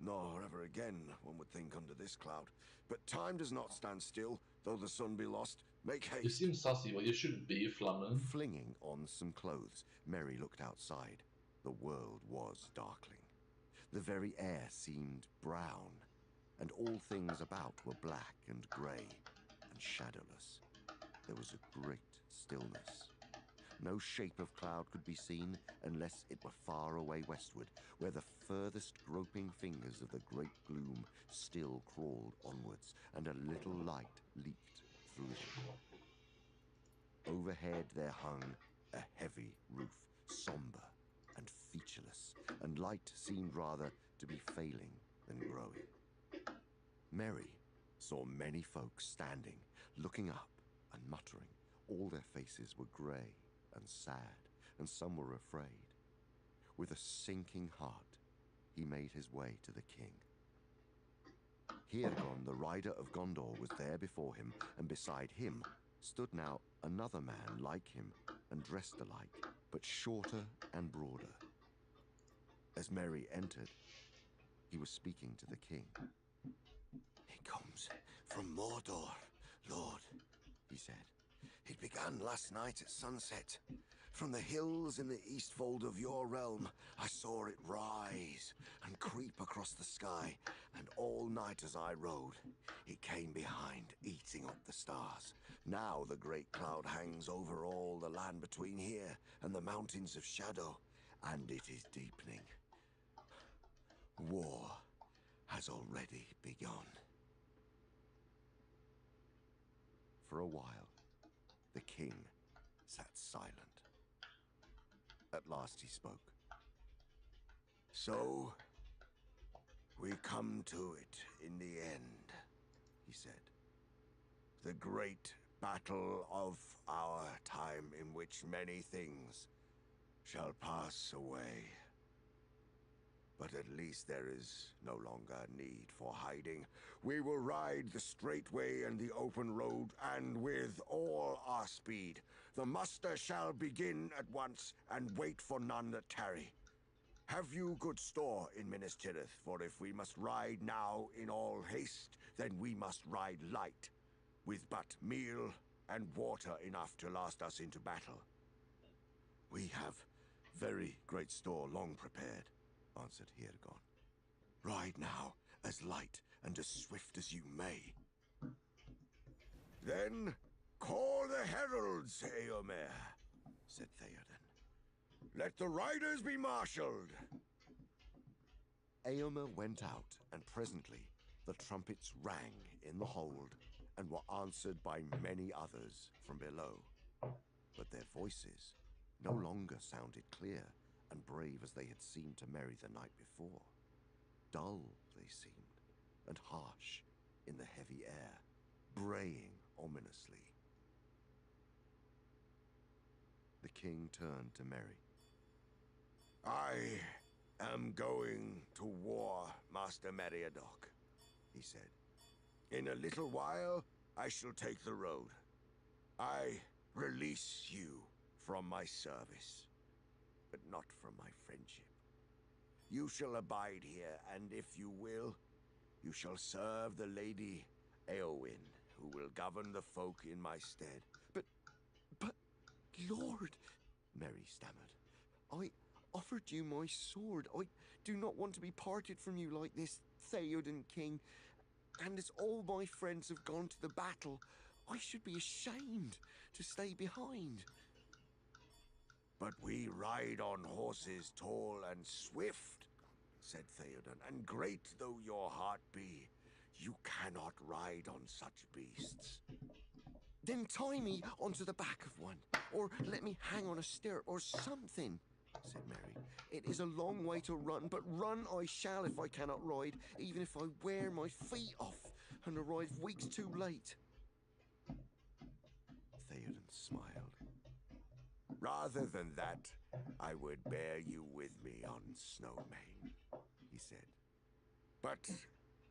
Nor ever again, one would think, under this cloud. But time does not stand still, though the sun be lost. Make You haste. seem sassy, but you shouldn't be, Flammen. Flinging on some clothes, Mary looked outside. The world was darkling. The very air seemed brown, and all things about were black and grey and shadowless. There was a great stillness. No shape of cloud could be seen unless it were far away westward, where the furthest groping fingers of the great gloom still crawled onwards, and a little light leaked through them. Overhead there hung a heavy roof, sombre and featureless, and light seemed rather to be failing than growing. Mary saw many folk standing, looking up and muttering. All their faces were grey and sad, and some were afraid. With a sinking heart, he made his way to the king. Hirgon, the rider of Gondor, was there before him, and beside him stood now another man like him and dressed alike, but shorter and broader. As Mary entered, he was speaking to the king. He comes from Mordor, Lord, he said. It began last night at sunset. From the hills in the eastfold of your realm, I saw it rise and creep across the sky, and all night as I rode, it came behind, eating up the stars. Now the great cloud hangs over all the land between here and the mountains of shadow, and it is deepening. War has already begun. For a while, the king sat silent. At last he spoke. So, we come to it in the end, he said. The great battle of our time, in which many things shall pass away. But at least there is no longer need for hiding. We will ride the straight way and the open road, and with all our speed. The muster shall begin at once, and wait for none that tarry. Have you good store in Minas Tirith? For if we must ride now in all haste, then we must ride light, with but meal and water enough to last us into battle. We have very great store long prepared, answered Hirgon. Ride now, as light and as swift as you may. Then call the heralds, Eomer, said Theoden. Let the riders be marshaled. Eomer went out, and presently the trumpets rang in the hold, and were answered by many others from below. But their voices no longer sounded clear and brave as they had seemed to Mary the night before. Dull they seemed, and harsh in the heavy air, braying ominously. The king turned to Mary. I am going to war, Master Meriadoc, he said. In a little while, I shall take the road. I release you from my service, but not from my friendship. You shall abide here, and if you will, you shall serve the Lady Eowyn, who will govern the folk in my stead. But, Lord, Mary stammered, I offered you my sword. I do not want to be parted from you like this, Theoden King. And as all my friends have gone to the battle, I should be ashamed to stay behind. But we ride on horses tall and swift, said Theoden, and great though your heart be, you cannot ride on such beasts. Then tie me onto the back of one, or let me hang on a stirrup or something, said Mary. It is a long way to run, but run I shall if I cannot ride, even if I wear my feet off and arrive weeks too late. Theoden smiled. Rather than that, I would bear you with me on Snowmane, he said. But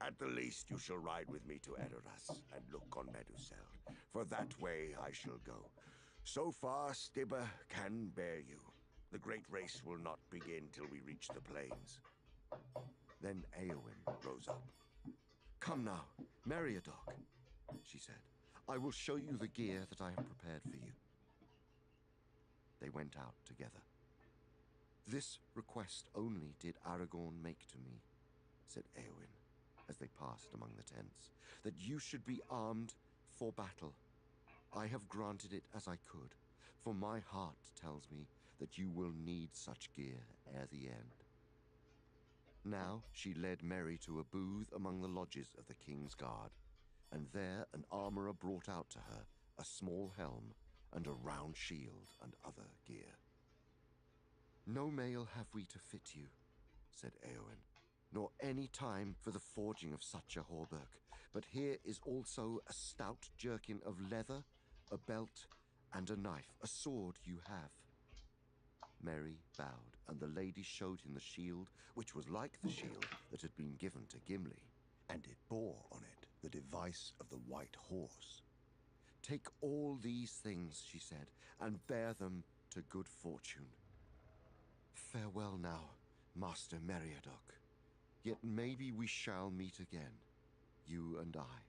At the least you shall ride with me to Edoras and look on Medusel, for that way I shall go. So far Stibber can bear you. The great race will not begin till we reach the plains. Then Eowyn rose up. Come now, Meriadoc, she said. I will show you the gear that I have prepared for you. They went out together. This request only did Aragorn make to me, said Eowyn, as they passed among the tents, that you should be armed for battle. I have granted it as I could, for my heart tells me that you will need such gear ere the end. Now she led Merry to a booth among the lodges of the King's Guard, and there an armorer brought out to her a small helm and a round shield and other gear. No mail have we to fit you, said Eowyn, nor any time for the forging of such a hauberk, but here is also a stout jerkin of leather, a belt, and a knife. A sword you have. Merry bowed, and the lady showed him the shield, which was like the shield that had been given to Gimli, and it bore on it the device of the white horse. Take all these things, she said, and bear them to good fortune. Farewell now, Master Meriadoc. Yet maybe we shall meet again, you and I.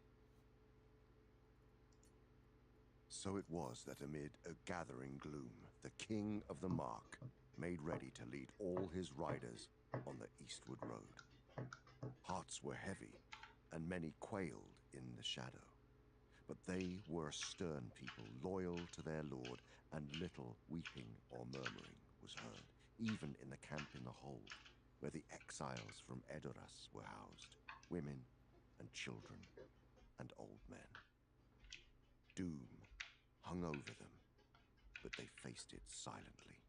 So it was that amid a gathering gloom, the King of the Mark made ready to lead all his riders on the eastward road. Hearts were heavy, and many quailed in the shadow. But they were a stern people, loyal to their lord, and little weeping or murmuring was heard, even in the camp in the hold, where the exiles from Edoras were housed, women and children and old men. Doom hung over them, but they faced it silently.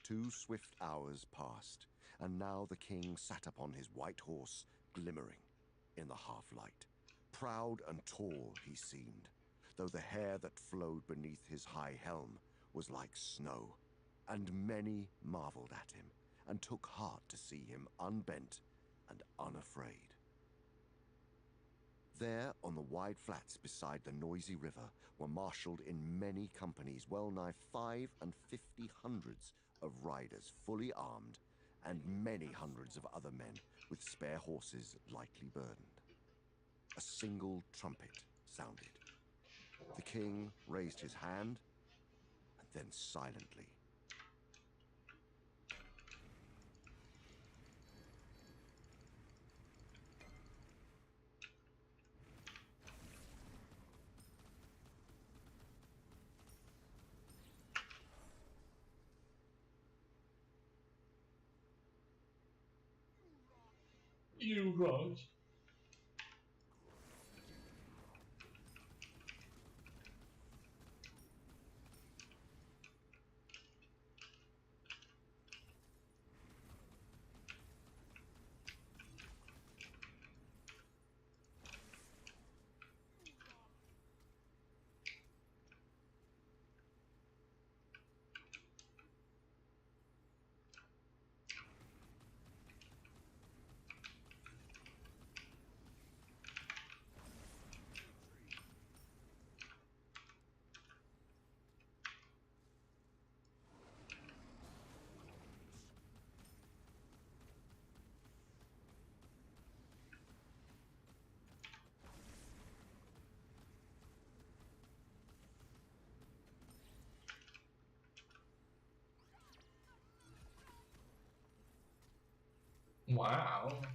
2 swift hours passed, and now the king sat upon his white horse, glimmering in the half-light. Proud and tall he seemed, though the hair that flowed beneath his high helm was like snow, and many marveled at him, and took heart to see him unbent and unafraid. There, on the wide flats beside the noisy river, were marshalled in many companies, well nigh 50 hundreds of riders fully armed, and many hundreds of other men with spare horses lightly burdened. A single trumpet sounded. The king raised his hand, and then silently. You right. Wow.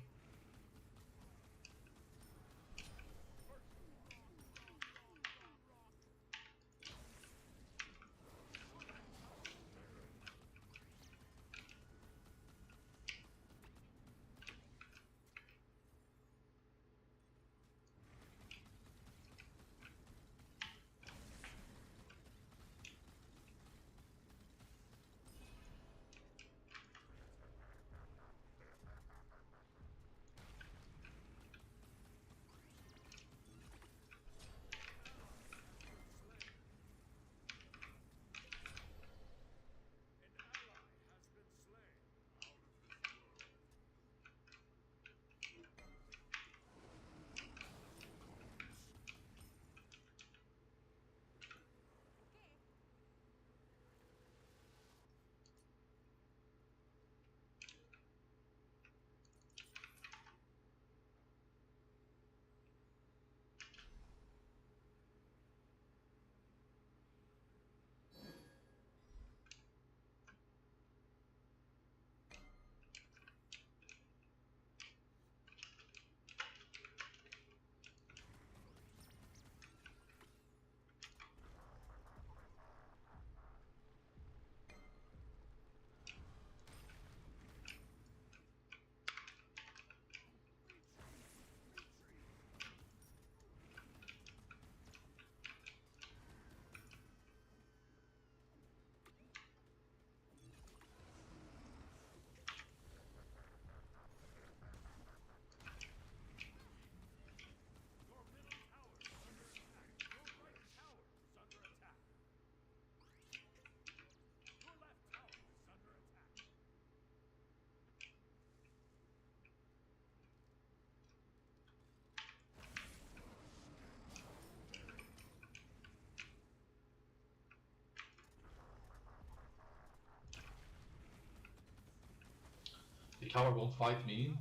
coward won't fight me.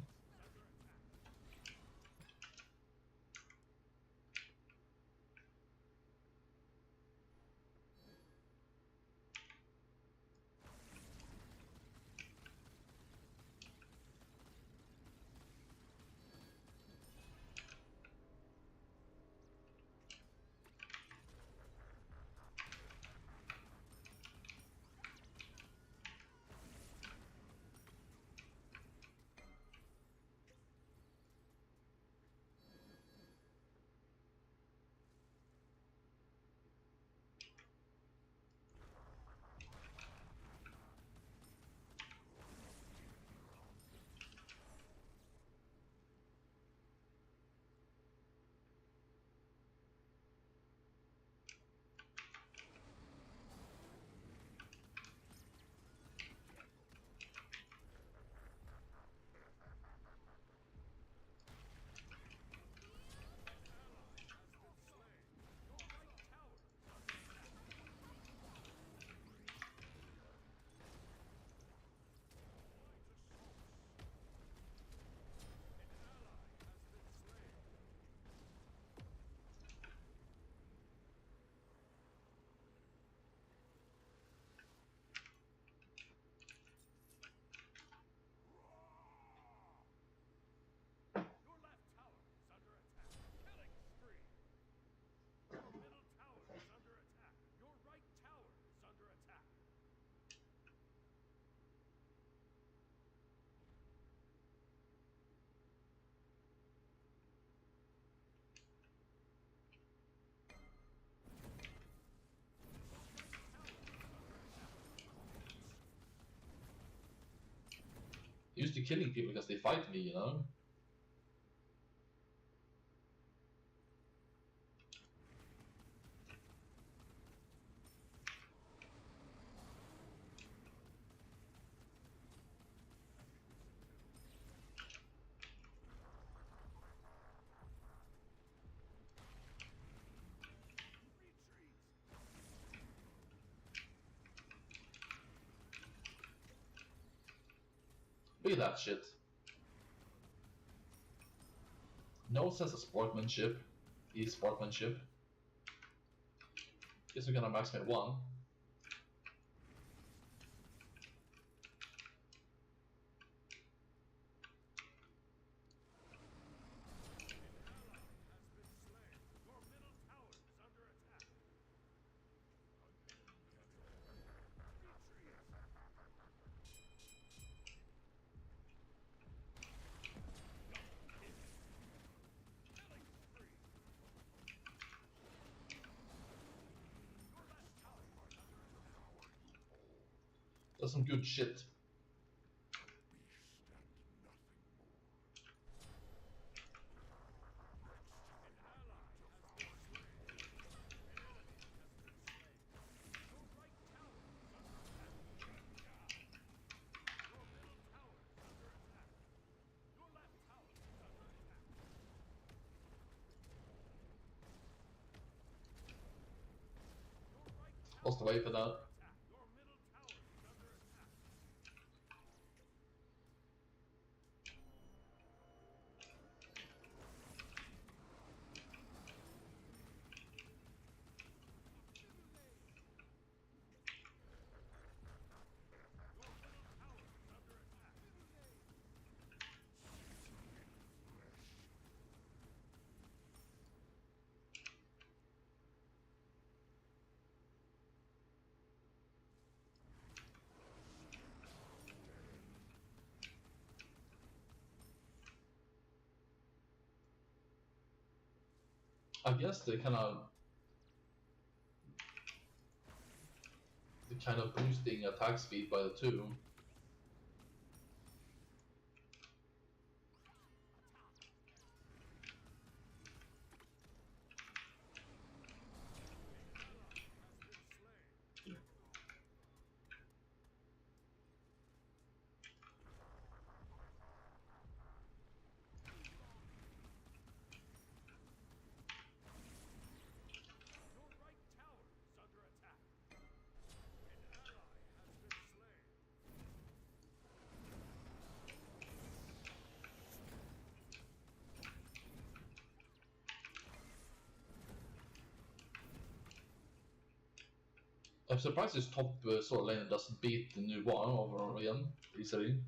Used to killing people because they fight me, you know? Look at that shit. No sense of sportsmanship. Sportsmanship. Guess we're gonna max at 1. That's some good shit. Lost the way for that. I guess they're kind of boosting attack speed by the 2. I'm surprised this top sword lane doesn't beat the new one over again easily.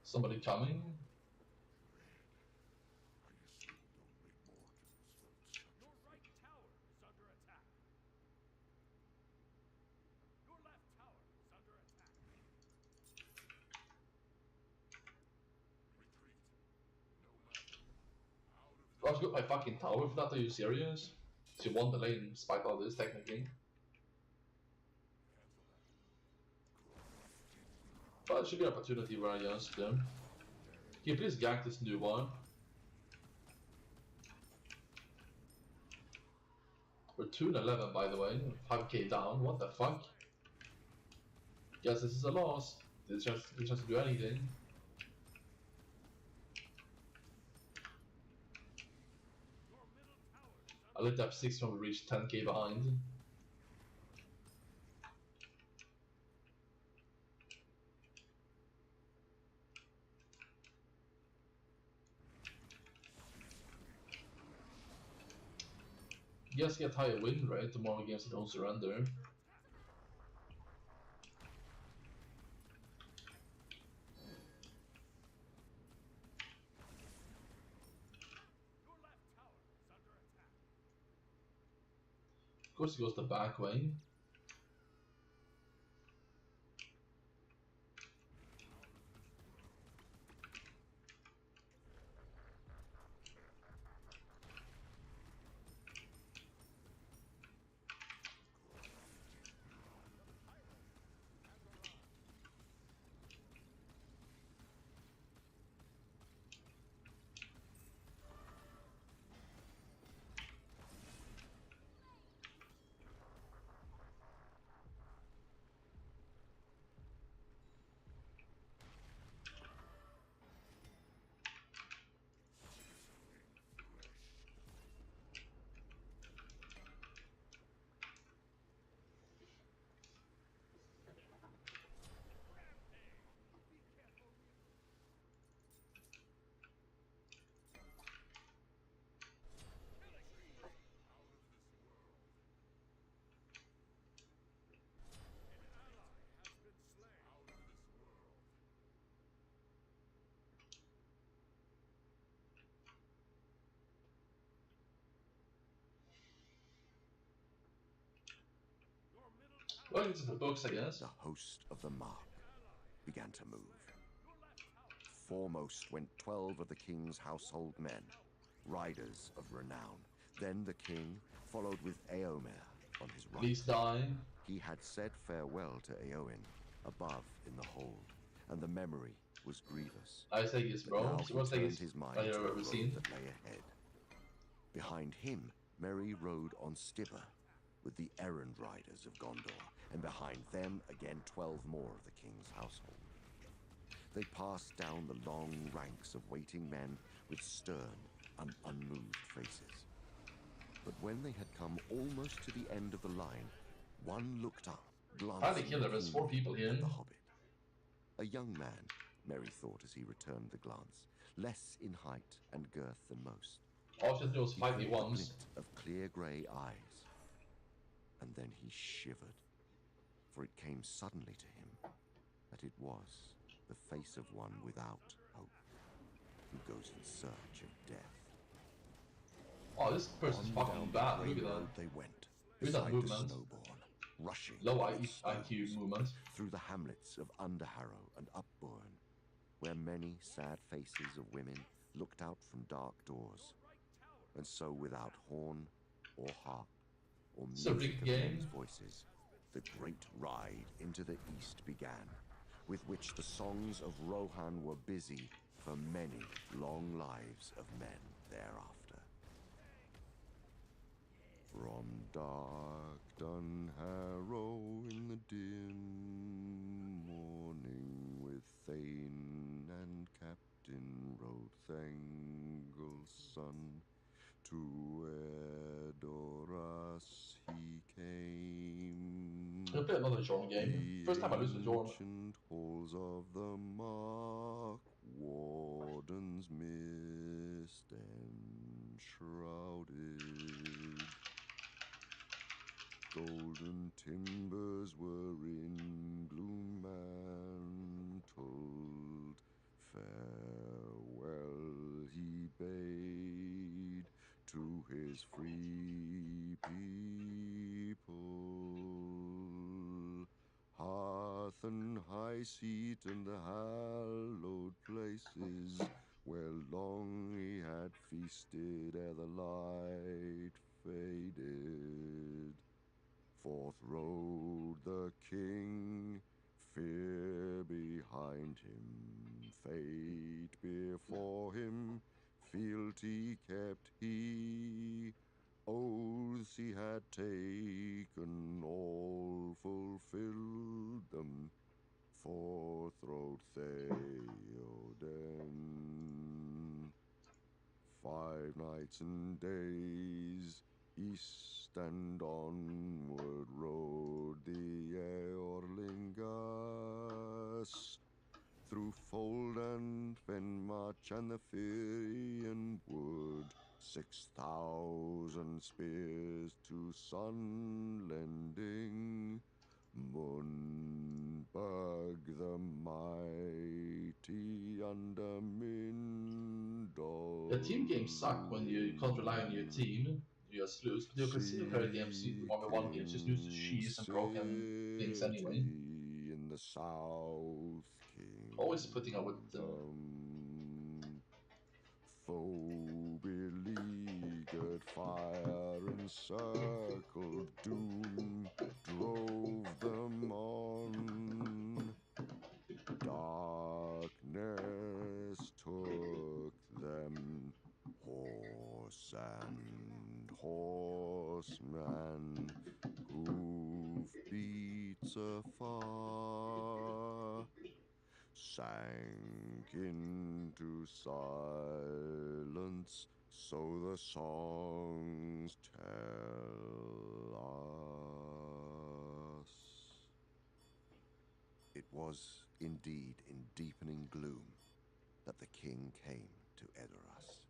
Somebody coming? I was got my fucking tower for that, are you serious? She won the lane despite all this technically. But it should be an opportunity where I just can you please gank this new one? We're 2-11 by the way, 5k down, what the fuck? Guess this is a loss. Didn't chance to do anything. I lit up 6 when we reached 10k behind. You guys get higher win rate the more games that don't surrender. Of course, he goes the back way. Well, into the books, I guess. The host of the Mark began to move. Foremost went 12 of the king's household men, riders of renown. Then the king followed with Eomer on his right. Please die. He had said farewell to Eowyn above in the hold, and the memory was grievous. I say yes, But bro. now So he what's turned like his mind I to the ever road seen? that lay ahead. Behind him, Merry rode on Stibber with the errand riders of Gondor, and behind them again 12 more of the king's household. They passed down the long ranks of waiting men with stern and unmoved faces. But when they had come almost to the end of the line, one looked up, glancing Killer, there's 4 keenly people here. at the hobbit. A young man, Merry thought as he returned the glance, less in height and girth than most. All she had to do was He fight caught me the once. glint of clear grey eyes, and then he shivered, for it came suddenly to him that it was the face of one without hope, who goes in search of death. Oh, this person's On fucking down bad. the Look grey at road that. they went, Look at that beside the movement. snowborn, rushing Low with IQ stones, movement. through the hamlets of Underharrow and Upbourne, where many sad faces of women looked out from dark doors, and so without horn or harp or It's a music rigged of game. men's voices, the great ride into the east began, with which the songs of Rohan were busy for many long lives of men thereafter. From dark Dunharrow in the dim Thengel son, to Edoras he came. I'll play another Jorm game. First time I lose with Jorm. Ancient halls of the Mark, wardens mist enshrouded. Golden timbers were in gloom mantled. Farewell he bade to his free people. Hearth and high seat and the hallowed places where long he had feasted ere the light faded. Forth rode the king, fear behind him, fate before him, fealty kept he. Oaths he had taken, all fulfilled them. Forth rode Theoden. 5 nights and days, east and onward rode the Eorlingas, through fold and fen march and the Firian wood. 6,000 spears to sun lending, Mundburg the mighty under Mindol. The team games suck when you can't rely on your team. You just lose. But the single-player games, the 1v1 games, just lose to cheese and broken things anyway. In the south, Always putting up with foe beleaguered, fire encircled, doom drove them on. Darkness took them, horse and horseman, hoof beats afar, sank into silence, so the songs tell us. It was indeed in deepening gloom that the king came to Edoras,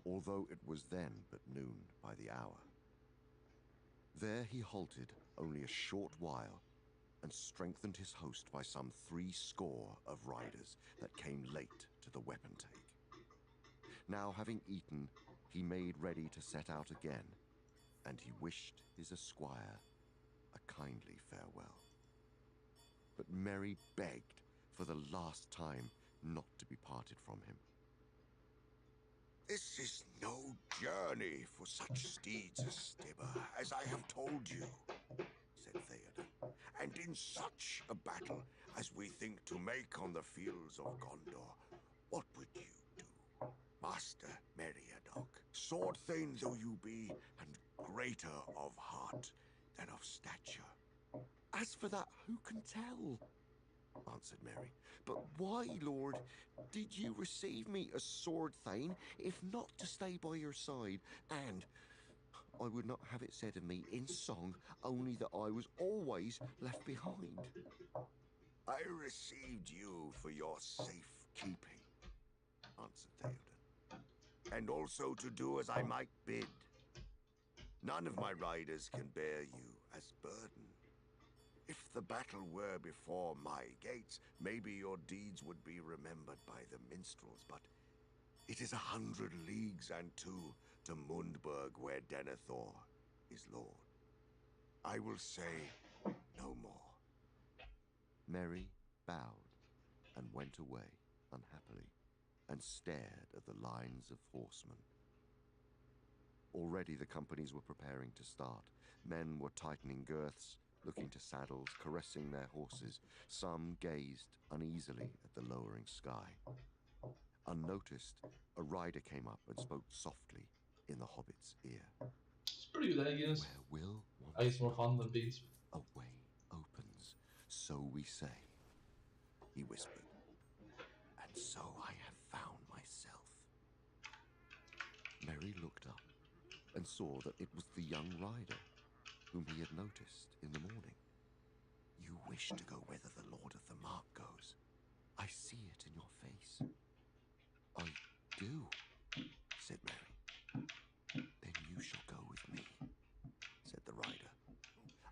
although it was then but noon by the hour. There he halted only a short while, and strengthened his host by some 60 of riders that came late to the weapon take. Now having eaten, he made ready to set out again, and he wished his esquire a kindly farewell. But Merry begged for the last time not to be parted from him. This is no journey for such steeds as Stibber, as I have told you, said Theoden. And in such a battle as we think to make on the fields of Gondor, what would you do, Master Meriadoc, sword thane though you be, and greater of heart than of stature? As for that, who can tell? Answered Merry. But why, Lord, did you receive me as sword thane, if not to stay by your side? And I would not have it said of me in song, only that I was always left behind. I received you for your safe keeping, answered Theoden, and also to do as I might bid. None of my riders can bear you as burden. If the battle were before my gates, maybe your deeds would be remembered by the minstrels, but it is 100 leagues and 2 to Mundburg, where Denethor is lord. I will say no more. Merry bowed and went away unhappily, and stared at the lines of horsemen. Already the companies were preparing to start. Men were tightening girths, looking to saddles, caressing their horses. Some gazed uneasily at the lowering sky. Unnoticed, a rider came up and spoke softly in the hobbit's ear. It's pretty good, I guess. Where will I guess more fun than beats. a way opens, so we say, he whispered. And so I have found myself Merry looked up and saw that it was the young rider whom he had noticed in the morning. You wish to go whither the Lord of the Mark goes. I see it in your face. I do, said Mary. Then you shall go with me, said the rider.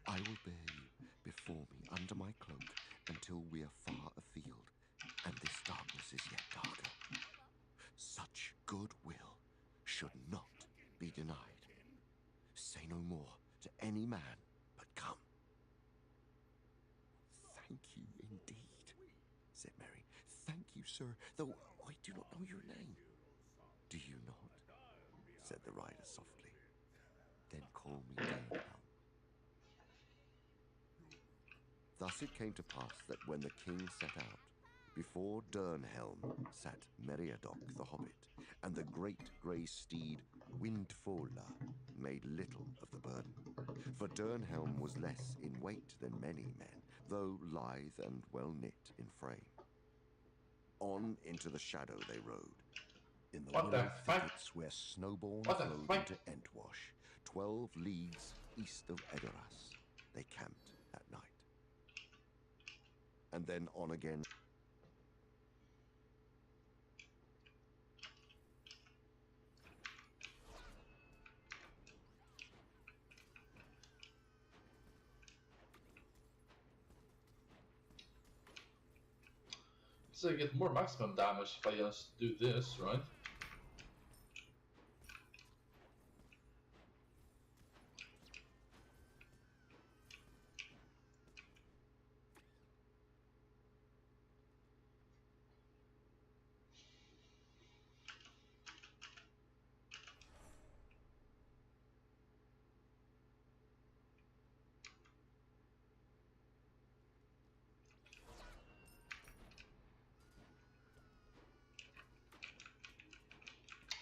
I will bear you before me under my cloak until we are far afield, and this darkness is yet darker. Such goodwill should not be denied. Say no more to any man, but come. Thank you indeed, said Mary. Thank you, sir, though I do not know your name. Do you not? Said the rider softly. Then call me Durnhelm. Thus it came to pass that when the king set out, before Durnhelm sat Meriadoc the hobbit, and the great grey steed Windfola made little of the burden. For Durnhelm was less in weight than many men, though lithe and well knit in frame. On into the shadow they rode, in the What the willow fuck? thickets where Snowbourne What the flowed fuck? into Entwash, 12 leagues east of Edoras, they camped that night. And then on again. So I get more maximum damage if I just do this, right?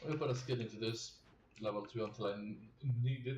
If I just get into this level 2 until I need it.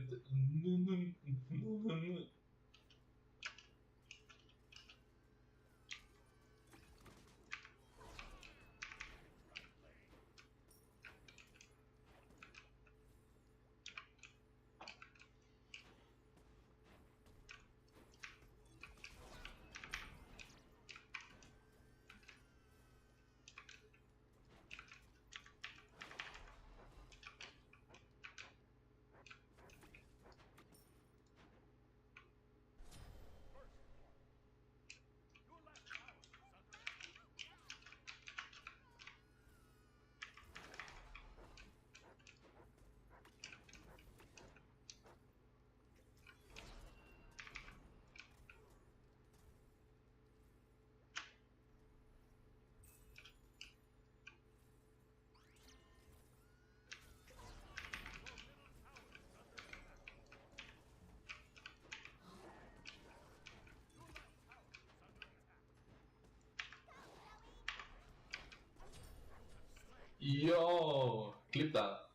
Yo, clip that.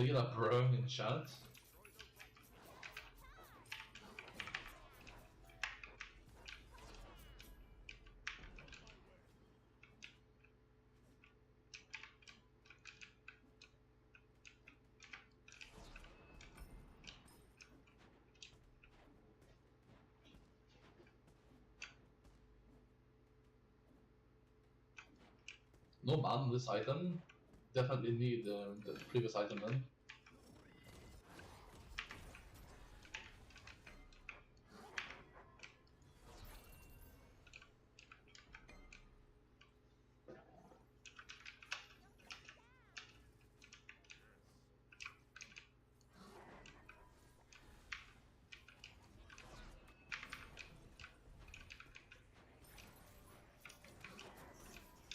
Can you get a bro in chat? No man, this item. Definitely need the previous item then.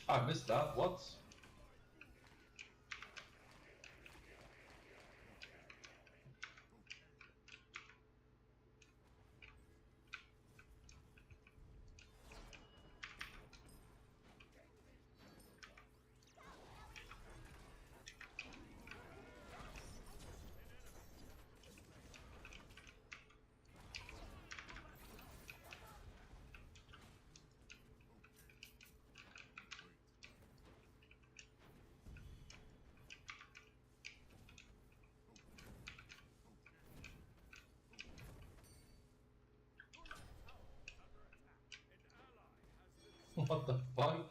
I missed that, what? What the fuck?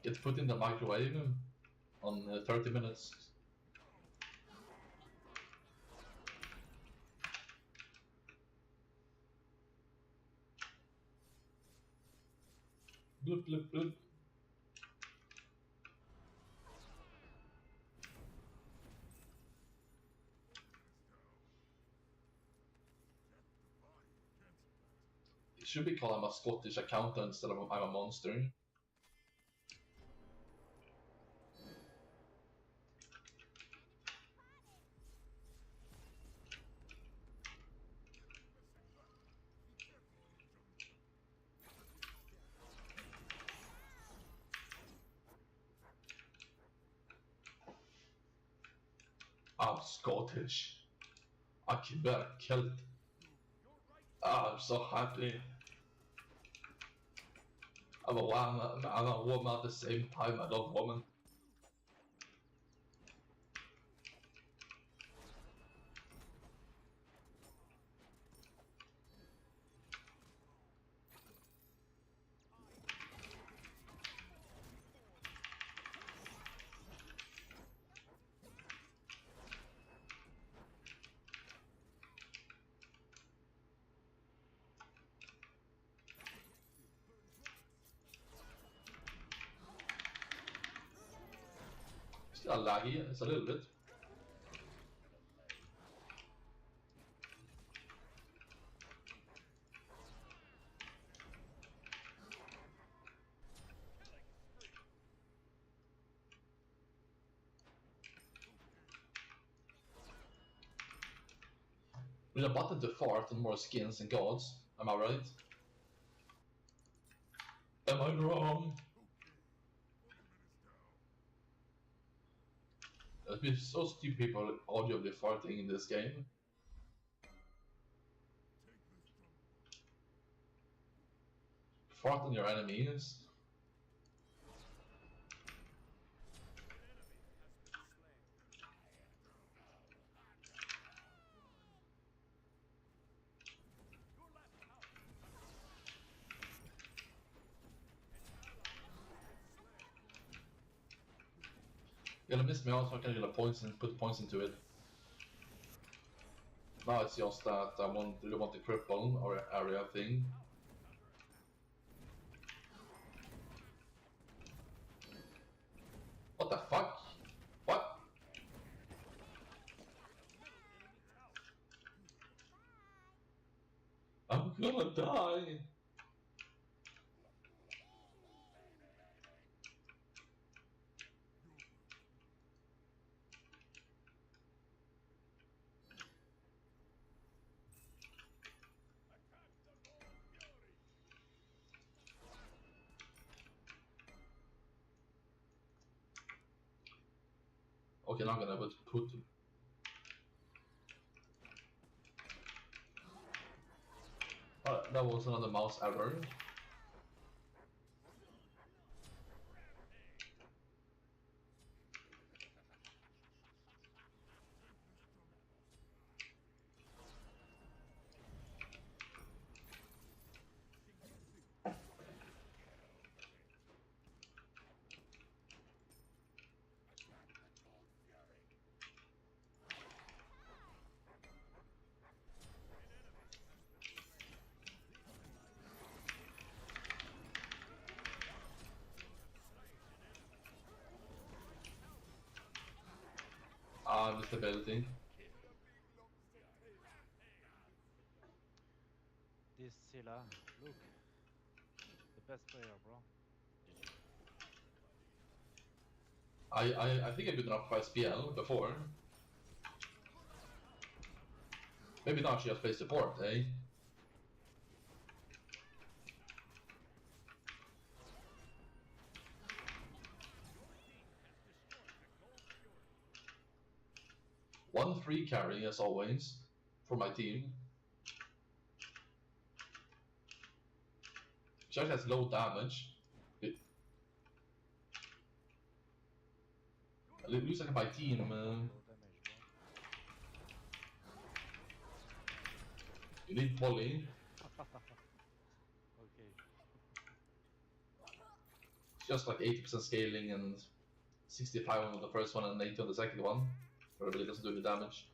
Get put in the microwave on 30 minutes. Bloop, bloop, bloop. It should be called I'm a Scottish accountant instead of I'm a monster. I'm Scottish. I can be a Celt. I'm so happy. I'm a woman at the same time. I love women. Still laggy, it's a little bit. With a button to fart and more skins and gods, am I right? Am I wrong? There's been so stupid people audibly farting in this game. Fart on your enemies. Gonna miss me out so I can get points and put points into it. Now it's just that I really want the cripple or area thing. What the fuck? What? I'm gonna die. Okay, now I'm gonna put. That was another mouse error. Missed ability. This Silla, look, the best player, bro. GG. I think I've been up by SPL before. Maybe now she just plays support, eh? One free carry as always for my team. She actually has low damage. It looks like my team. Low damage, bro. You need volley. Okay. Just like 80% scaling and 65 on the first one and 80 on the second one. Or it really doesn't do any damage.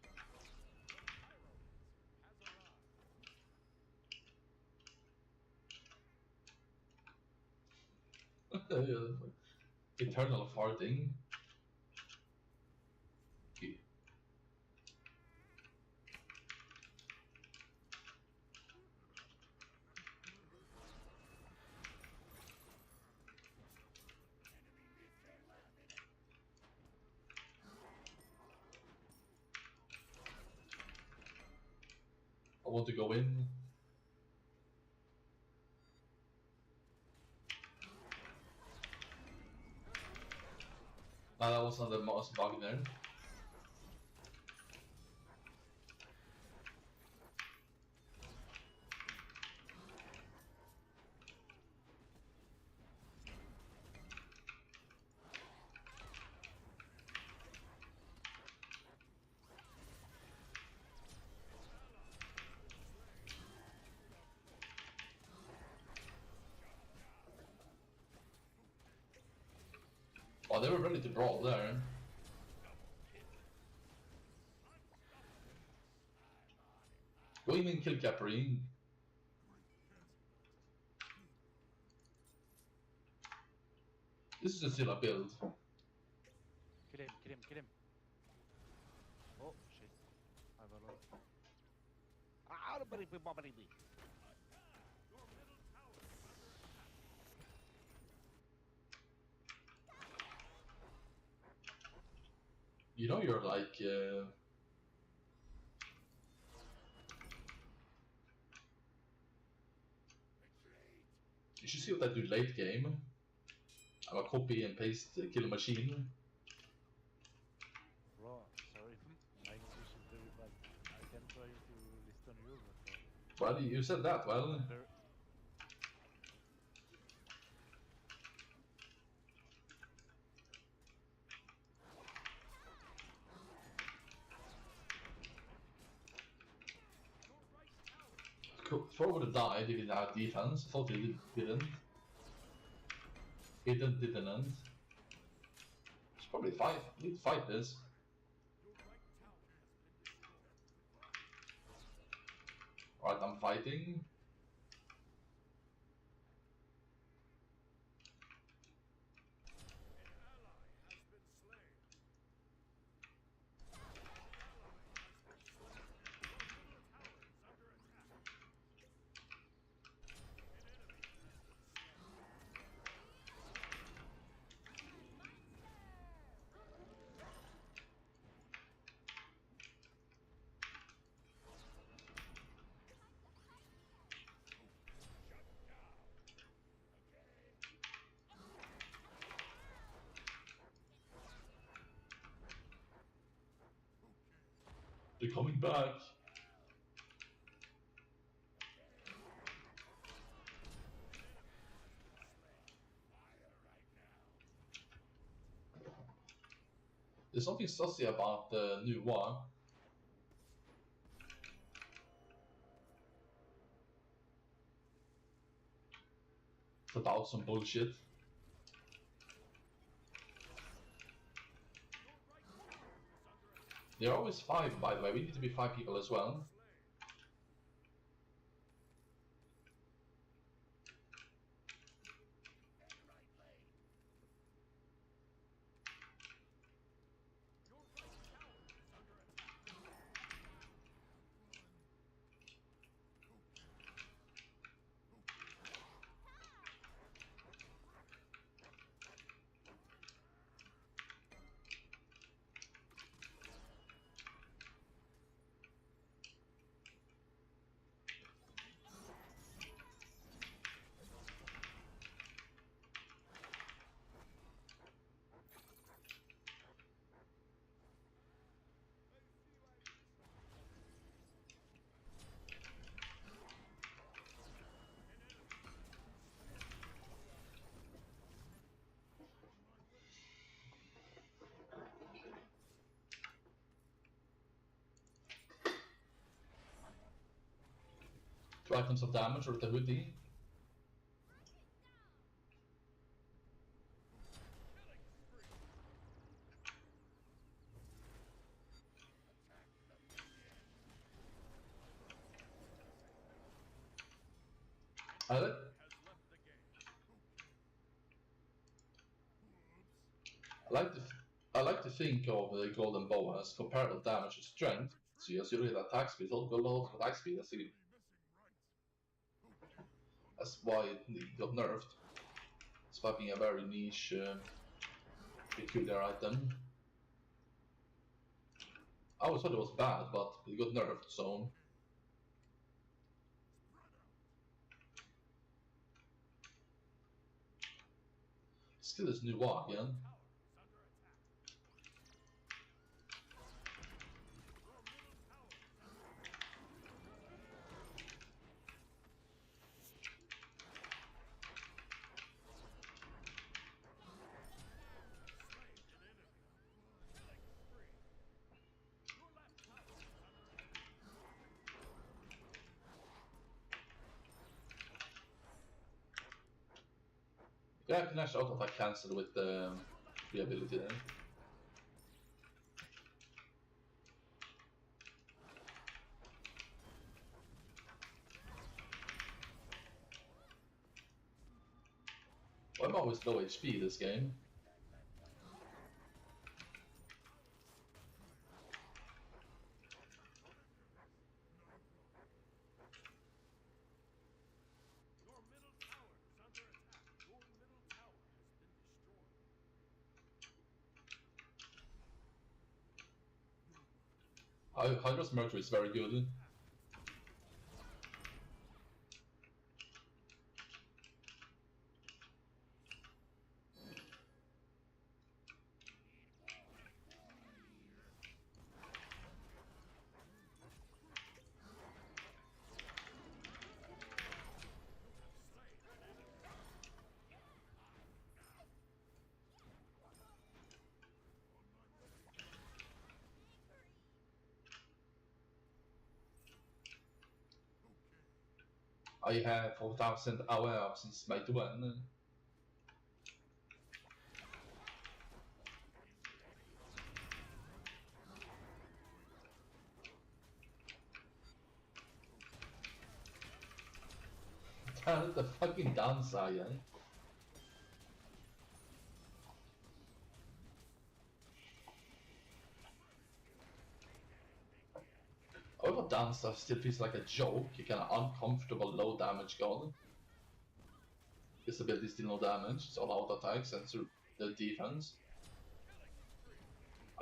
Eternal farting. Okay. I want to go in. That was not the most bug there. Oh, they were ready to brawl there. Go in and kill Capri. This is a Zilla build. Kill him, kill him, kill him. Oh, shit. I've a lot. Ah, bobbity. You know you're like... You should see what I do late game. I'm a copy and paste kill machine. Bro, sorry. My English is very bad. I can try to listen you, but... Well, you said that, well. Very... Thor would have died if he didn't have defense. I thought he didn't. He didn't. Should probably fight. Need to fight this. Alright, I'm fighting. They're coming back. There's something sussy about the new one. It's about some bullshit. There are always 5, by the way. We need to be 5 people as well. Two items of damage with the hoodie. I like, I like to I like to think of the golden bow as comparable damage to strength. So yes, you really attack speed, golden bow attack speed. That's why it got nerfed. It's by being a very niche, peculiar item. I always thought it was bad, but it got nerfed, so. Still this new war again. Yeah, I can actually auto attack cancel with the free ability there. Well, I'm always low HP this game. Hydra's Mercury is very good. I have 4,000 hours since my 1. That's the fucking downside, eh? However, downside still feels like a joke. You kind of uncomfortable low damage gun. This ability is still no damage, it's all out attacks and the defense.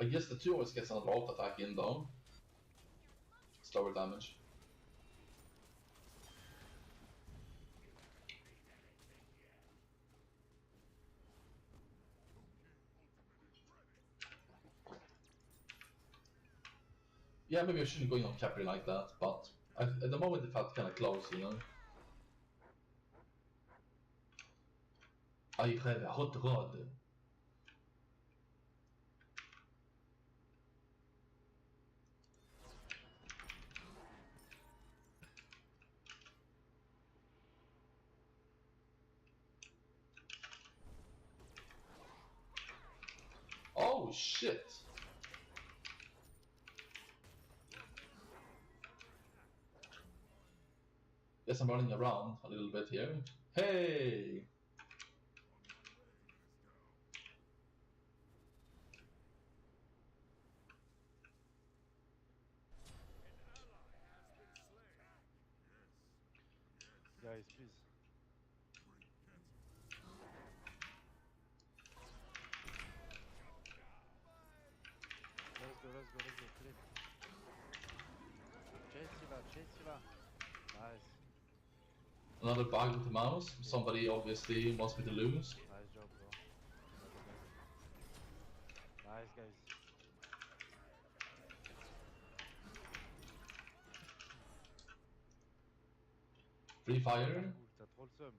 I guess the 2 always gets another auto attack in though. Slower damage. Yeah, maybe I shouldn't go in on Capri like that, but at the moment it felt kind of close, you know. I have a hot rod. Oh shit! Guess I'm running around a little bit here. Hey! Guys, please. Let's go, let's go, let's go. Kill him. Chase Siva. Nice. Another bug with the mouse. Somebody obviously wants me to lose. Nice job, bro. Another bug. Nice, guys. Free fire. Cool, that's wholesome.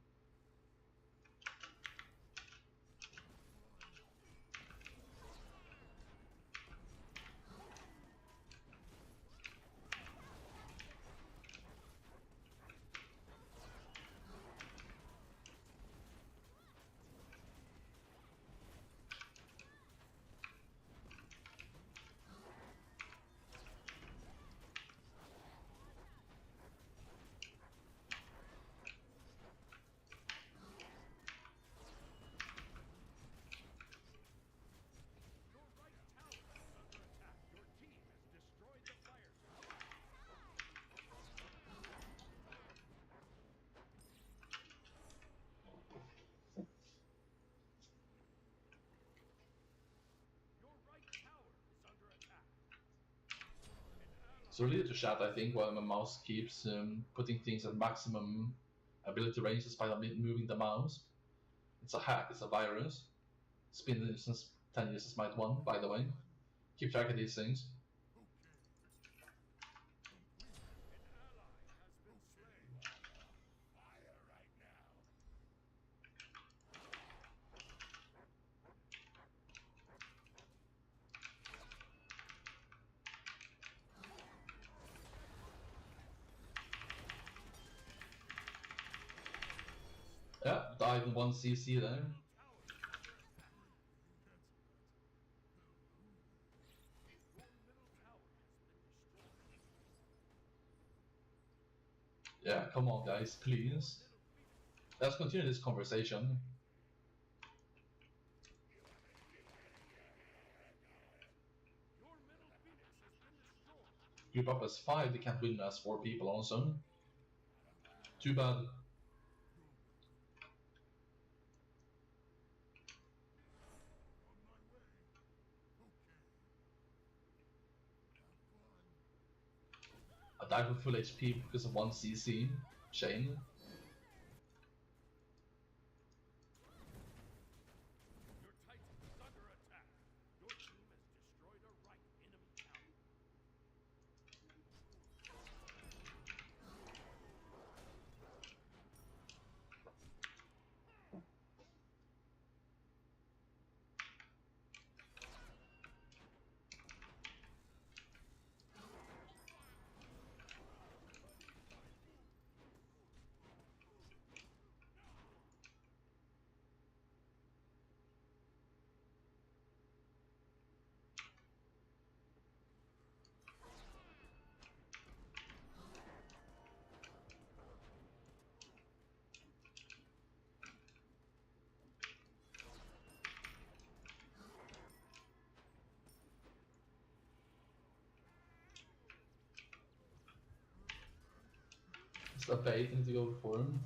So really to chat, I think, while my mouse keeps putting things at maximum ability range despite moving the mouse. It's a hack, it's a virus. It's been since 10 years as Might 1, by the way. Keep track of these things. Yeah, died in 1 CC there. Yeah, come on guys, please. Let's continue this conversation. Group up as 5, they can't win as 4 people also. Too bad. I died with full HP because of 1 CC. Shame. It's the bait, I need to go for him.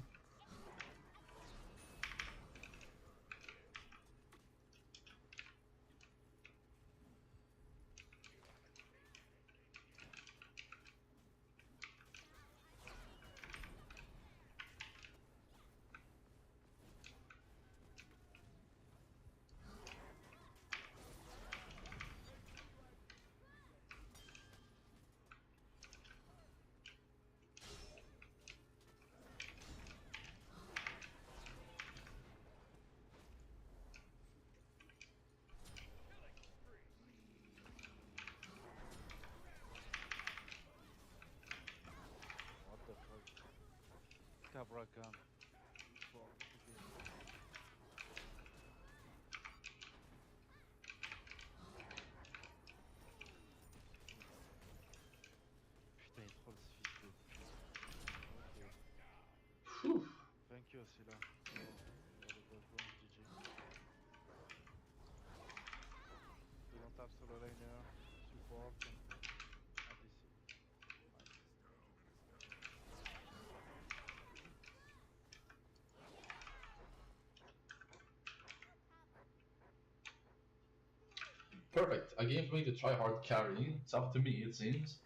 Cabracan. Bon, ok. Putain, il troll ce fils de pute. Ok. Phew. Vaincu aussi là. Bon, on va le backbone, GG. We don't have solo laner, support, ADC. Nice. Perfect. A game for me to try hard carry. It's up to me, it seems.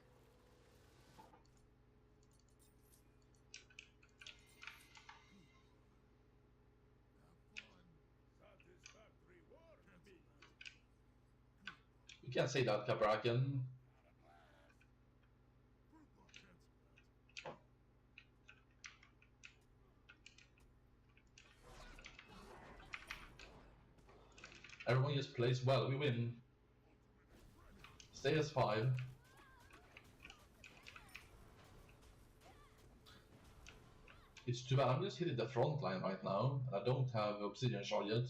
You can't say that, Cabraken. Everyone just plays well, we win. Stay as 5. It's too bad, I'm just hitting the front line right now, and I don't have Obsidian Shard yet.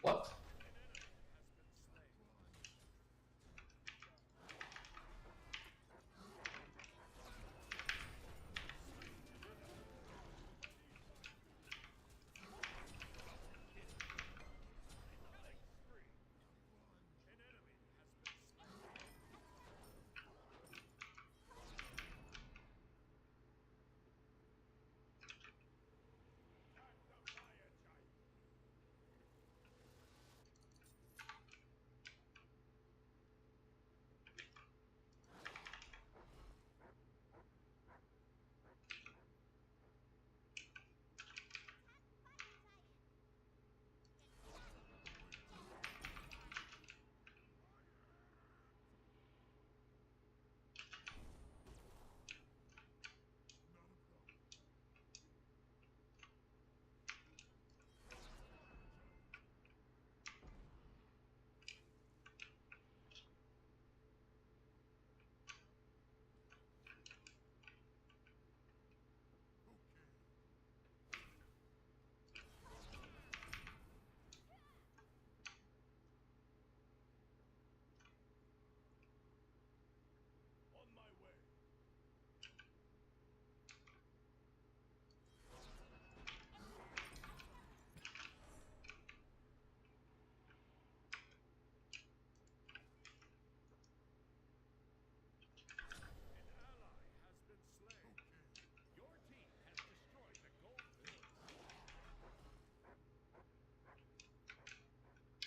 What?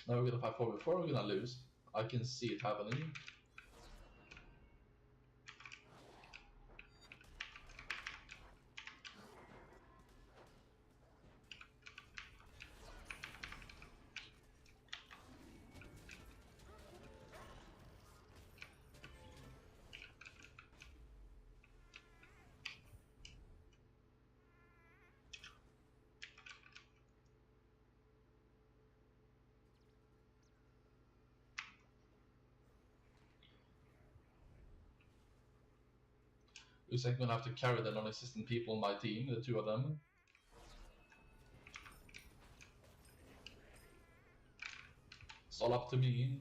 Now we're gonna fight 4v4, we're gonna lose. I can see it happening. Looks like I'm gonna have to carry the non-existent people on my team, the two of them. It's all up to me.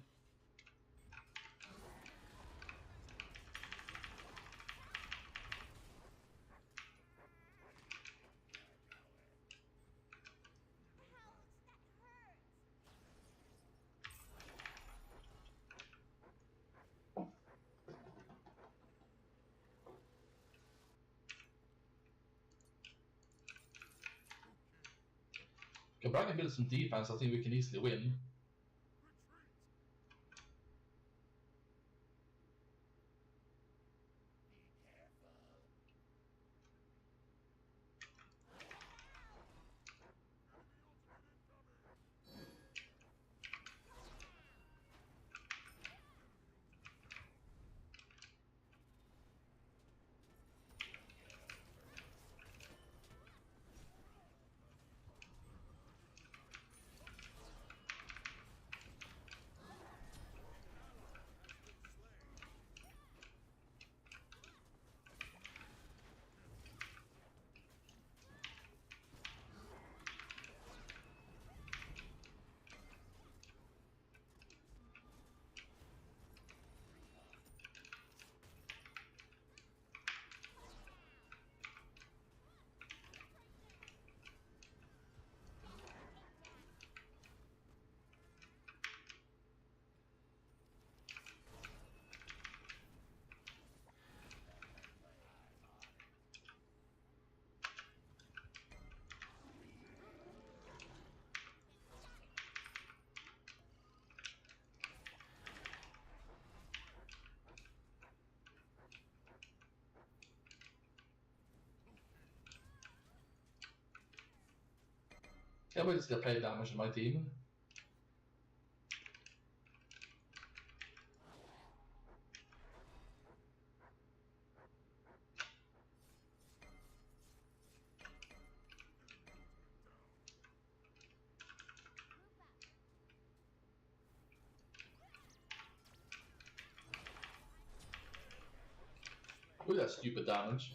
If I can build some defense, I think we can easily win. Yeah, we just get paid damage in my team. Look at that stupid damage.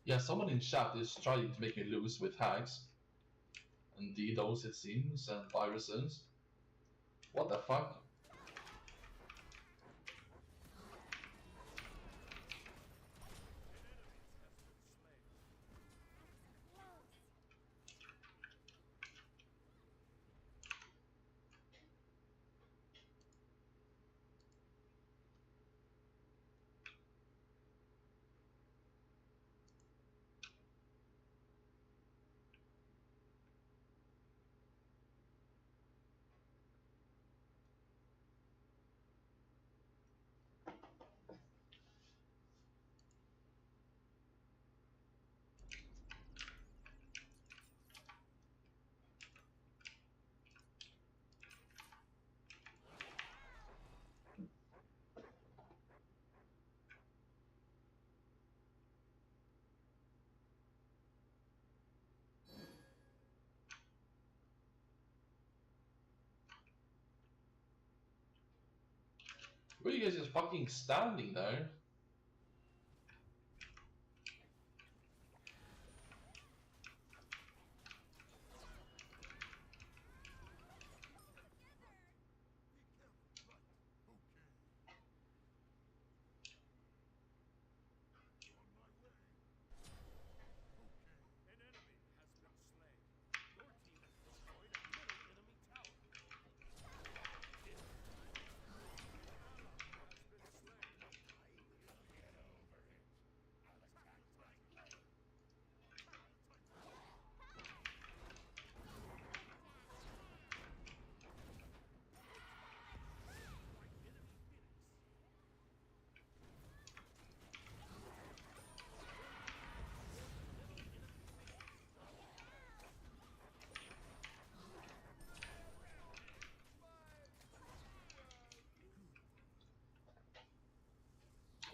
Yeah, someone in chat is trying to make me lose with hacks and DDoS, it seems, and viruses. What the fuck? Were you guys just fucking standing there?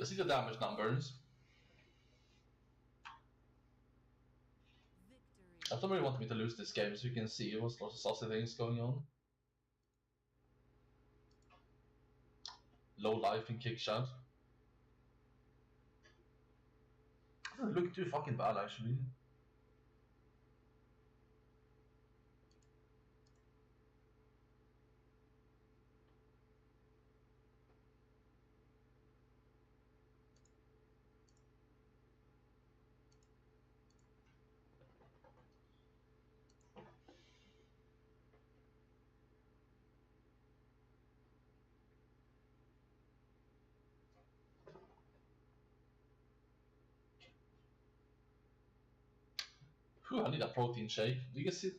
Let's see the damage numbers. I don't really want me to lose this game, so you can see what's lots of saucy things going on. Low life in kick shot. Doesn't look too fucking bad actually. Whew, I need a protein shake. Do you guys see?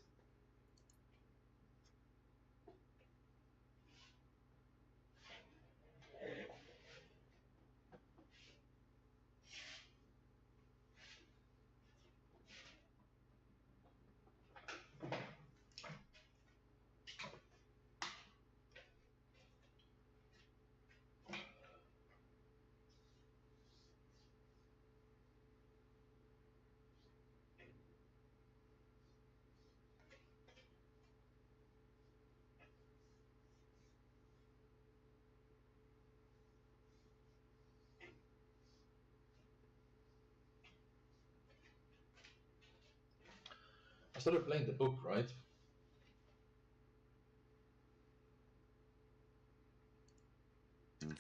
I started playing the book, right?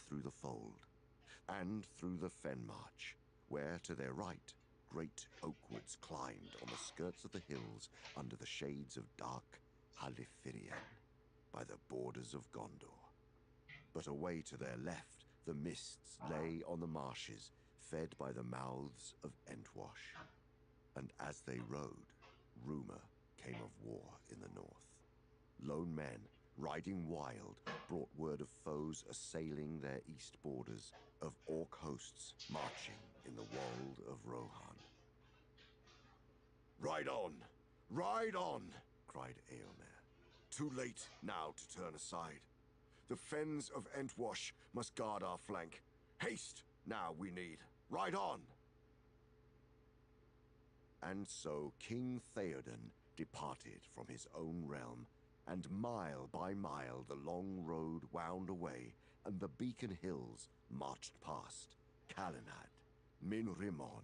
Through the fold, and through the fen march, where to their right great oak woods climbed on the skirts of the hills under the shades of dark Halifirian, by the borders of Gondor. But away to their left, the mists lay on the marshes, fed by the mouths of Entwash. And as they rode, rumor came of war in the north. Lone men, riding wild, brought word of foes assailing their east borders, of orc hosts marching in the wold of Rohan. "Ride on! Ride on!" cried Eomer. "Too late now to turn aside. The fens of Entwash must guard our flank. Haste now we need. Ride on!" And so King Theoden departed from his own realm, and mile by mile the long road wound away, and the Beacon Hills marched past Calenad, Minrimon,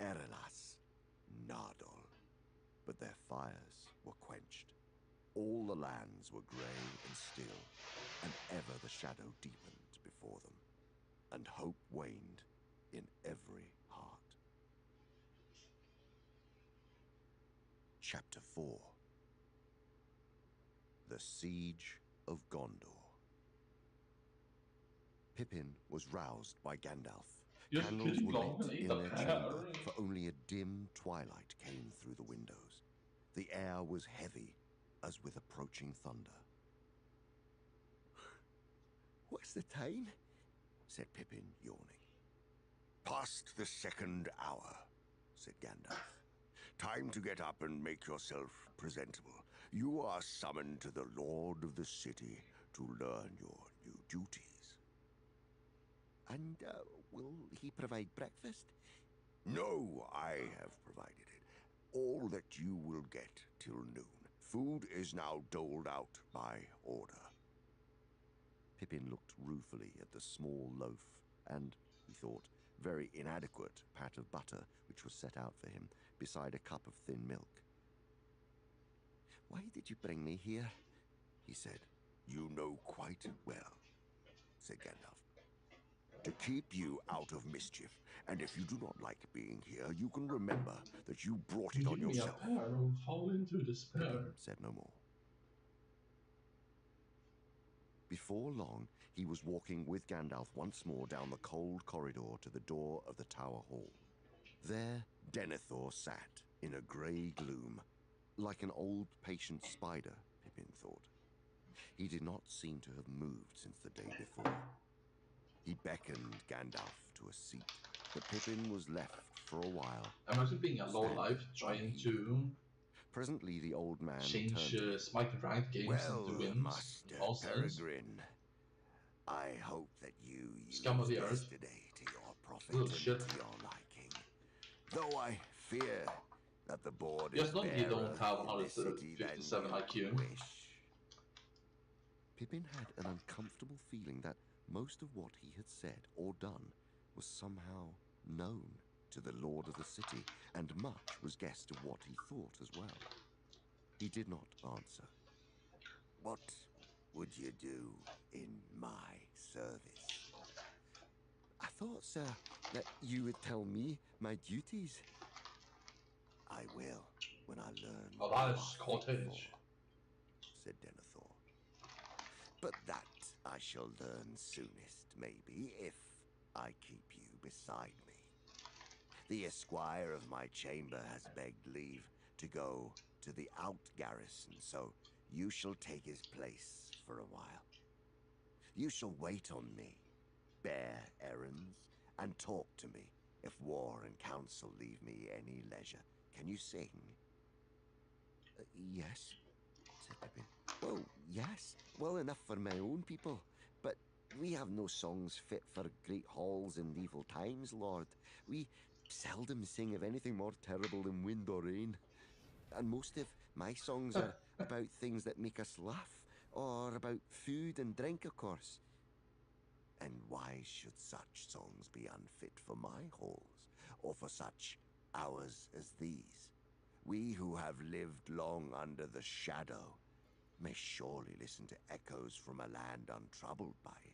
Erelas, Nardol. But their fires were quenched. All the lands were grey and still, and ever the shadow deepened before them, and hope waned in every heart. Chapter 4. The Siege of Gondor. Pippin was roused by Gandalf. You're Candles getting were long lit and eat in the their pear. chamber, for only a dim twilight came through the windows. The air was heavy, as with approaching thunder. "What's the time?" said Pippin, yawning. "Past the second hour," said Gandalf. "Time to get up and make yourself presentable. You are summoned to the Lord of the City to learn your new duties." "And will he provide breakfast?" "No, I have provided it. All that you will get till noon. Food is now doled out by order." Pippin looked ruefully at the small loaf and, he thought, very inadequate pat of butter which was set out for him beside a cup of thin milk. "Why did you bring me here?" he said. "You know quite well," said Gandalf. "To keep you out of mischief, and if you do not like being here, you can remember that you brought it on Give me a yourself." pear or fall into despair. Pippin said no more. Before long, he was walking with Gandalf once more down the cold corridor to the door of the Tower Hall. There, Denethor sat in a grey gloom, like an old patient spider, Pippin thought. He did not seem to have moved since the day before. He beckoned Gandalf to a seat, but Pippin was left for a while. I'm actually being a low life, standing trying unheeded. to Presently the old man change turned to him. smite ranked games into "Well, wins. Master Nonsense. Peregrine, I hope that you Scum of used the earth. yesterday to your profit Oh and shit. to your liking. Though I fear that the board is Just not you don't barer have in this city than 157 you IQ. wish. Pippin had an uncomfortable feeling that most of what he had said or done was somehow known to the lord of the city, and much was guessed of what he thought as well. He did not answer. What would you do in my service? I thought, sir, that you would tell me my duties. I will when I learn Oh, what you that are is fit for, cottage. said Denethor. But that I shall learn soonest, maybe, if I keep you beside me. The esquire of my chamber has begged leave to go to the out garrison, so you shall take his place for a while. You shall wait on me, bear errands, and talk to me if war and council leave me any leisure. Can you sing? Yes, said Pippin. Well, yes, well enough for my own people, but we have no songs fit for great halls and evil times, Lord. We seldom sing of anything more terrible than wind or rain. And most of my songs are about things that make us laugh, or about food and drink, of course. And why should such songs be unfit for my halls, or for such hours as these? We who have lived long under the shadow may surely listen to echoes from a land untroubled by it.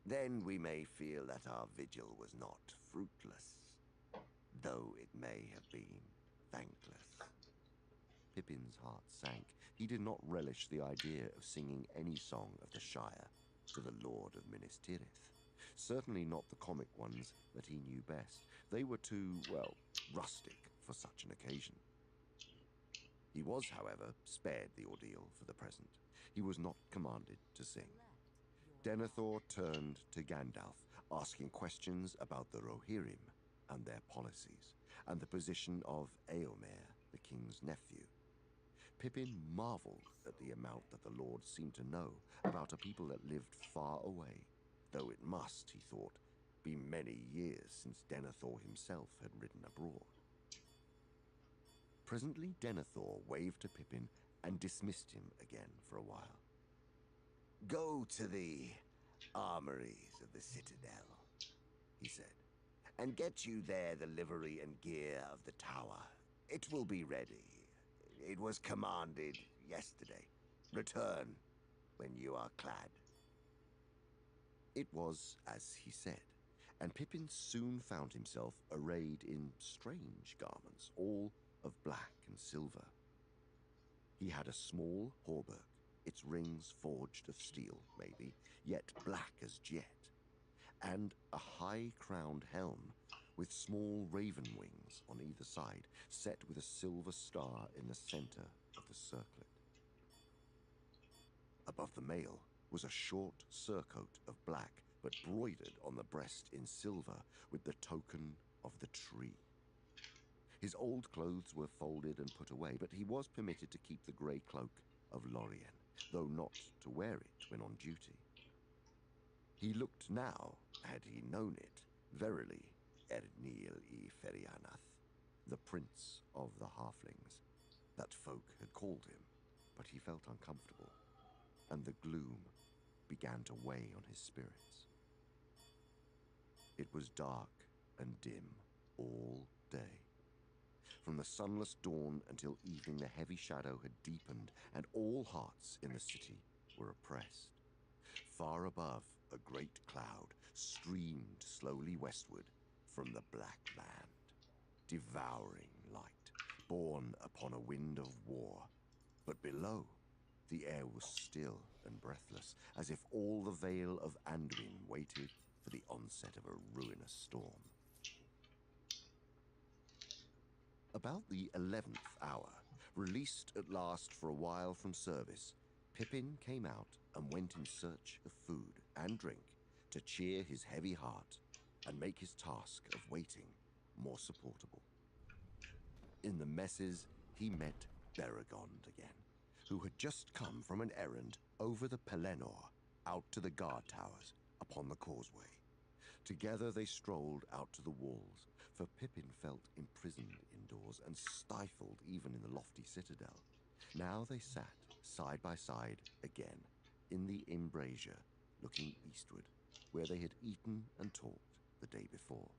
Then we may feel that our vigil was not fruitless, though it may have been thankless. Pippin's heart sank. He did not relish the idea of singing any song of the Shire to the Lord of Minas Tirith. Certainly not the comic ones that he knew best. They were too, well, rustic for such an occasion. He was, however, spared the ordeal for the present. He was not commanded to sing. Denethor turned to Gandalf, asking questions about the Rohirrim and their policies, and the position of Eomer, the king's nephew. Pippin marveled at the amount that the Lord seemed to know about a people that lived far away, though it must, he thought, be many years since Denethor himself had ridden abroad. Presently Denethor waved to Pippin and dismissed him again for a while. Go to the armories of the citadel, he said, and get you there the livery and gear of the tower. It will be ready. It was commanded yesterday. Return when you are clad. It was as he said, and Pippin soon found himself arrayed in strange garments, all of black and silver. He had a small hauberk, its rings forged of steel, maybe, yet black as jet, and a high-crowned helm with small raven wings on either side, set with a silver star in the center of the circlet. Above the mail was a short surcoat of black, but broidered on the breast in silver with the token of the tree. His old clothes were folded and put away, but he was permitted to keep the grey cloak of Lorien, though not to wear it when on duty. He looked now, had he known it, verily Ernil I Ferianath, the prince of the halflings. That folk had called him, but he felt uncomfortable, and the gloom began to weigh on his spirits. It was dark and dim all day. From the sunless dawn until evening, the heavy shadow had deepened, and all hearts in the city were oppressed. Far above, a great cloud streamed slowly westward from the black land, devouring light, borne upon a wind of war. But below, the air was still and breathless, as if all the Vale of Anduin waited for the onset of a ruinous storm. About the 11th hour, released at last for a while from service, Pippin came out and went in search of food and drink to cheer his heavy heart and make his task of waiting more supportable. In the messes, he met Beregond again, who had just come from an errand over the Pelennor out to the guard towers upon the causeway. Together they strolled out to the walls, for Pippin felt imprisoned indoors and stifled even in the lofty citadel. Now they sat, side by side again, in the embrasure, looking eastward, where they had eaten and talked the day before.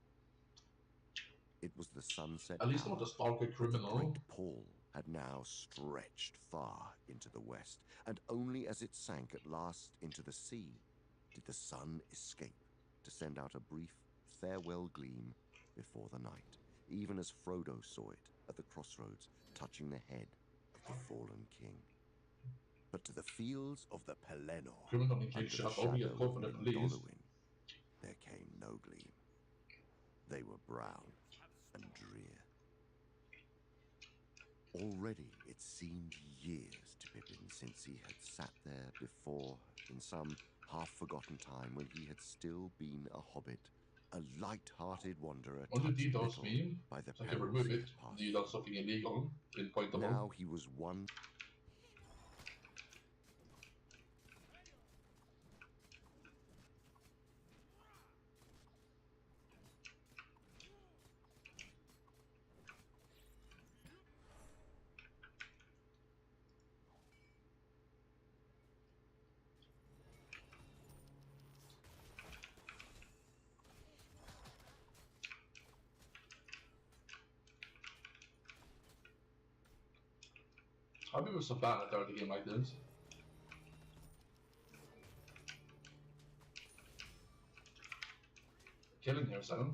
It was the sunset At least hour, not a stalker but the great criminal. pall had now stretched far into the west, and only as it sank at last into the sea did the sun escape to send out a brief farewell gleam before the night, even as Frodo saw it at the crossroads, touching the head of the fallen king. But to the fields of the Pelennor, Criminal in under cage the shot, hoping shadow to call of for the police. Mindolluin, there came no gleam. They were brown and drear. Already it seemed years to Pippin since he had sat there before in some half-forgotten time when he had still been a hobbit, a light-hearted wanderer On the touched details little meme, by the so I can perils remove he it. had passed You through. done something illegal, pinpointable. Now he was one. How people so bad at the game like this? Killing here, Seven.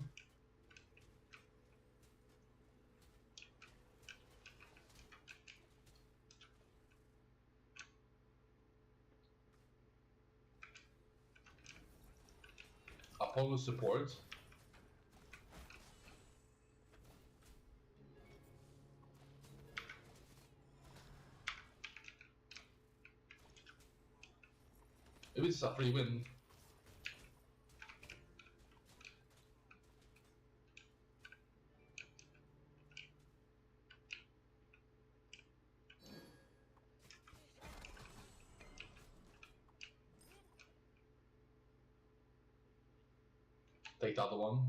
Apollo support. Maybe it's a free win. Take the other one.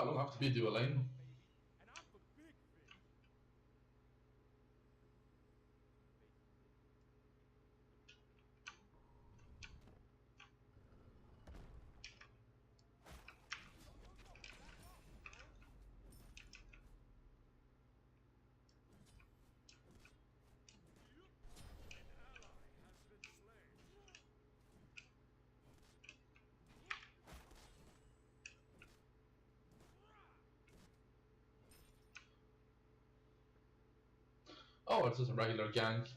I don't have to be dueling. And I'm the big fish. An ally has been slain. Oh, it's just a regular gank.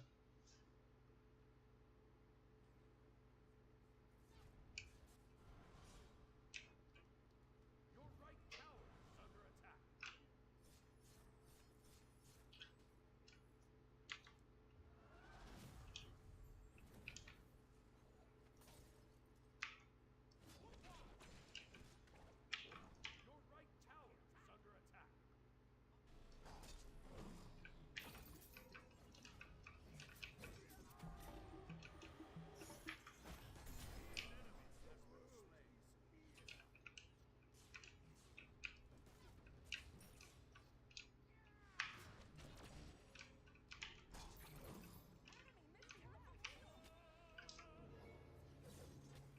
Your right tower is under attack. Your right tower is under attack. An enemy has been slain. The party's here. An enemy has been slain. Your right tower is under attack. An enemy has been slain.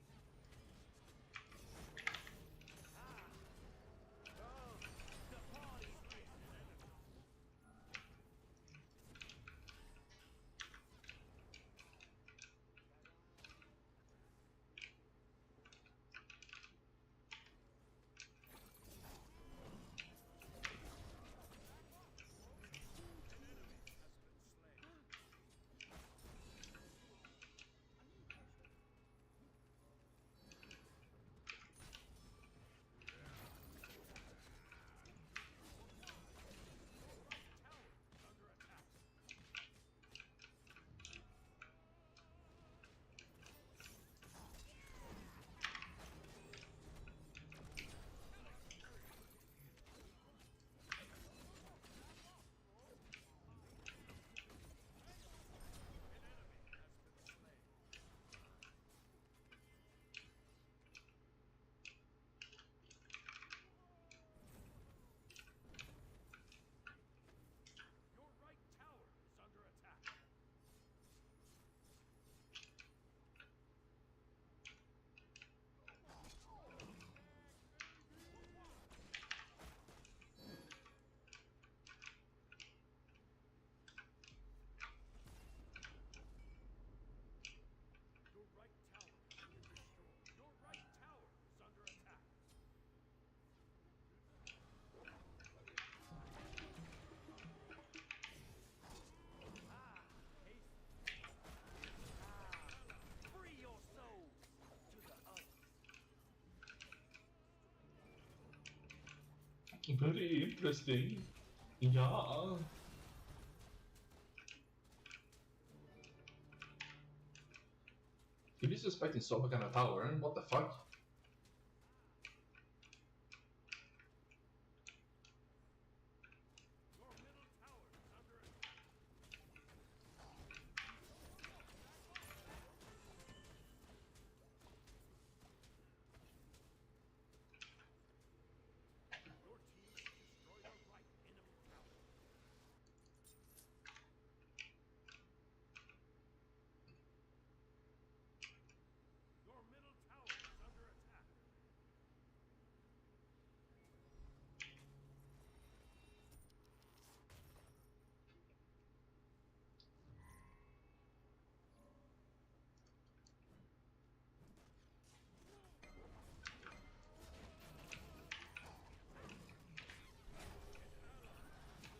Your right tower is under attack. Your right tower has been destroyed. Your right tower is under attack. Haste. Free your souls to the others. Very interesting. Yeah. He is expecting some kind of tower. What the fuck? Your middle tower is under attack. Your team has destroyed a right enemy tower. Your middle tower is under attack.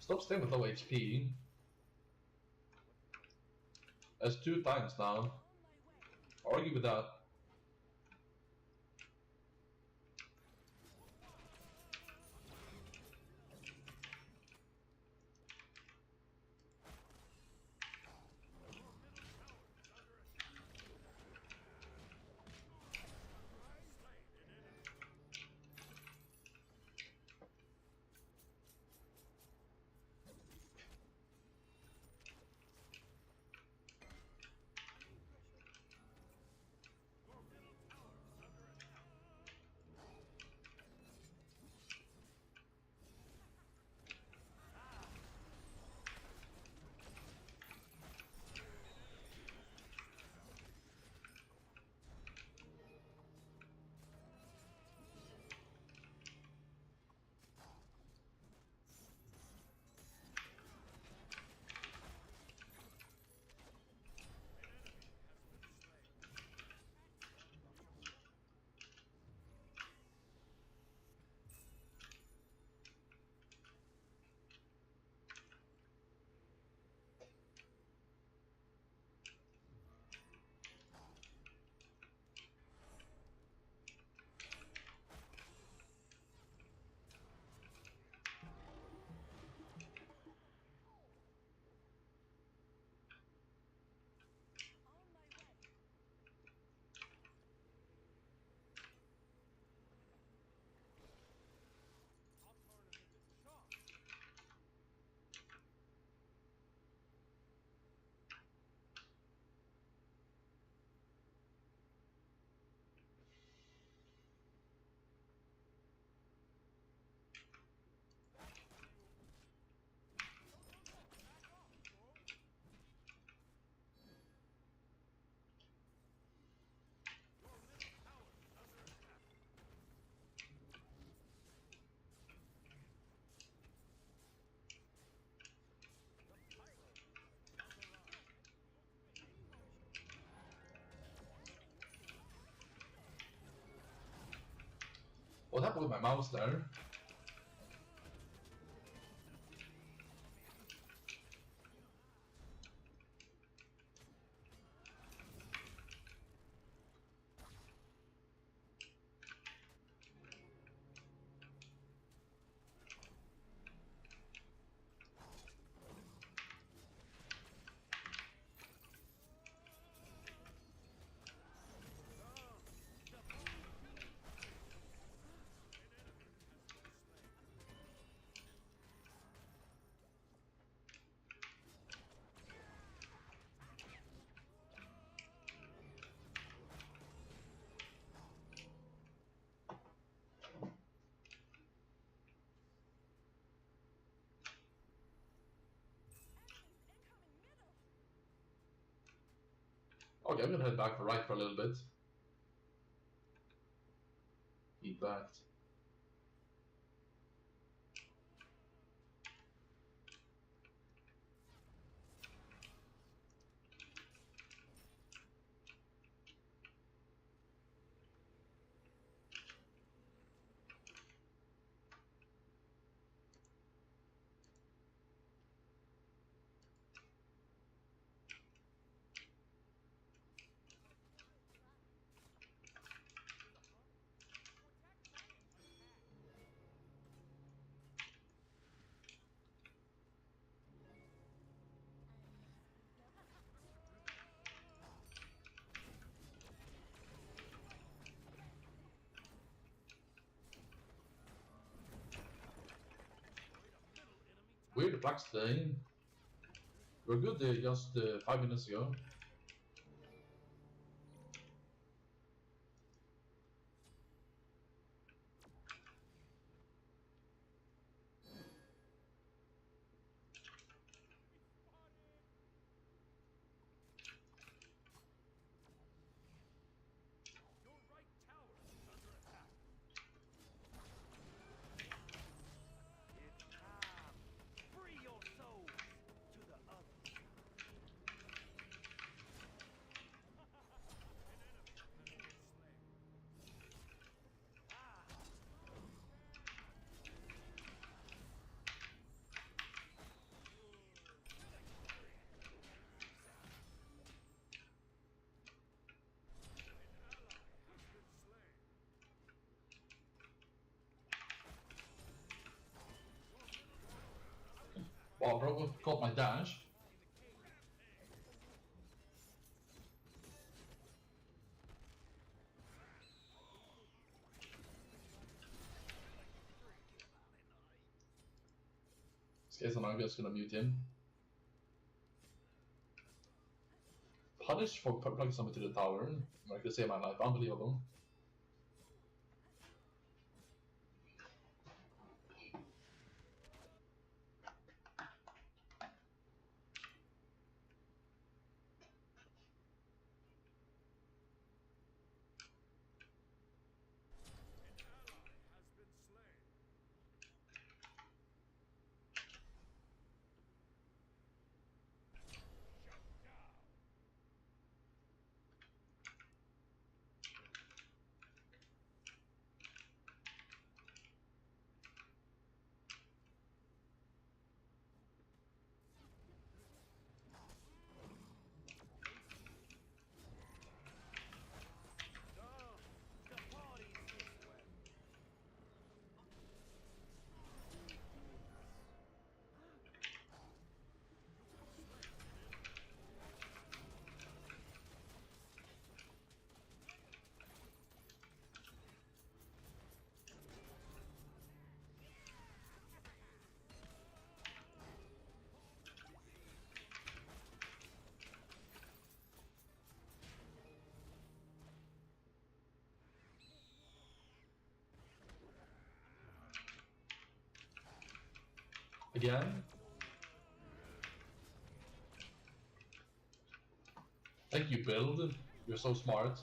Stop staying with low HP. That's 2 times now. Argue with that. Your middle tower is under attack. Slain an enemy. What happened with my mouse there? Okay, I'm gonna head back for right for a little bit. He backed. Weird attacks today. We're good just 5 minutes ago. Wow, bro, caught my dash. This case, I'm just gonna mute him. Punished for plugging somebody to the tower. I could save my life. Unbelievable. Again. Thank you, Build. You're so smart.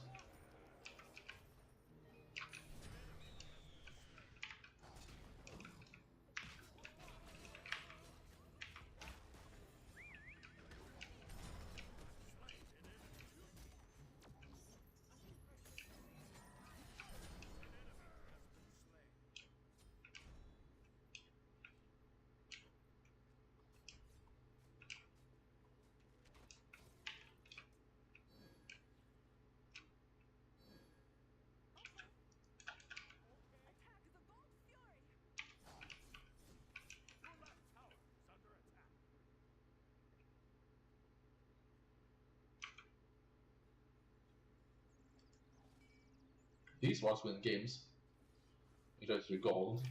These ones win games. You try to gold.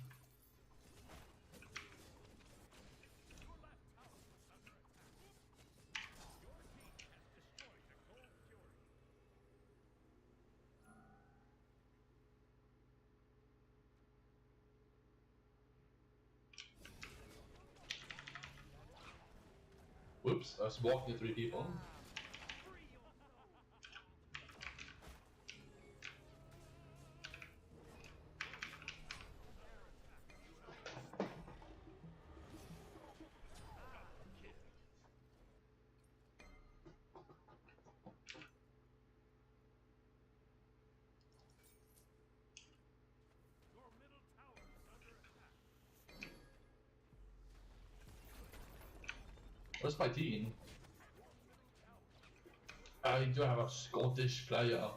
Whoops, I was walking 3 people. Where's my team? I do have a Scottish player.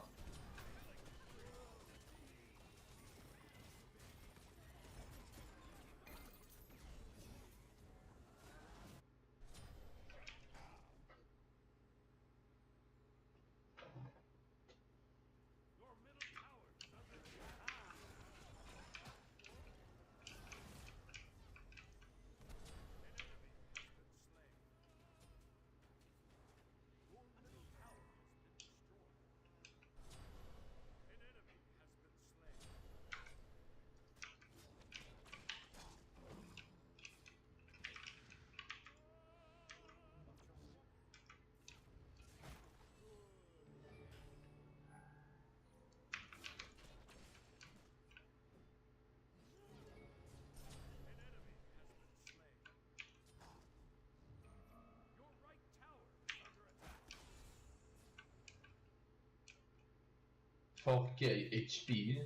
Okay, HP.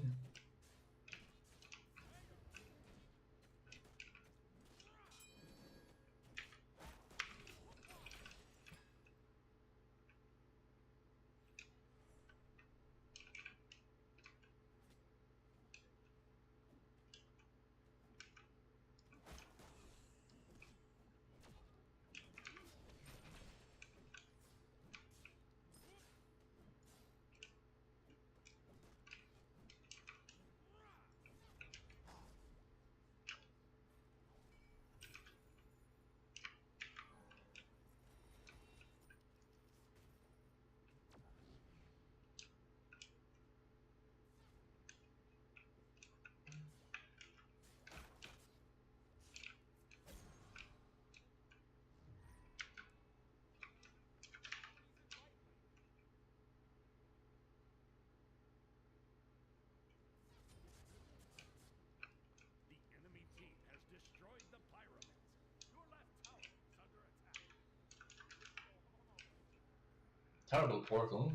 Terrible portal.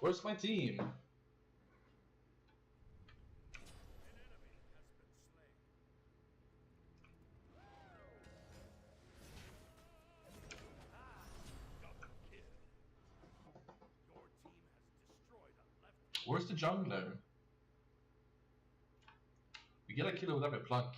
Where's my team? Where's the jungler? We get a kill with every plunk.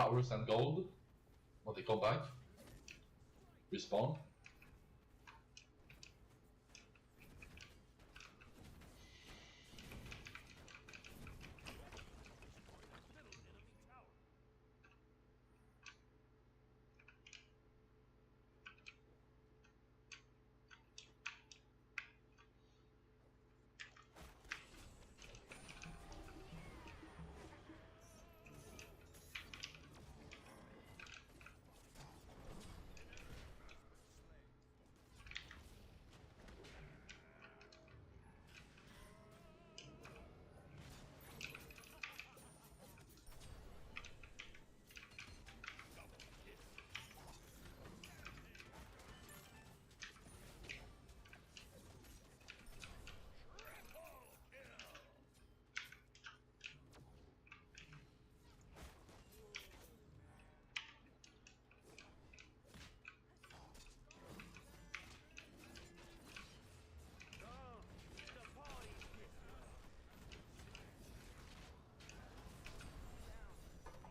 towers and gold when they come back. Respawn.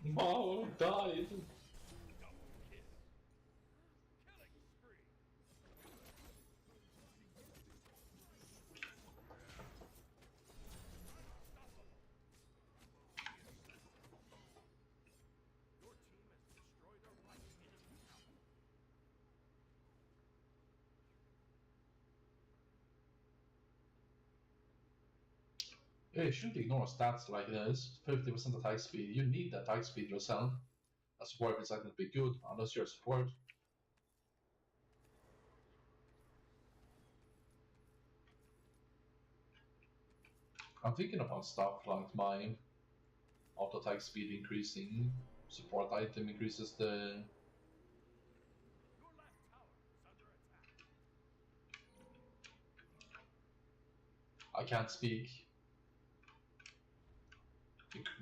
Mao died. Yeah, you shouldn't ignore stats like this. 50% attack speed. You need that attack speed yourself. A support is not going to be good unless you're a support. I'm thinking about stuff like my auto attack speed increasing, support item increases the. I can't speak.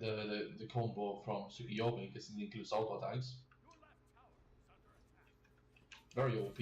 The combo from Tsukiyomi because it includes auto attacks. Very OP.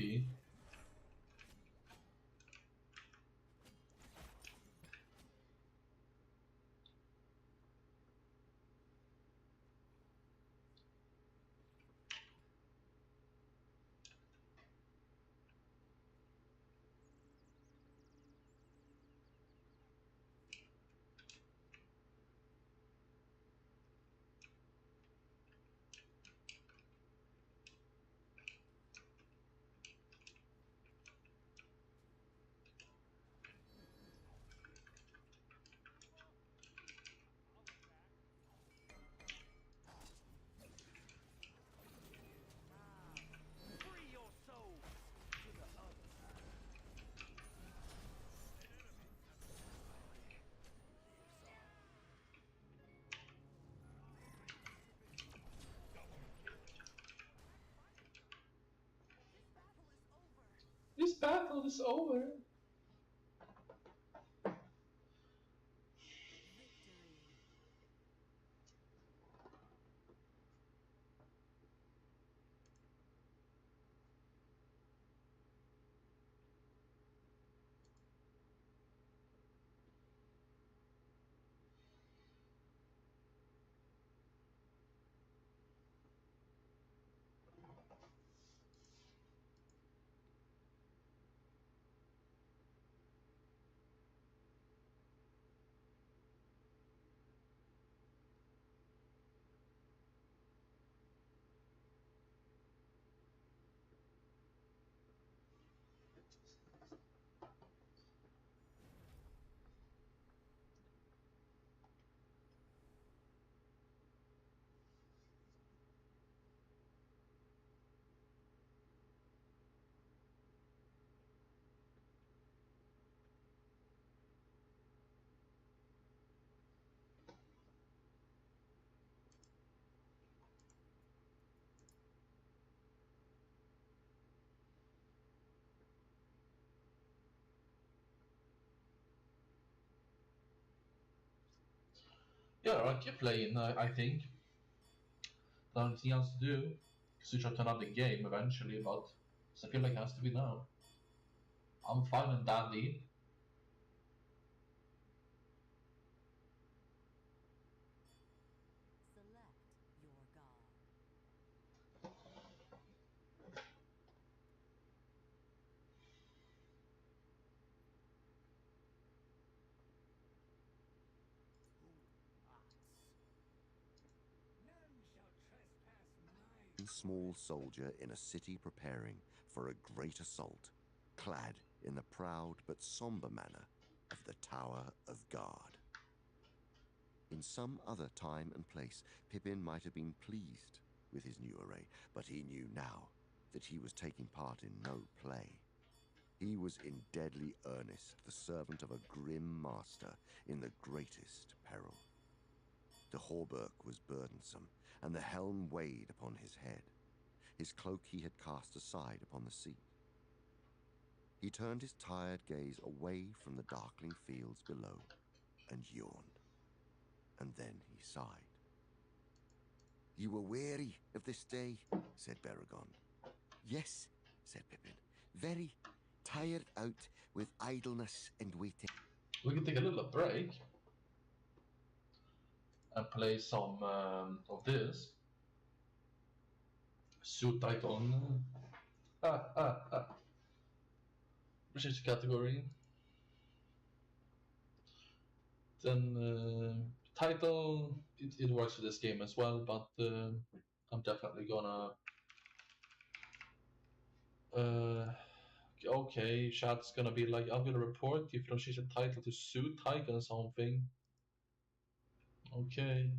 This battle is over. Yeah, I'll keep playing, I think. Not anything else to do. Switch on to another game eventually, but I feel like it has to be now. I'm fine and dandy. Select your god. one small soldier in a city preparing for a great assault, clad in the proud but somber manner of the Tower of Guard. In some other time and place, Pippin might have been pleased with his new array, but he knew now that he was taking part in no play. He was in deadly earnest, the servant of a grim master in the greatest peril. The hauberk was burdensome, and the helm weighed upon his head. His cloak he had cast aside upon the seat. He turned his tired gaze away from the darkling fields below and yawned. And then he sighed. "You were weary of this day," said Baragon. "Yes," said Pippin, "very tired out with idleness and waiting." We can take a little break and play some of this. Suit Tycoon. Which is category. Then title, it works for this game as well, but I'm definitely gonna okay, chat's gonna be like, I'm gonna report if you don't change the title to Suit Tycoon or something. Okay.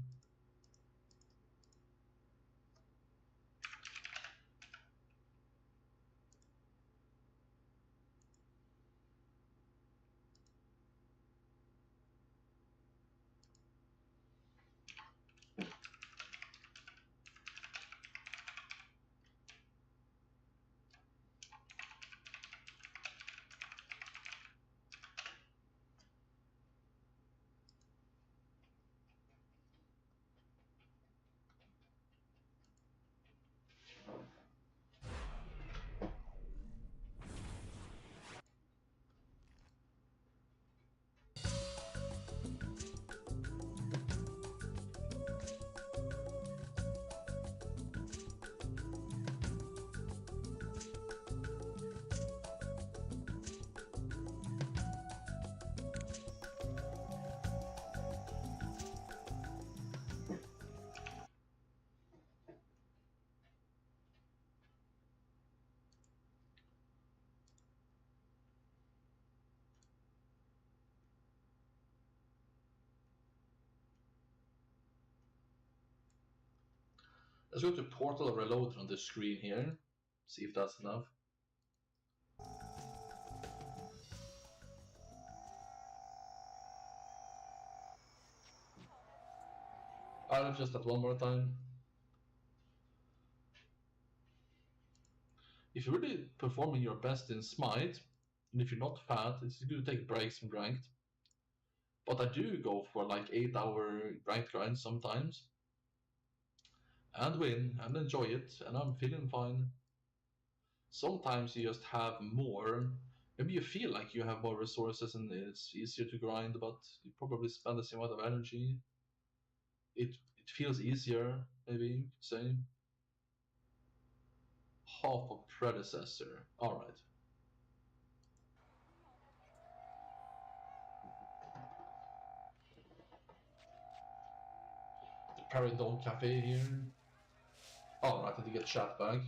Let's go to Portal Reload on the screen here. See if that's enough. I'll adjust that one more time. If you're really performing your best in Smite, and if you're not fat, it's good to take breaks from ranked. But I do go for like 8-hour ranked grinds sometimes. And win, and enjoy it, and I'm feeling fine. Sometimes you just have more. Maybe you feel like you have more resources and it's easier to grind, but you probably spend the same amount of energy. It feels easier, maybe you could say. Half of predecessor. Alright. The Paradon Cafe here. Alright, I did get chat back.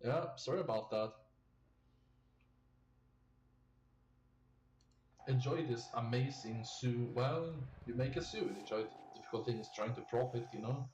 Yeah, sorry about that. Enjoy this amazing suit. Well, you make a suit. The difficult thing is trying to profit, you know?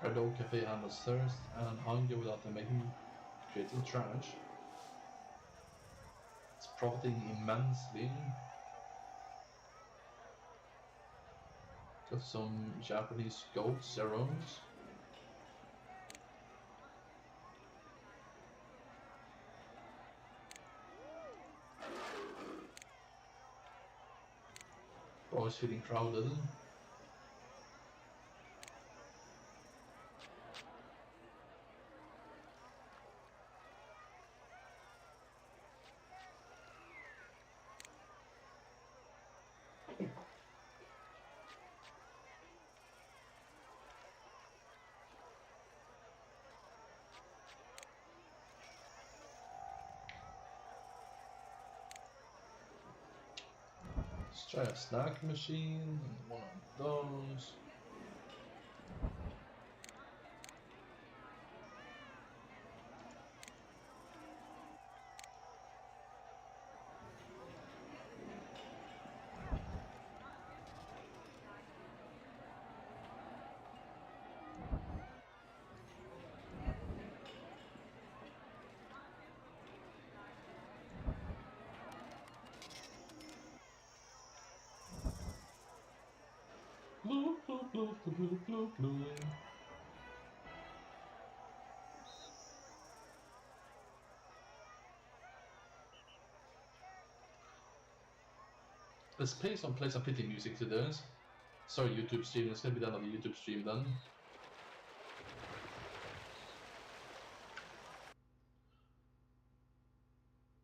Paradon Cafe handles thirst and hunger without them creating trash. It's profiting immensely. Got some Japanese goat serums. Always feeling crowded. Let's try a snack machine, one of those. Blue, blue, blue, blue, blue, blue, blue. Let's play some pretty music to this. Sorry, YouTube stream. It's gonna be done on the YouTube stream then.